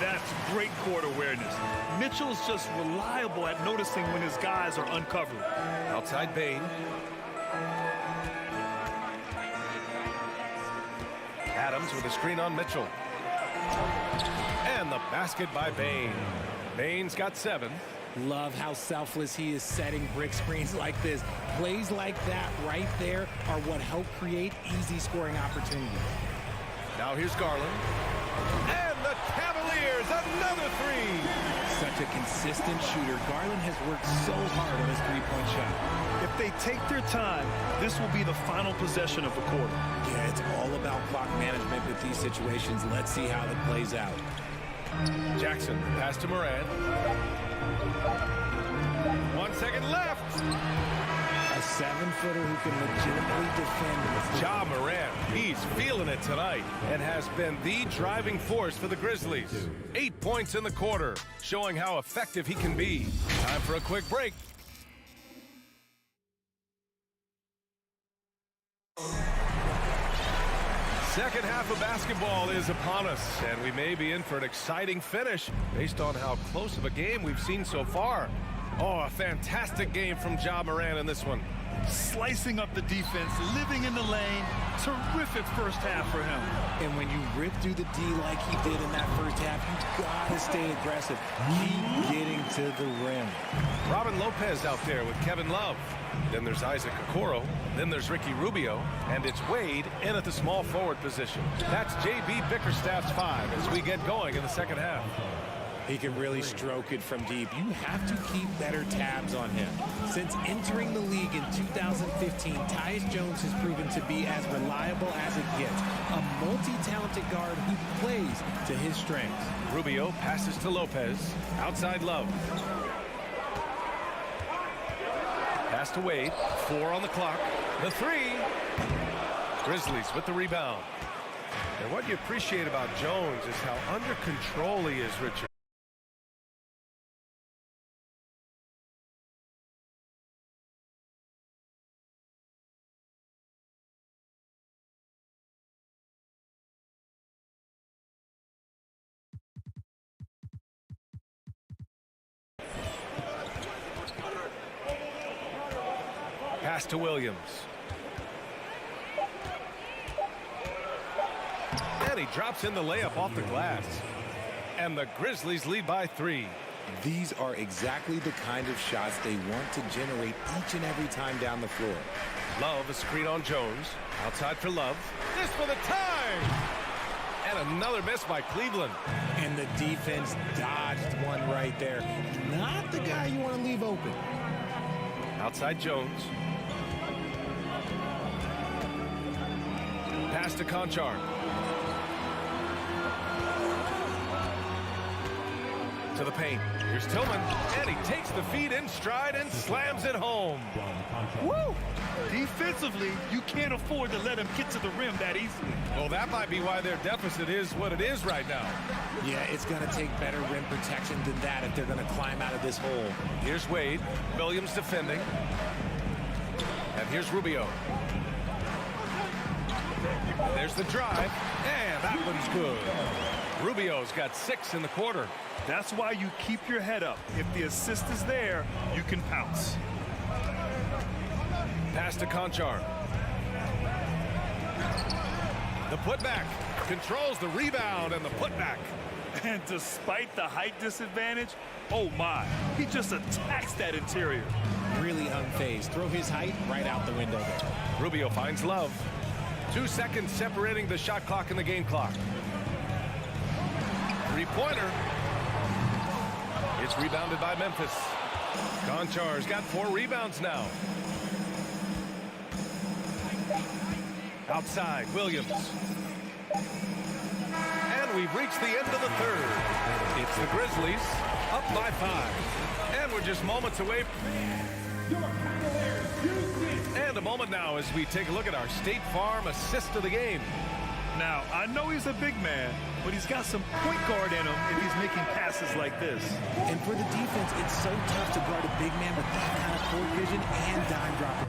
That's great court awareness. Mitchell's just reliable at noticing when his guys are uncovered. Outside Bane. Adams with a screen on Mitchell. And the basket by Bane. Bane's got 7. Love how selfless he is setting brick screens like this. Plays like that right there are what help create easy scoring opportunities. Now here's Garland. And the Cavaliers, another 3. Such a consistent shooter. Garland has worked so hard on his three-point shot. If they take their time, this will be the final possession of the quarter. Yeah, it's all about clock management with these situations. Let's see how it plays out. Jackson, pass to Morant. 1 second left. A 7-footer who can legitimately defend. Ja Morant, he's feeling it tonight and has been the driving force for the Grizzlies. 8 points in the quarter, showing how effective he can be. Time for a quick break. Second half of basketball is upon us, and we may be in for an exciting finish based on how close of a game we've seen so far. Oh, a fantastic game from Ja Morant in this one. Slicing up the defense, living in the lane. Terrific first half for him. And when you rip through the D like he did in that first half, you gotta stay aggressive. Keep getting to the rim. Robin Lopez out there with Kevin Love. Then there's Isaac Okoro. Then there's Ricky Rubio. And it's Wade in at the small forward position. That's J.B. Bickerstaff's 5 as we get going in the second half. He can really stroke it from deep. You have to keep better tabs on him. Since entering the league in 2015, Tyus Jones has proven to be as reliable as it gets. A multi-talented guard who plays to his strengths. Rubio passes to Lopez. Outside Love. Pass to Wade. 4 on the clock. The 3. Grizzlies with the rebound. And what you appreciate about Jones is how under control he is, Richard. Pass to Williams. And he drops in the layup off the glass. And the Grizzlies lead by 3. These are exactly the kind of shots they want to generate each and every time down the floor. Love, a screen on Jones. Outside for Love. This for the time! And another miss by Cleveland. And the defense dodged one right there. Not the guy you want to leave open. Outside Jones. Pass to Conchar. To the paint. Here's Tillman, and he takes the feed in stride and slams it home. Woo! Defensively, you can't afford to let him get to the rim that easily. Well, that might be why their deficit is what it is right now. Yeah, it's going to take better rim protection than that if they're going to climb out of this hole. Here's Wade. Williams defending. And here's Rubio. There's the drive, and that one's good. Rubio's got 6 in the quarter. That's why you keep your head up. If the assist is there, you can pounce. Pass to Conchar. The putback controls the rebound and the putback. And despite the height disadvantage, oh my, he just attacks that interior. Really unfazed. Throw his height right out the window there. Rubio finds Love. 2 seconds separating the shot clock and the game clock. Three-pointer. It's rebounded by Memphis. Conchar's got 4 rebounds now. Outside, Williams. And we've reached the end of the third. It's the Grizzlies up by 5. And we're just moments away. And a moment now as we take a look at our State Farm assist of the game. Now, I know he's a big man, but he's got some point guard in him if he's making passes like this. And for the defense, it's so tough to guard a big man with that kind of court vision and dime dropper.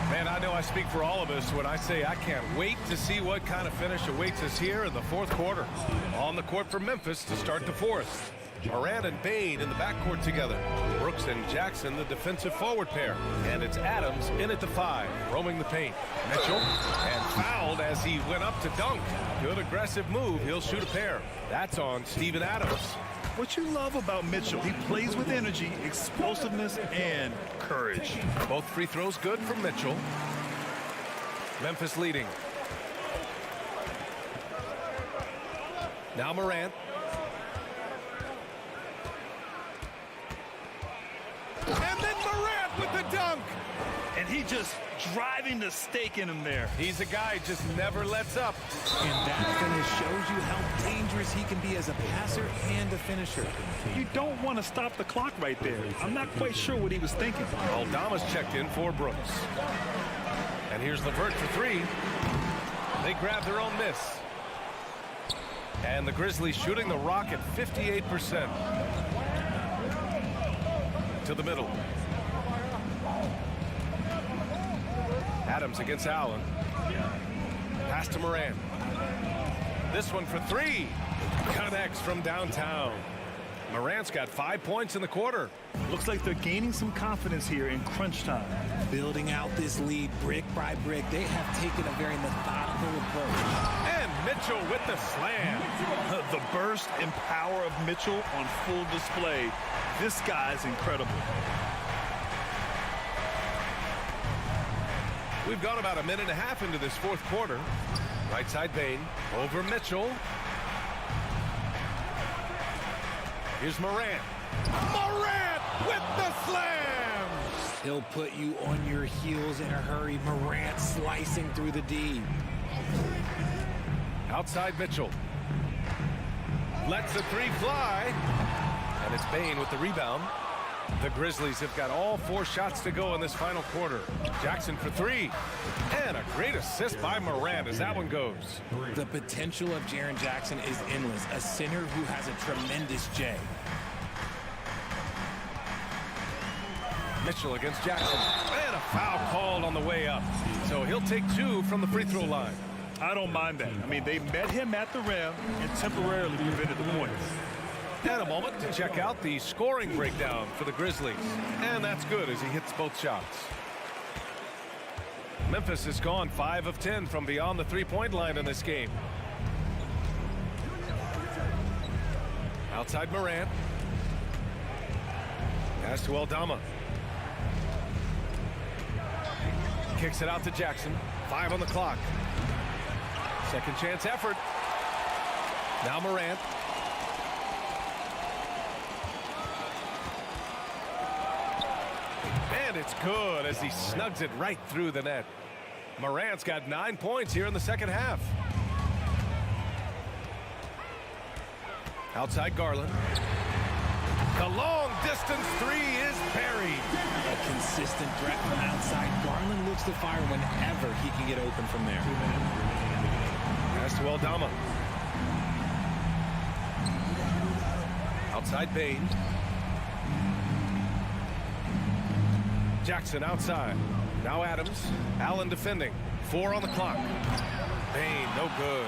Man, I know I speak for all of us when I say I can't wait to see what kind of finish awaits us here in the fourth quarter. On the court for Memphis to start the fourth. Moran and Bain in the backcourt together. Brooks and Jackson, the defensive forward pair. And it's Adams in at the 5, roaming the paint. Mitchell, and fouled as he went up to dunk. Good aggressive move. He'll shoot a pair. That's on Steven Adams. What you love about Mitchell, he plays with energy, explosiveness, and courage. Both free throws good from Mitchell. Memphis leading. Now Morant. And then Morant with the dunk. And he just driving the stake in him there. He's a guy who just never lets up. And that kind of shows you how dangerous he can be as a passer and a finisher. You don't want to stop the clock right there. I'm not quite sure what he was thinking. Aldama's checked in for Brooks. And here's LeVert for 3. They grab their own miss. And the Grizzlies shooting the rock at 58%. To the middle. Adams against Allen. Pass to Moran. This one for 3. Connects from downtown. Morant's got 5 points in the quarter. Looks like they're gaining some confidence here in crunch time. Building out this lead brick by brick. They have taken a very methodical approach. And Mitchell with the slam. The burst and power of Mitchell on full display. This guy's incredible. We've gone about a minute and a half into this fourth quarter. Right side Bain over Mitchell. Here's Morant. Morant with the slam! He'll put you on your heels in a hurry. Morant slicing through the D. Outside Mitchell. Lets the 3 fly. And it's Bain with the rebound. The Grizzlies have got all 4 shots to go in this final quarter. Jackson for 3. And a great assist by Morant as that one goes. The potential of Jaren Jackson is endless. A center who has a tremendous J. Mitchell against Jackson. And a foul called on the way up. So he'll take 2 from the free throw line. I don't mind that. I mean, they met him at the rim and temporarily prevented the points. And a moment to check out the scoring breakdown for the Grizzlies. And that's good as he hits both shots. Memphis has gone 5 of 10 from beyond the three-point line in this game. Outside Morant. Pass to Aldama. Kicks it out to Jackson. 5 on the clock. Second chance effort. Now Morant. And it's good as he snugs it right through the net. Morant's got 9 points here in the second half. Outside Garland. The long distance three is buried. A consistent threat from outside. Garland looks to fire whenever he can get open from there. Pass to Aldama. Outside Bain. Jackson outside. Now Adams. Allen defending. 4 on the clock. Bain, no good.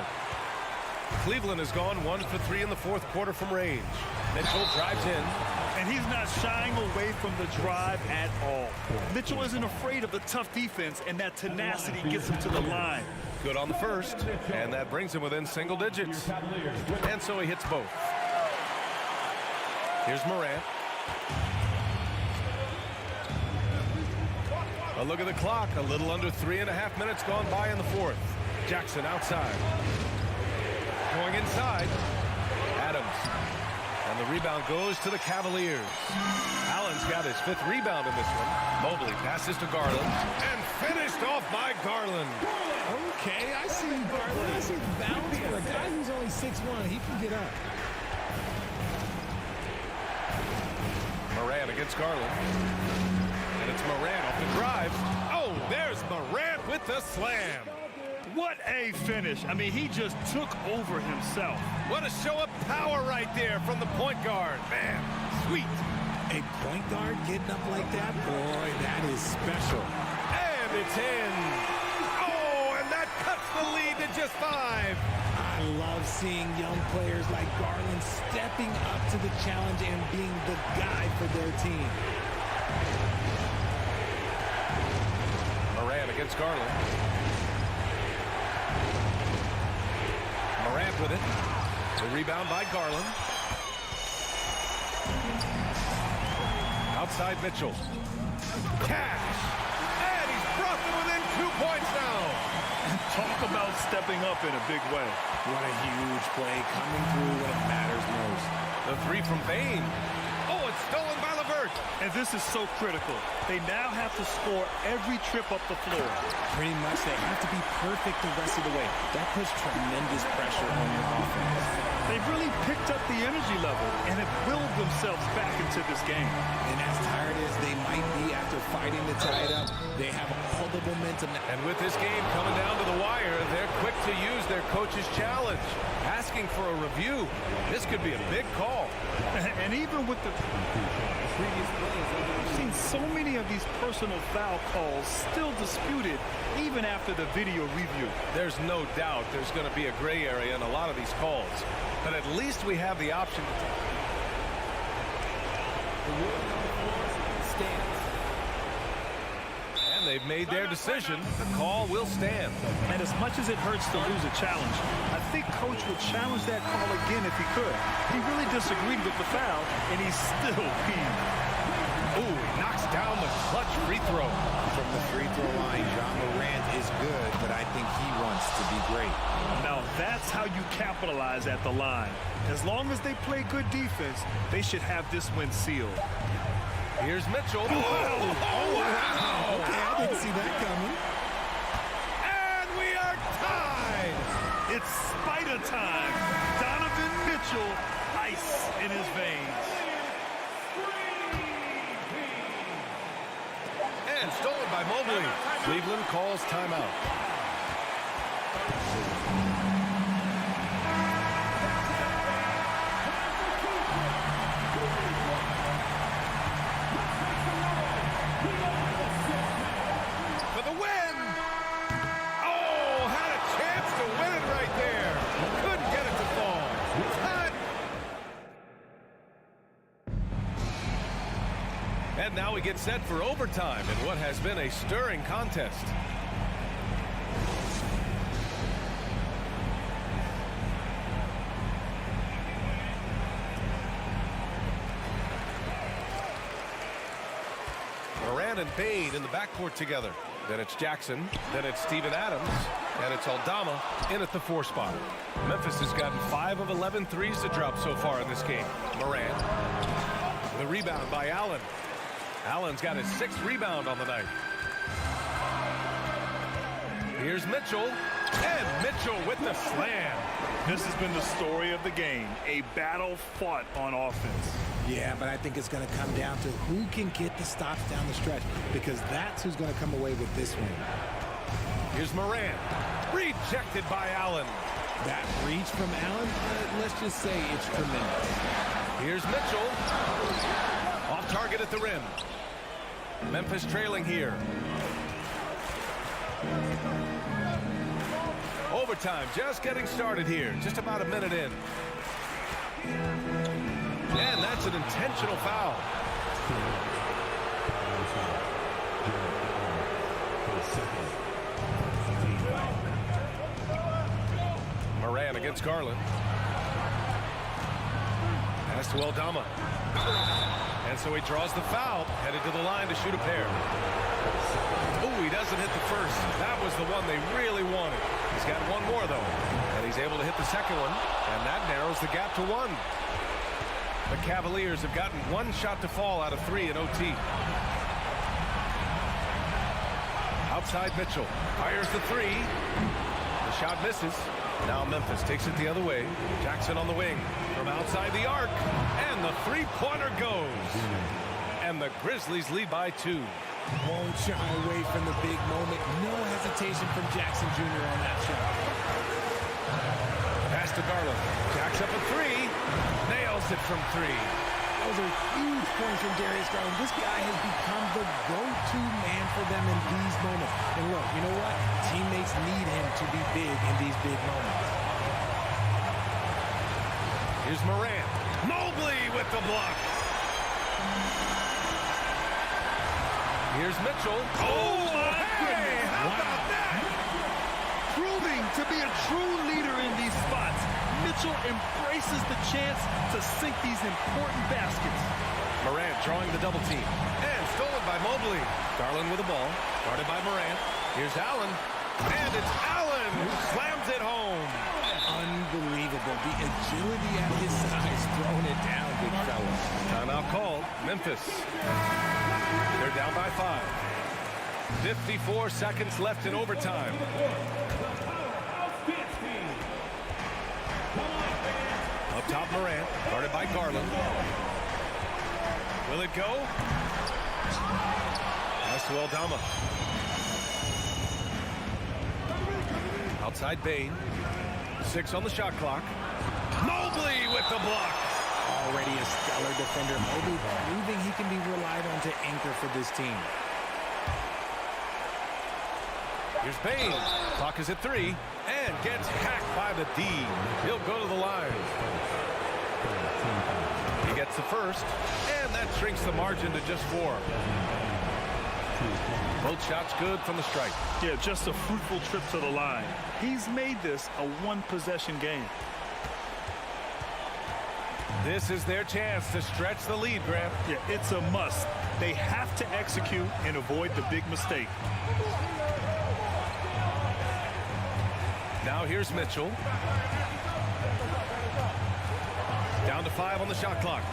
Cleveland has gone 1 for 3 in the fourth quarter from range. Mitchell drives in. And he's not shying away from the drive at all. Mitchell isn't afraid of the tough defense, and that tenacity gets him to the line. Good on the first, and that brings him within single digits. And so he hits both. Here's Morant. A look at the clock. A little under 3.5 minutes gone by in the fourth. Jackson outside. Going inside. Adams. And the rebound goes to the Cavaliers. Allen's got his 5th rebound in this one. Mobley passes to Garland. And finished off by Garland. Okay, I see Garland. I see the bounce for a guy who's only 6'1". He can get up. Morant against Garland. And it's Morant off the drive. Oh, there's Morant with the slam. What a finish. I mean, he just took over himself. What a show of power right there from the point guard. Man, sweet. A point guard getting up like that? Boy, that is special. And it's in. Oh, and that cuts the lead to just 5. I love seeing young players like Garland stepping up to the challenge and being the guy for their team. Morant against Garland. Morant with it. The rebound by Garland. Outside Mitchell. Cash. And he's brought them within 2 points now. Talk about stepping up in a big way. What a huge play coming through when it matters most. The three from Bain. Oh, it's stolen by LeVert. And this is so critical. They now have to score every trip up the floor. Pretty much they have to be perfect the rest of the way. That puts tremendous pressure on your offense. They've really picked up the energy level and have willed themselves back into this game. And as tired as they might be after fighting to tie it up, they have all the momentum. And with this game coming down to the wire, they're quick to use their coach's challenge. Asking for a review. This could be a big call. And even with the previous plays, we've seen so many of these personal foul calls still disputed even after the video review. There's no doubt there's going to be a gray area in a lot of these calls. But at least we have the option to stands. And they've made their decision. The call will stand. And as much as it hurts to lose a challenge, I think Coach would challenge that call again if he could. He really disagreed with the foul, and he's still peeved. Ooh, he knocks down the clutch free throw. From the free throw line, John Morant is good, but I think he wants to be great. Now, that's how you capitalize at the line. As long as they play good defense, they should have this win sealed. Here's Mitchell. Oh, wow. Okay, I didn't see that coming. And we are tied. It's Spider time. Donovan Mitchell, ice in his veins. And stolen by Mobley. Cleveland calls timeout. For the win! Oh, had a chance to win it right there. Couldn't get it to fall. Cut! And now we get set for overtime in what has been a stirring contest. Morant and Bain in the backcourt together. Then it's Jackson. Then it's Steven Adams. And it's Aldama in at the 4 spot. Memphis has gotten 5 of 11 threes to drop so far in this game. Morant. The rebound by Allen. Allen's got his 6th rebound on the night. Here's Mitchell. And Mitchell with the slam. This has been the story of the game. A battle fought on offense. Yeah, but I think it's going to come down to who can get the stops down the stretch, because that's who's going to come away with this win. Here's Morant. Rejected by Allen. That reach from Allen, let's just say it's tremendous. Here's Mitchell. Off target at the rim. Memphis trailing here. Overtime just getting started here. Just about a minute in. And that's an intentional foul. Moran against Garland. Pass to Aldama. And so he draws the foul, headed to the line to shoot a pair. Oh, he doesn't hit the first. That was the one they really wanted. He's got one more, though. And he's able to hit the second one. And that narrows the gap to 1. The Cavaliers have gotten 1 shot to fall out of 3 in OT. Outside Mitchell. Fires the 3. The shot misses. Now Memphis takes it the other way. Jackson on the wing. From outside the arc. And the 3-pointer goes. And the Grizzlies lead by 2. Won't shy away from the big moment. No hesitation from Jackson Jr. on that shot. Pass to Garland. Jacks up a 3. Nails it from 3. Those are huge points from Darius Garland. This guy has become the go-to man for them in these moments. And look, you know what? Teammates need him to be big in these big moments. Here's Morant. Mobley with the block. Here's Mitchell. Oh, my goodness. How about that? Proving to be a true leader in these spots. Mitchell embraces the chance to sink these important baskets. Morant drawing the double team. And stolen by Mobley. Garland with the ball. Guarded by Morant. Here's Allen. And it's Allen who slams it home. Unbelievable. The agility at his size, throwing it down, big fella. Timeout called. Memphis. They're down by 5. 54 seconds left in overtime. Up top, Morant. Guarded by Garland. Will it go? Pass to Aldama. Outside Bain. 6 on the shot clock. Mobley with the block. Already a stellar defender. Mobley proving he can be relied on to anchor for this team. Here's Bain. Clock is at 3 and gets hacked by the D. He'll go to the line. He gets the first, and that shrinks the margin to just 4. Both shots good from the strike. Yeah, just a fruitful trip to the line. He's made this a 1-possession game. This is their chance to stretch the lead, Grant. Yeah, it's a must. They have to execute and avoid the big mistake. Now here's Mitchell. Down to 5 on the shot clock.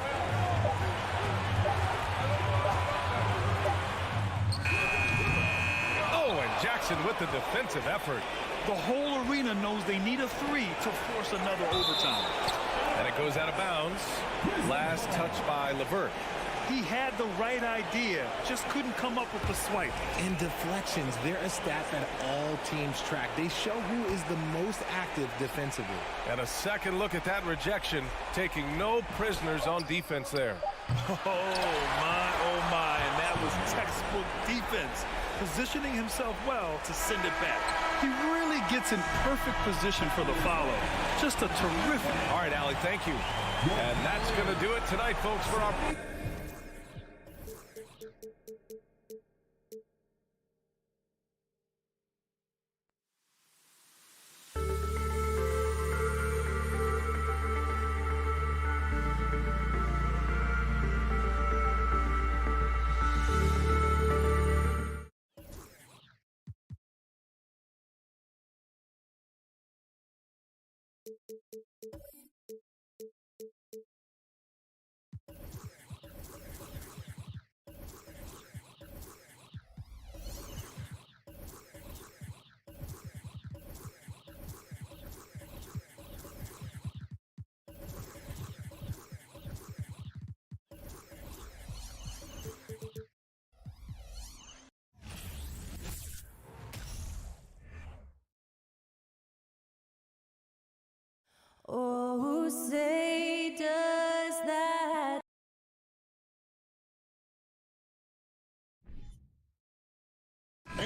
Oh, and Jackson with the defensive effort. The whole arena knows they need a 3 to force another overtime. And it goes out of bounds. Last touch by LeVert. He had the right idea, just couldn't come up with the swipe. And deflections, they're a stat that all teams track. They show who is the most active defensively. And a second look at that rejection, taking no prisoners on defense there. Oh my, and that was textbook defense. Positioning himself well to send it back. He really gets in perfect position for the follow. Just a terrific. All right, Allie, thank you. And that's going to do it tonight, folks, for our...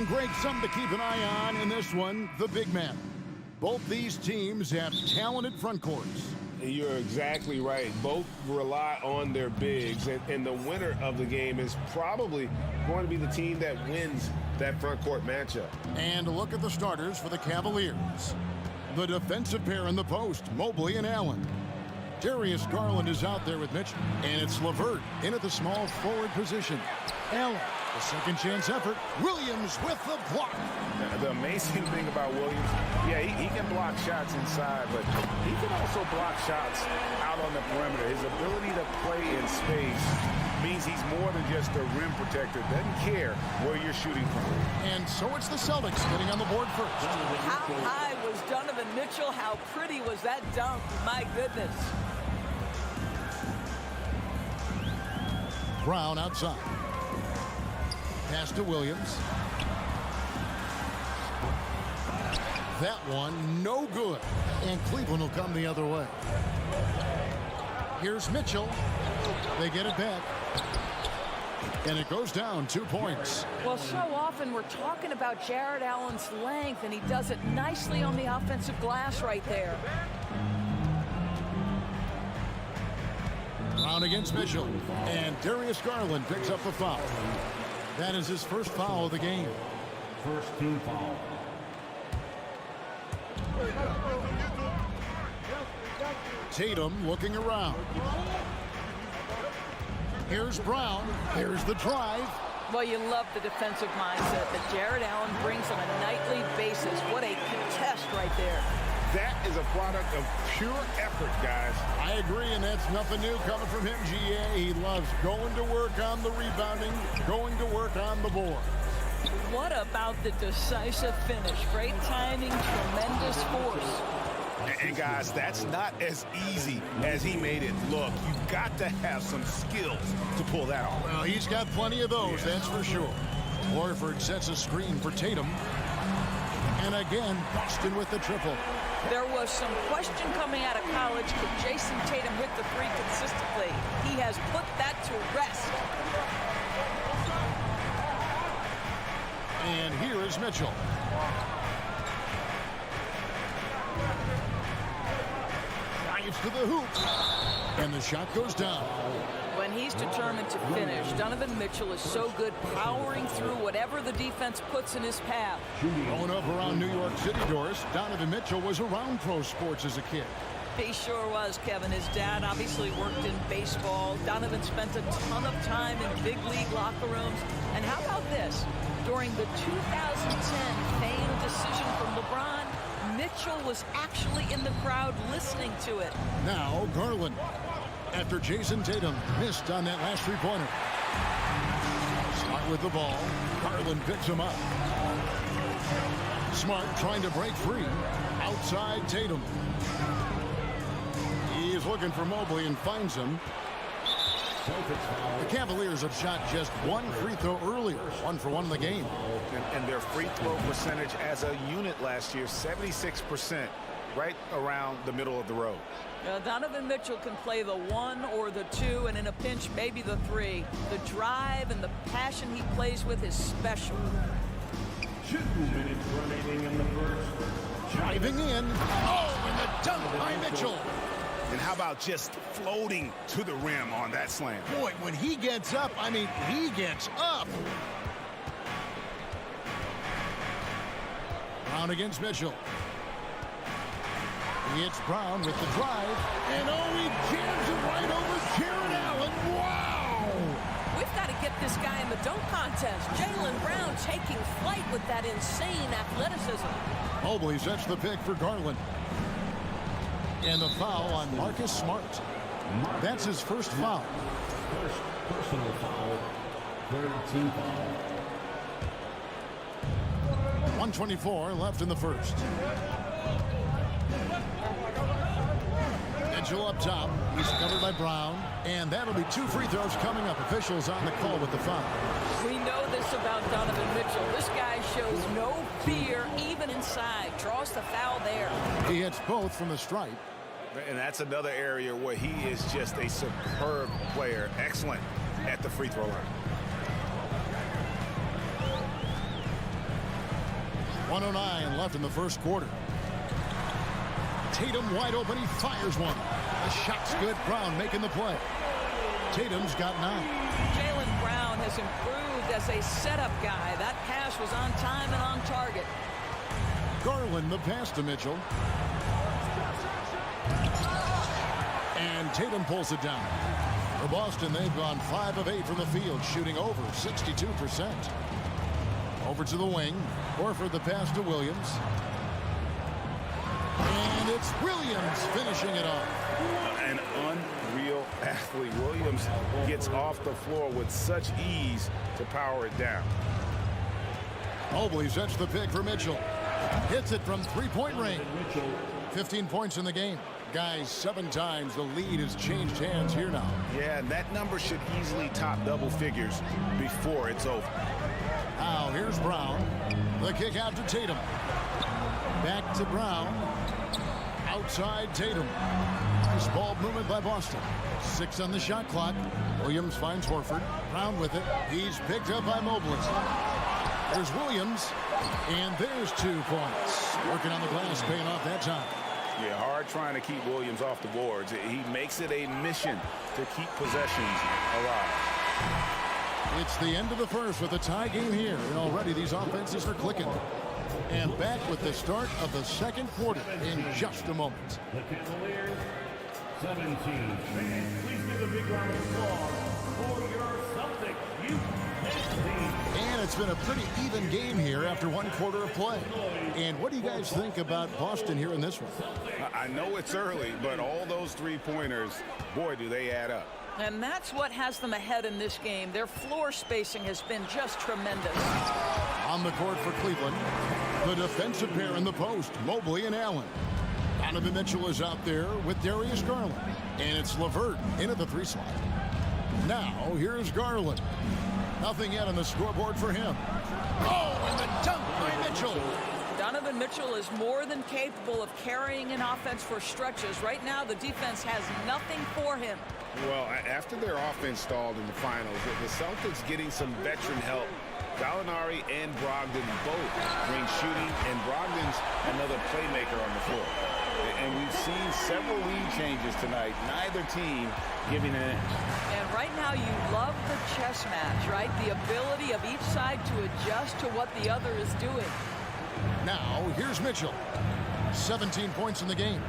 And Greg, something to keep an eye on in this one, the big man. Both these teams have talented front courts. You're exactly right. Both rely on their bigs, and the winner of the game is probably going to be the team that wins that front court matchup. And look at the starters for the Cavaliers. The defensive pair in the post, Mobley and Allen. Darius Garland is out there with Mitchell, and it's LeVert in at the small forward position. Allen, the second chance effort. Williams with the block. The amazing thing about Williams, yeah, he can block shots inside, but he can also block shots out on the perimeter. His ability to play in space means he's more than just a rim protector. Doesn't care where you're shooting from. And so it's the Celtics getting on the board first. How high was Donovan Mitchell? How pretty was that dunk? My goodness. Brown outside. Pass to Williams. That one, no good. And Cleveland will come the other way. Here's Mitchell. They get it back. And it goes down 2 points. Well, so often we're talking about Jared Allen's length, and he does it nicely on the offensive glass right there. Brown against Mitchell. And Darius Garland picks up the foul. That is his first foul of the game. First team foul. Tatum looking around. Here's Brown. Here's the drive. Well, you love the defensive mindset that Jared Allen brings on a nightly basis. What a contest right there. That is a product of pure effort, guys. I agree, and that's nothing new coming from him, GA. He loves going to work on the rebounding, going to work on the board. What about the decisive finish? Great timing, tremendous force. And guys, that's not as easy as he made it look. You've got to have some skills to pull that off. Well, he's got plenty of those, that's for sure. Horford sets a screen for Tatum. And again, Boston with the triple. There was some question coming out of college. Could Jason Tatum hit the three consistently? He has put that to rest. And here is Mitchell. Drives to the hoop. And the shot goes down. When he's determined to finish, Donovan Mitchell is so good powering through whatever the defense puts in his path. Growing up around New York City, Doris, Donovan Mitchell was around pro sports as a kid. He sure was, Kevin. His dad obviously worked in baseball. Donovan spent a ton of time in big league locker rooms. And how about this? During the 2010 famed decision from LeBron, Mitchell was actually in the crowd listening to it. Now Garland. After Jason Tatum missed on that last three-pointer. Smart with the ball. Garland picks him up. Smart trying to break free. Outside Tatum. He is looking for Mobley and finds him. The Cavaliers have shot just one free throw earlier. 1 for 1 in the game. And their free throw percentage as a unit last year, 76%, right around the middle of the road. Donovan Mitchell can play the 1 or the 2, and in a pinch, maybe the 3. The drive and the passion he plays with is special. 2 minutes remaining in the first. Driving in. Oh, and the dunk by Mitchell. And how about just floating to the rim on that slam? Boy, when he gets up, I mean, he gets up. Brown against Mitchell. It's Brown with the drive. And oh, he jams it right over Jared Allen. Wow! We've got to get this guy in the dunk contest. Jaylen Brown taking flight with that insane athleticism. Mobley sets the pick for Garland. And the foul on Marcus Smart. That's his first foul. First personal foul. Third team foul. 1:24 left in the first. Mitchell up top. He's covered by Brown. And that'll be 2 free throws coming up. Officials on the call with the foul. We know this about Donovan Mitchell. This guy shows no fear even inside. Draws the foul there. He hits both from the stripe. And that's another area where he is just a superb player. Excellent at the free throw line. 1:09 left in the first quarter. Tatum wide open. He fires one. The shot's good. Brown making the play. Tatum's got 9. Jaylen Brown has improved as a setup guy. That pass was on time and on target. Garland the pass to Mitchell. And Tatum pulls it down. For Boston, they've gone 5 of 8 from the field, shooting over 62%. Over to the wing. Horford the pass to Williams. And it's Williams finishing it off. An unreal athlete. Williams gets off the floor with such ease to power it down. Mobley sets the pick for Mitchell. Hits it from three-point range. 15 points in the game. Guys, 7 times the lead has changed hands here now. Yeah, and that number should easily top double figures before it's over. Now here's Brown. The kick out to Tatum. Back to Brown. Outside Tatum. Nice ball movement by Boston. 6 on the shot clock. Williams finds Horford. Brown with it. He's picked up by Mobley. There's Williams. And there's 2 points. Working on the glass, paying off that time. Yeah, hard trying to keep Williams off the boards. He makes it a mission to keep possessions alive. It's the end of the first with a tie game here. And already these offenses are clicking. And back with the start of the second quarter in just a moment. The Cavaliers, 17. Please give a big round of applause for your Celtics youth team. And it's been a pretty even game here after 1 quarter of play. And what do you guys think about Boston here in this one? I know it's early, but all those 3-pointers, boy, do they add up. And that's what has them ahead in this game. Their floor spacing has been just tremendous. On the court for Cleveland, the defensive pair in the post, Mobley and Allen. Donovan Mitchell is out there with Darius Garland. And it's LeVert in at the 3 slot. Now, here's Garland. Nothing yet on the scoreboard for him. Oh, and the dunk by Mitchell. Donovan Mitchell is more than capable of carrying an offense for stretches. Right now, the defense has nothing for him. Well, after their offense stalled in the finals, the Celtics getting some veteran help. Gallinari and Brogdon both bring shooting, and Brogdon's another playmaker on the floor. And we've seen several lead changes tonight, neither team giving an inch. And right now you love the chess match, right? The ability of each side to adjust to what the other is doing. Now, here's Mitchell. 17 points in the game.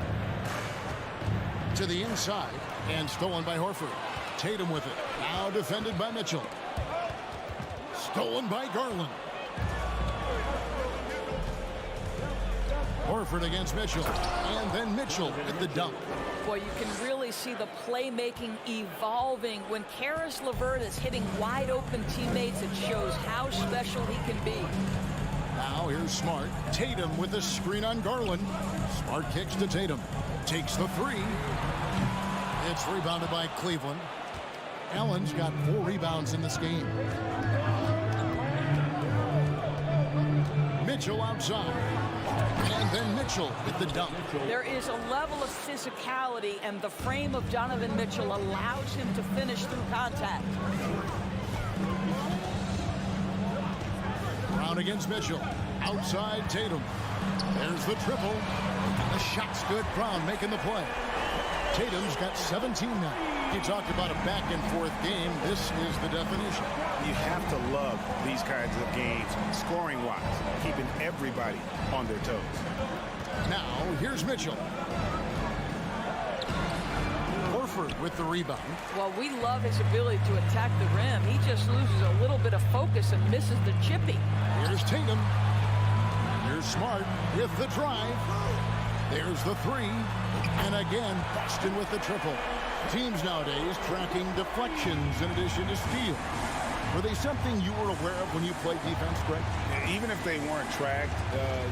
To the inside, and stolen by Horford. Tatum with it. Now defended by Mitchell. Stolen by Garland. Horford against Mitchell. And then Mitchell at the dunk. Boy, you can really see the playmaking evolving. When Karis LeVert is hitting wide open teammates, it shows how special he can be. Now here's Smart. Tatum with a screen on Garland. Smart kicks to Tatum. Takes the 3. It's rebounded by Cleveland. Allen's got 4 rebounds in this game. Mitchell outside. And then Mitchell with the dunk. There is a level of physicality, and the frame of Donovan Mitchell allows him to finish through contact. Brown against Mitchell. Outside Tatum. There's the triple. The shot's good. Brown making the play. Tatum's got 17 now. You talked about a back-and-forth game. This is the definition. You have to love these kinds of games, scoring-wise, keeping everybody on their toes. Now, here's Mitchell. Horford with the rebound. Well, we love his ability to attack the rim. He just loses a little bit of focus and misses the chippy. Here's Tatum. Here's Smart with the drive. There's the 3. And again, Boston with the triple. Teams nowadays tracking deflections in addition to steals. Were they something you were aware of when you played defense, Greg? Even if they weren't tracked,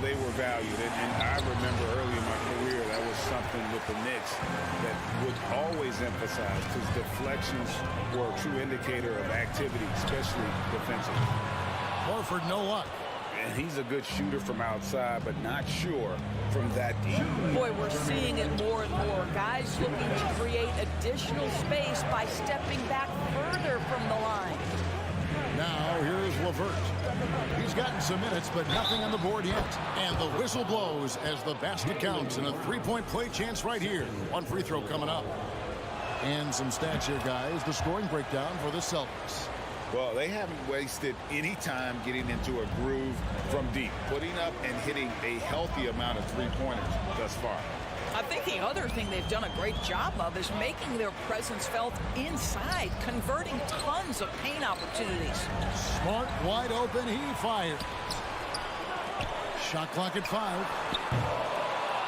they were valued. And I remember early in my career, that was something with the Knicks that would always emphasize, because deflections were a true indicator of activity, especially defensively. Horford, no luck. And he's a good shooter from outside, but not sure from that deep. Boy, we're seeing it more and more. Guys looking to create additional space by stepping back further from the line. Now, here's LeVert. He's He's gotten some minutes, but nothing on the board yet. And the whistle blows as the basket counts, and a three-point play chance right here. One free throw coming up. And some stats here, guys. The scoring breakdown for the Celtics. Well, they haven't wasted any time getting into a groove from deep, putting up and hitting a healthy amount of three-pointers thus far. I think the other thing they've done a great job of is making their presence felt inside, converting tons of paint opportunities. Smart, wide open, he fired. Shot clock at 5.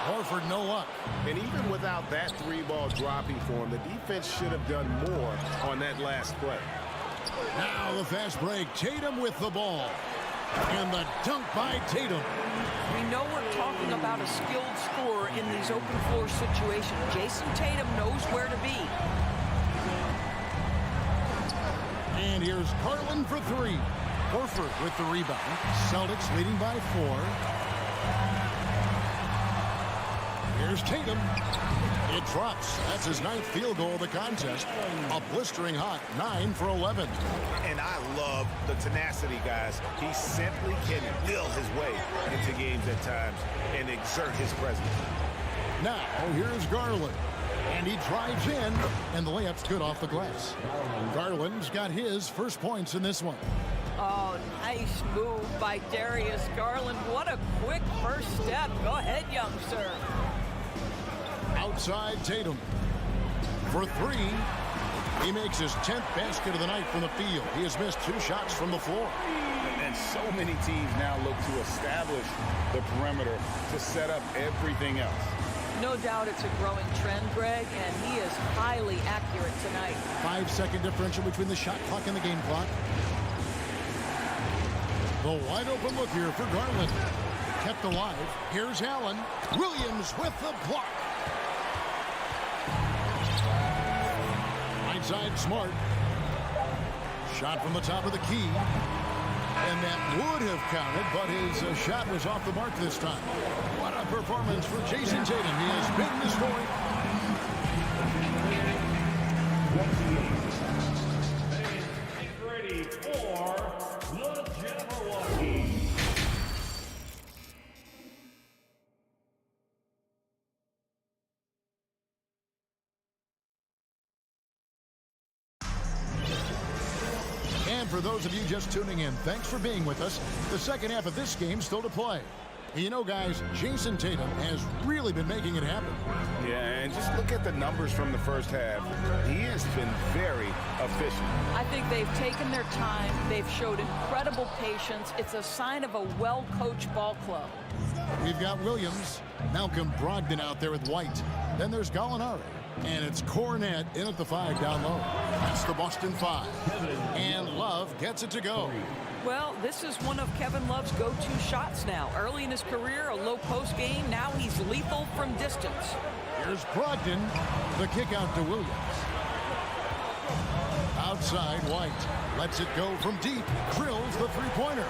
Horford, no luck. And even without that three ball dropping for him, the defense should have done more on that last play. Now the fast break. Tatum with the ball. And the dunk by Tatum. We know we're talking about a skilled scorer in these open floor situations. Jason Tatum knows where to be. And here's Garland for 3. Horford with the rebound. Celtics leading by 4. Here's Tatum. It drops. That's his 9th field goal of the contest. A blistering hot 9 for 11. And I love the tenacity, guys. He simply can will his way into games at times and exert his presence. Now, here's Garland. And he drives in, and the layup's good off the glass. Garland's got his first points in this one. Oh, nice move by Darius Garland. What a quick first step. Go ahead, youngster. Outside Tatum for 3. He makes his 10th basket of the night from the field. He has missed 2 shots from the floor. And so many teams now look to establish the perimeter to set up everything else. No doubt it's a growing trend, Greg, and he is highly accurate tonight. 5-second differential between the shot clock and the game clock. The wide open look here for Garland. Kept alive. Here's Allen. Williams with the block. Right side, Smart. Shot from the top of the key. And that would have counted, but his shot was off the mark this time. What a performance for Jason Tatum. He has been the story. Get ready for the Jabberwocky. And for those of you just tuning in, thanks for being with us. The second half of this game still to play. You know, guys, Jason Tatum has really been making it happen. Yeah, and just look at the numbers from the first half. He has been very efficient. I think they've taken their time. They've showed incredible patience. It's a sign of a well-coached ball club. We've got Williams, Malcolm Brogdon out there with White. Then there's Gallinari. And it's Cornet in at the 5 down low. That's the Boston 5. And Love gets it to go. Well, this is one of Kevin Love's go-to shots now. Early in his career, a low post game. Now he's lethal from distance. Here's Brogdon. The kick out to Williams. Outside, White. Lets it go from deep. Drills the three-pointer.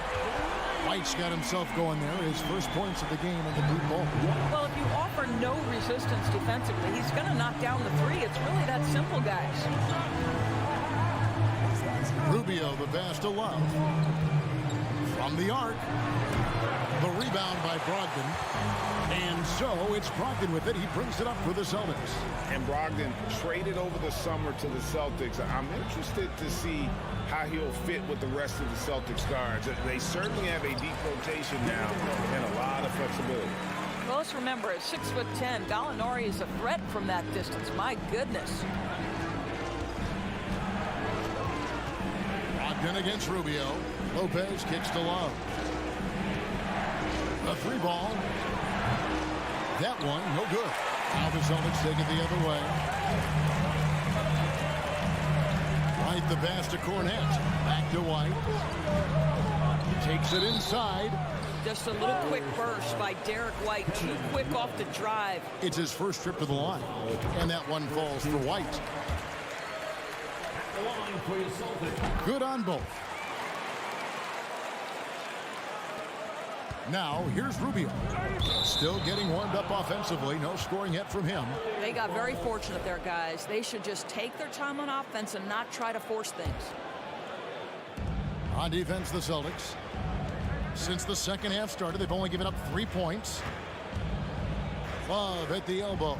White's got himself going there. His first points of the game in the deep ball. Well, if you offer no resistance defensively, he's going to knock down the 3. It's really that simple, guys. Rubio, the pass to Love. From the arc. The rebound by Brogdon. And so it's Brogdon with it. He brings it up for the Celtics. And Brogdon traded over the summer to the Celtics. I'm interested to see how he'll fit with the rest of the Celtics guards. They certainly have a deep rotation now and a lot of flexibility. Well, let's remember, at 6'10", Gallinari is a threat from that distance. My goodness. Brogdon against Rubio. Lopez kicks to Love. The 3 ball. That one, no good. Now the Celtics take it the other way. White the pass to Cornet. Back to White. Takes it inside. Just a little quick burst by Derek White. Too quick off the drive. It's his first trip to the line. And that one falls for White. Good on both. Now, here's Rubio. Still getting warmed up offensively. No scoring yet from him. They got very fortunate there, guys. They should just take their time on offense and not try to force things. On defense, the Celtics. Since the second half started, they've only given up 3 points. Love at the elbow.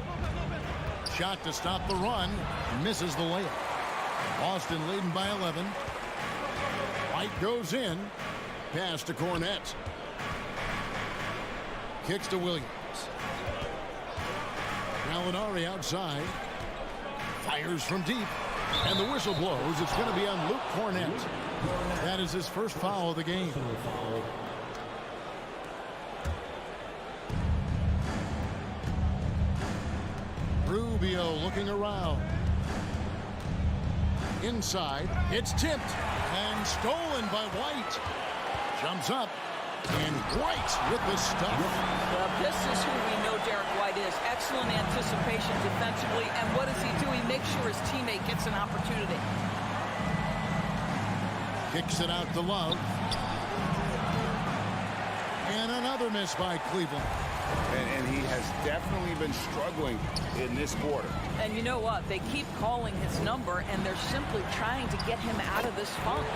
Shot to stop the run. Misses the layup. Boston leading by 11. White goes in. Pass to Cornette. Kicks to Williams. Gallinari outside. Fires from deep. And the whistle blows. It's going to be on Luke Cornette. That is his first foul of the game. Rubio looking around. Inside. It's tipped and stolen by White. Jumps up. And White with the stuff. Well, this is who we know Derek White is. Excellent anticipation defensively. And what does he do? He makes sure his teammate gets an opportunity. Kicks it out to Love. And another miss by Cleveland. And he has definitely been struggling in this quarter. And you know what? They keep calling his number, and they're simply trying to get him out of this funk.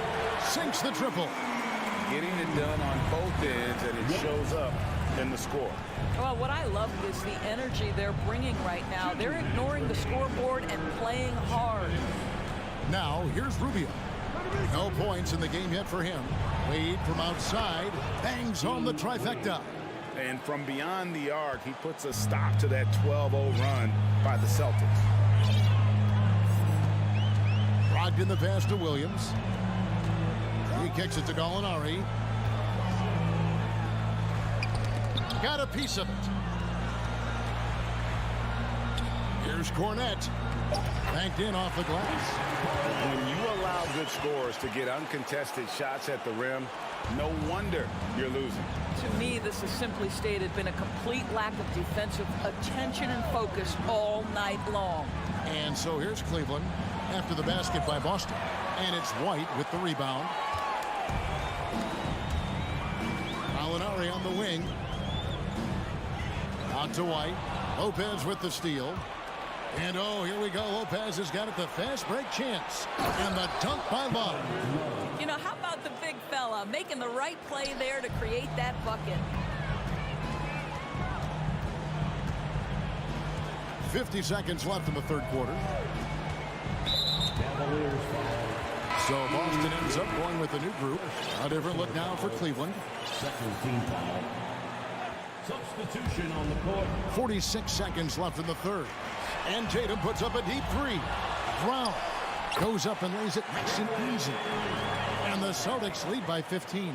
Sinks the triple. Getting it done on both ends, and it shows up in the score. Well, what I love is the energy they're bringing right now. They're ignoring the scoreboard and playing hard. Now, here's Rubio. No points in the game yet for him. Wade from outside bangs home the trifecta. And from beyond the arc, he puts a stop to that 12-0 run by the Celtics. Brogdon the pass to Williams. He kicks it to Gallinari. Got a piece of it. Here's Cornette. Banked in off the glass. When you allow good scorers to get uncontested shots at the rim, no wonder you're losing. To me, this is simply stated been a complete lack of defensive attention and focus all night long. And so here's Cleveland after the basket by Boston. And it's White with the rebound. Gallinari on the wing. Out to White. Lopez with the steal. And oh, here we go. Lopez has got it, the fast break chance. And the dunk by Love. You know, how about the big fella making the right play there to create that bucket? 50 seconds left in the third quarter. So Boston ends up going with a new group. A different look now for Cleveland. Second team foul. Substitution on the court. 46 seconds left in the third. And Tatum puts up a deep three. Brown goes up and lays it nice and easy. And the Celtics lead by 15.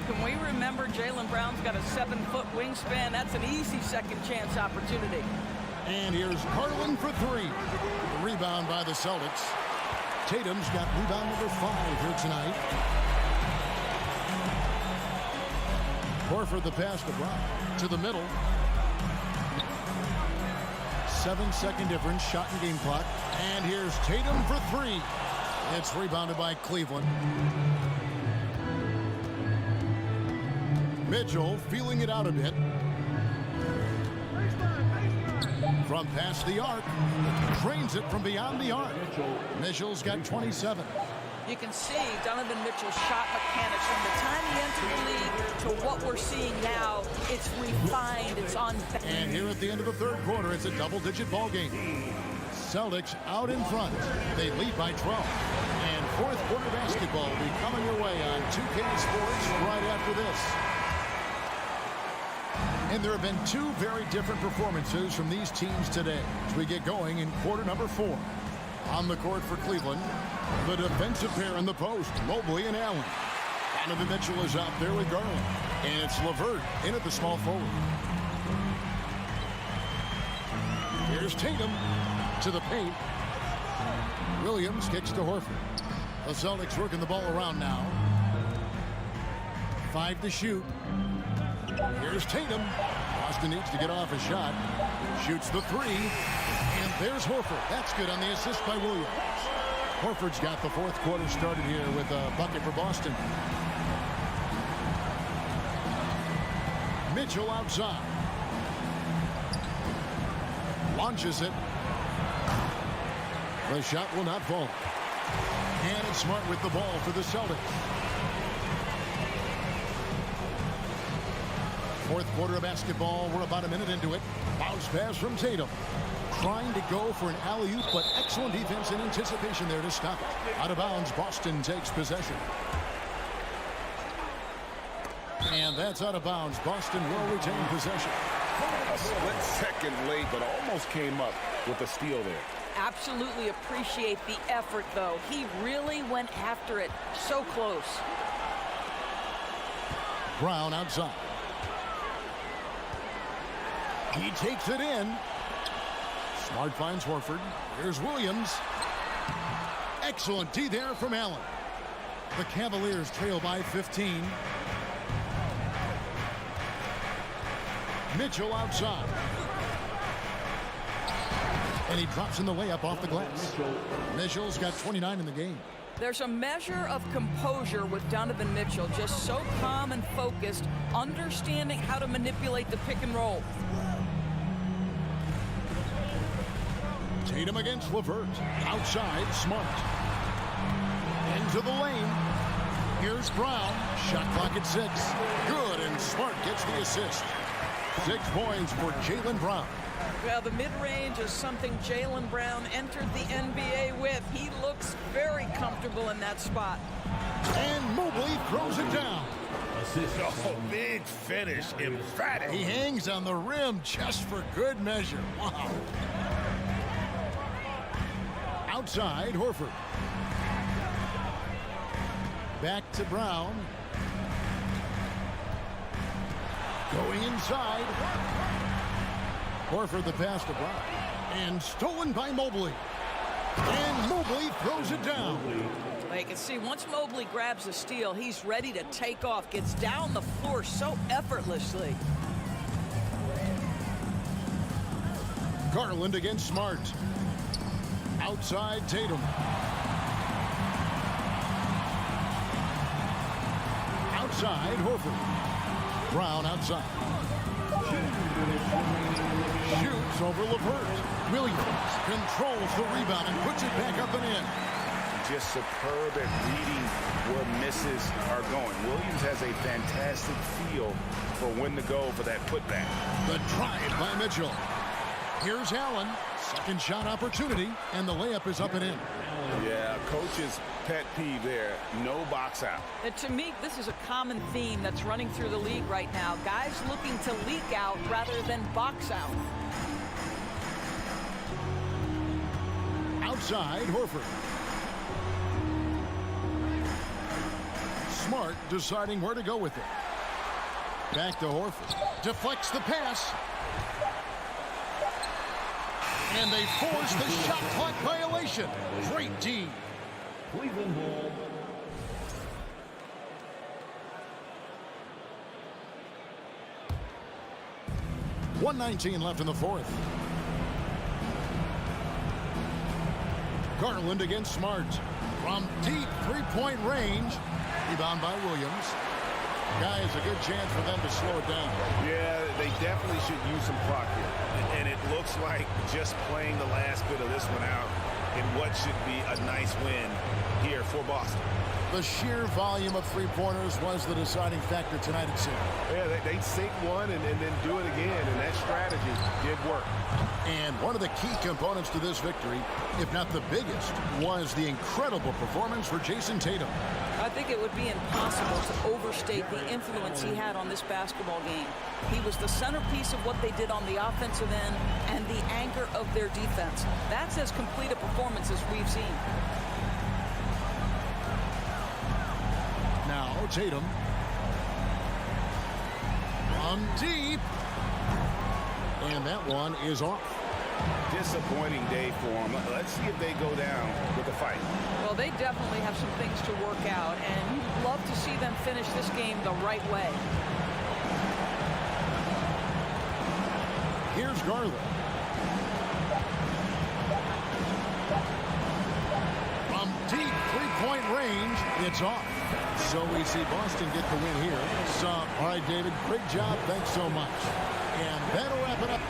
Can we remember Jaylen Brown's got a 7-foot wingspan? That's an easy second chance opportunity. And here's Harlan for three. Rebound by the Celtics. Tatum's got rebound number 5 here tonight. Horford the pass to Brown. To the middle. 7-second difference, shot and game clock. And here's Tatum for three. It's rebounded by Cleveland. Mitchell feeling it out a bit. From past the arc, drains it from beyond the arc. Mitchell's got 27. You can see Donovan Mitchell's shot mechanics from the time he entered the league to what we're seeing now. It's refined, it's on. And here at the end of the third quarter, it's a double-digit ball game. Celtics out in front. They lead by 12. And fourth quarter basketball will be coming your way on 2K Sports right after this. And there have been two very different performances from these teams today as we get going in quarter number 4. On the court for Cleveland, the defensive pair in the post, Mobley and Allen. Donovan Mitchell is out there with Garland. And it's LeVert in at the small forward. Here's Tatum to the paint. Williams kicks to Horford. The Celtics working the ball around now. 5 to shoot. Here's Tatum. Boston needs to get off a shot. Shoots the 3. And there's Horford. That's good on the assist by Williams. Horford's got the fourth quarter started here with a bucket for Boston. Mitchell outside. Launches it. The shot will not fall. And it's Smart with the ball for the Celtics. Fourth quarter of basketball. We're about a minute into it. Bounce pass from Tatum. Trying to go for an alley-oop, but excellent defense and anticipation there to stop it. Out of bounds, Boston takes possession. And that's out of bounds. Boston will retain possession. A split second late, but almost came up with a steal there. Absolutely appreciate the effort, though. He really went after it. So close. Brown outside. He takes it in. Smart finds Horford. Here's Williams. Excellent D there from Allen. The Cavaliers trail by 15. Mitchell outside. And he drops in the layup off the glass. Mitchell's got 29 in the game. There's a measure of composure with Donovan Mitchell, just so calm and focused, understanding how to manipulate the pick and roll. Tatum against LeVert. Outside, Smart. Into the lane. Here's Brown. Shot clock at 6. Good, and Smart gets the assist. 6 points for Jaylen Brown. Well, the mid-range is something Jaylen Brown entered the NBA with. He looks very comfortable in that spot. And Mobley throws it down. Oh, big finish, emphatic. He hangs on the rim just for good measure. Wow. Outside, Horford. Back to Brown. Going inside. Horford the pass to Brown. And stolen by Mobley. And Mobley throws it down. Well, you can see once Mobley grabs the steal, he's ready to take off. Gets down the floor so effortlessly. Garland against Smart. Outside Tatum. Outside Horford. Brown outside. Shoots over LeVert. Williams controls the rebound and puts it back up and in. Just superb at reading where misses are going. Williams has a fantastic feel for when to go for that putback. The drive by Mitchell. Here's Allen. Second shot opportunity, and the layup is up and in. Yeah, coach's pet peeve there. No box out. And to me, this is a common theme that's running through the league right now. Guys looking to leak out rather than box out. Outside, Horford. Smart deciding where to go with it. Back to Horford. Deflects the pass. And they force the shot clock violation. Great D. Cleveland ball. .119 left in the fourth. Garland against Smart. From deep three-point range. Rebound by Williams. Guys, a good chance for them to slow it down. Yeah, they definitely should use some clock here. And it looks like just playing the last bit of this one out in what should be a nice win here for Boston. The sheer volume of three-pointers was the deciding factor tonight, it seemed. Yeah, they sink one and then do it again, and that strategy did work. And one of the key components to this victory, if not the biggest, was the incredible performance for Jason Tatum. I think it would be impossible to overstate the influence he had on this basketball game. He was the centerpiece of what they did on the offensive end and the anchor of their defense. That's as complete a performance as we've seen. Now Tatum. From deep. And that one is off. Disappointing day for them. Let's see if they go down with a fight. Well, they definitely have some things to work out, and you'd love to see them finish this game the right way. Here's Garland. From deep three-point range, it's off. So we see Boston get the win here. So, all right, David, great job. Thanks so much. And that'll wrap it up.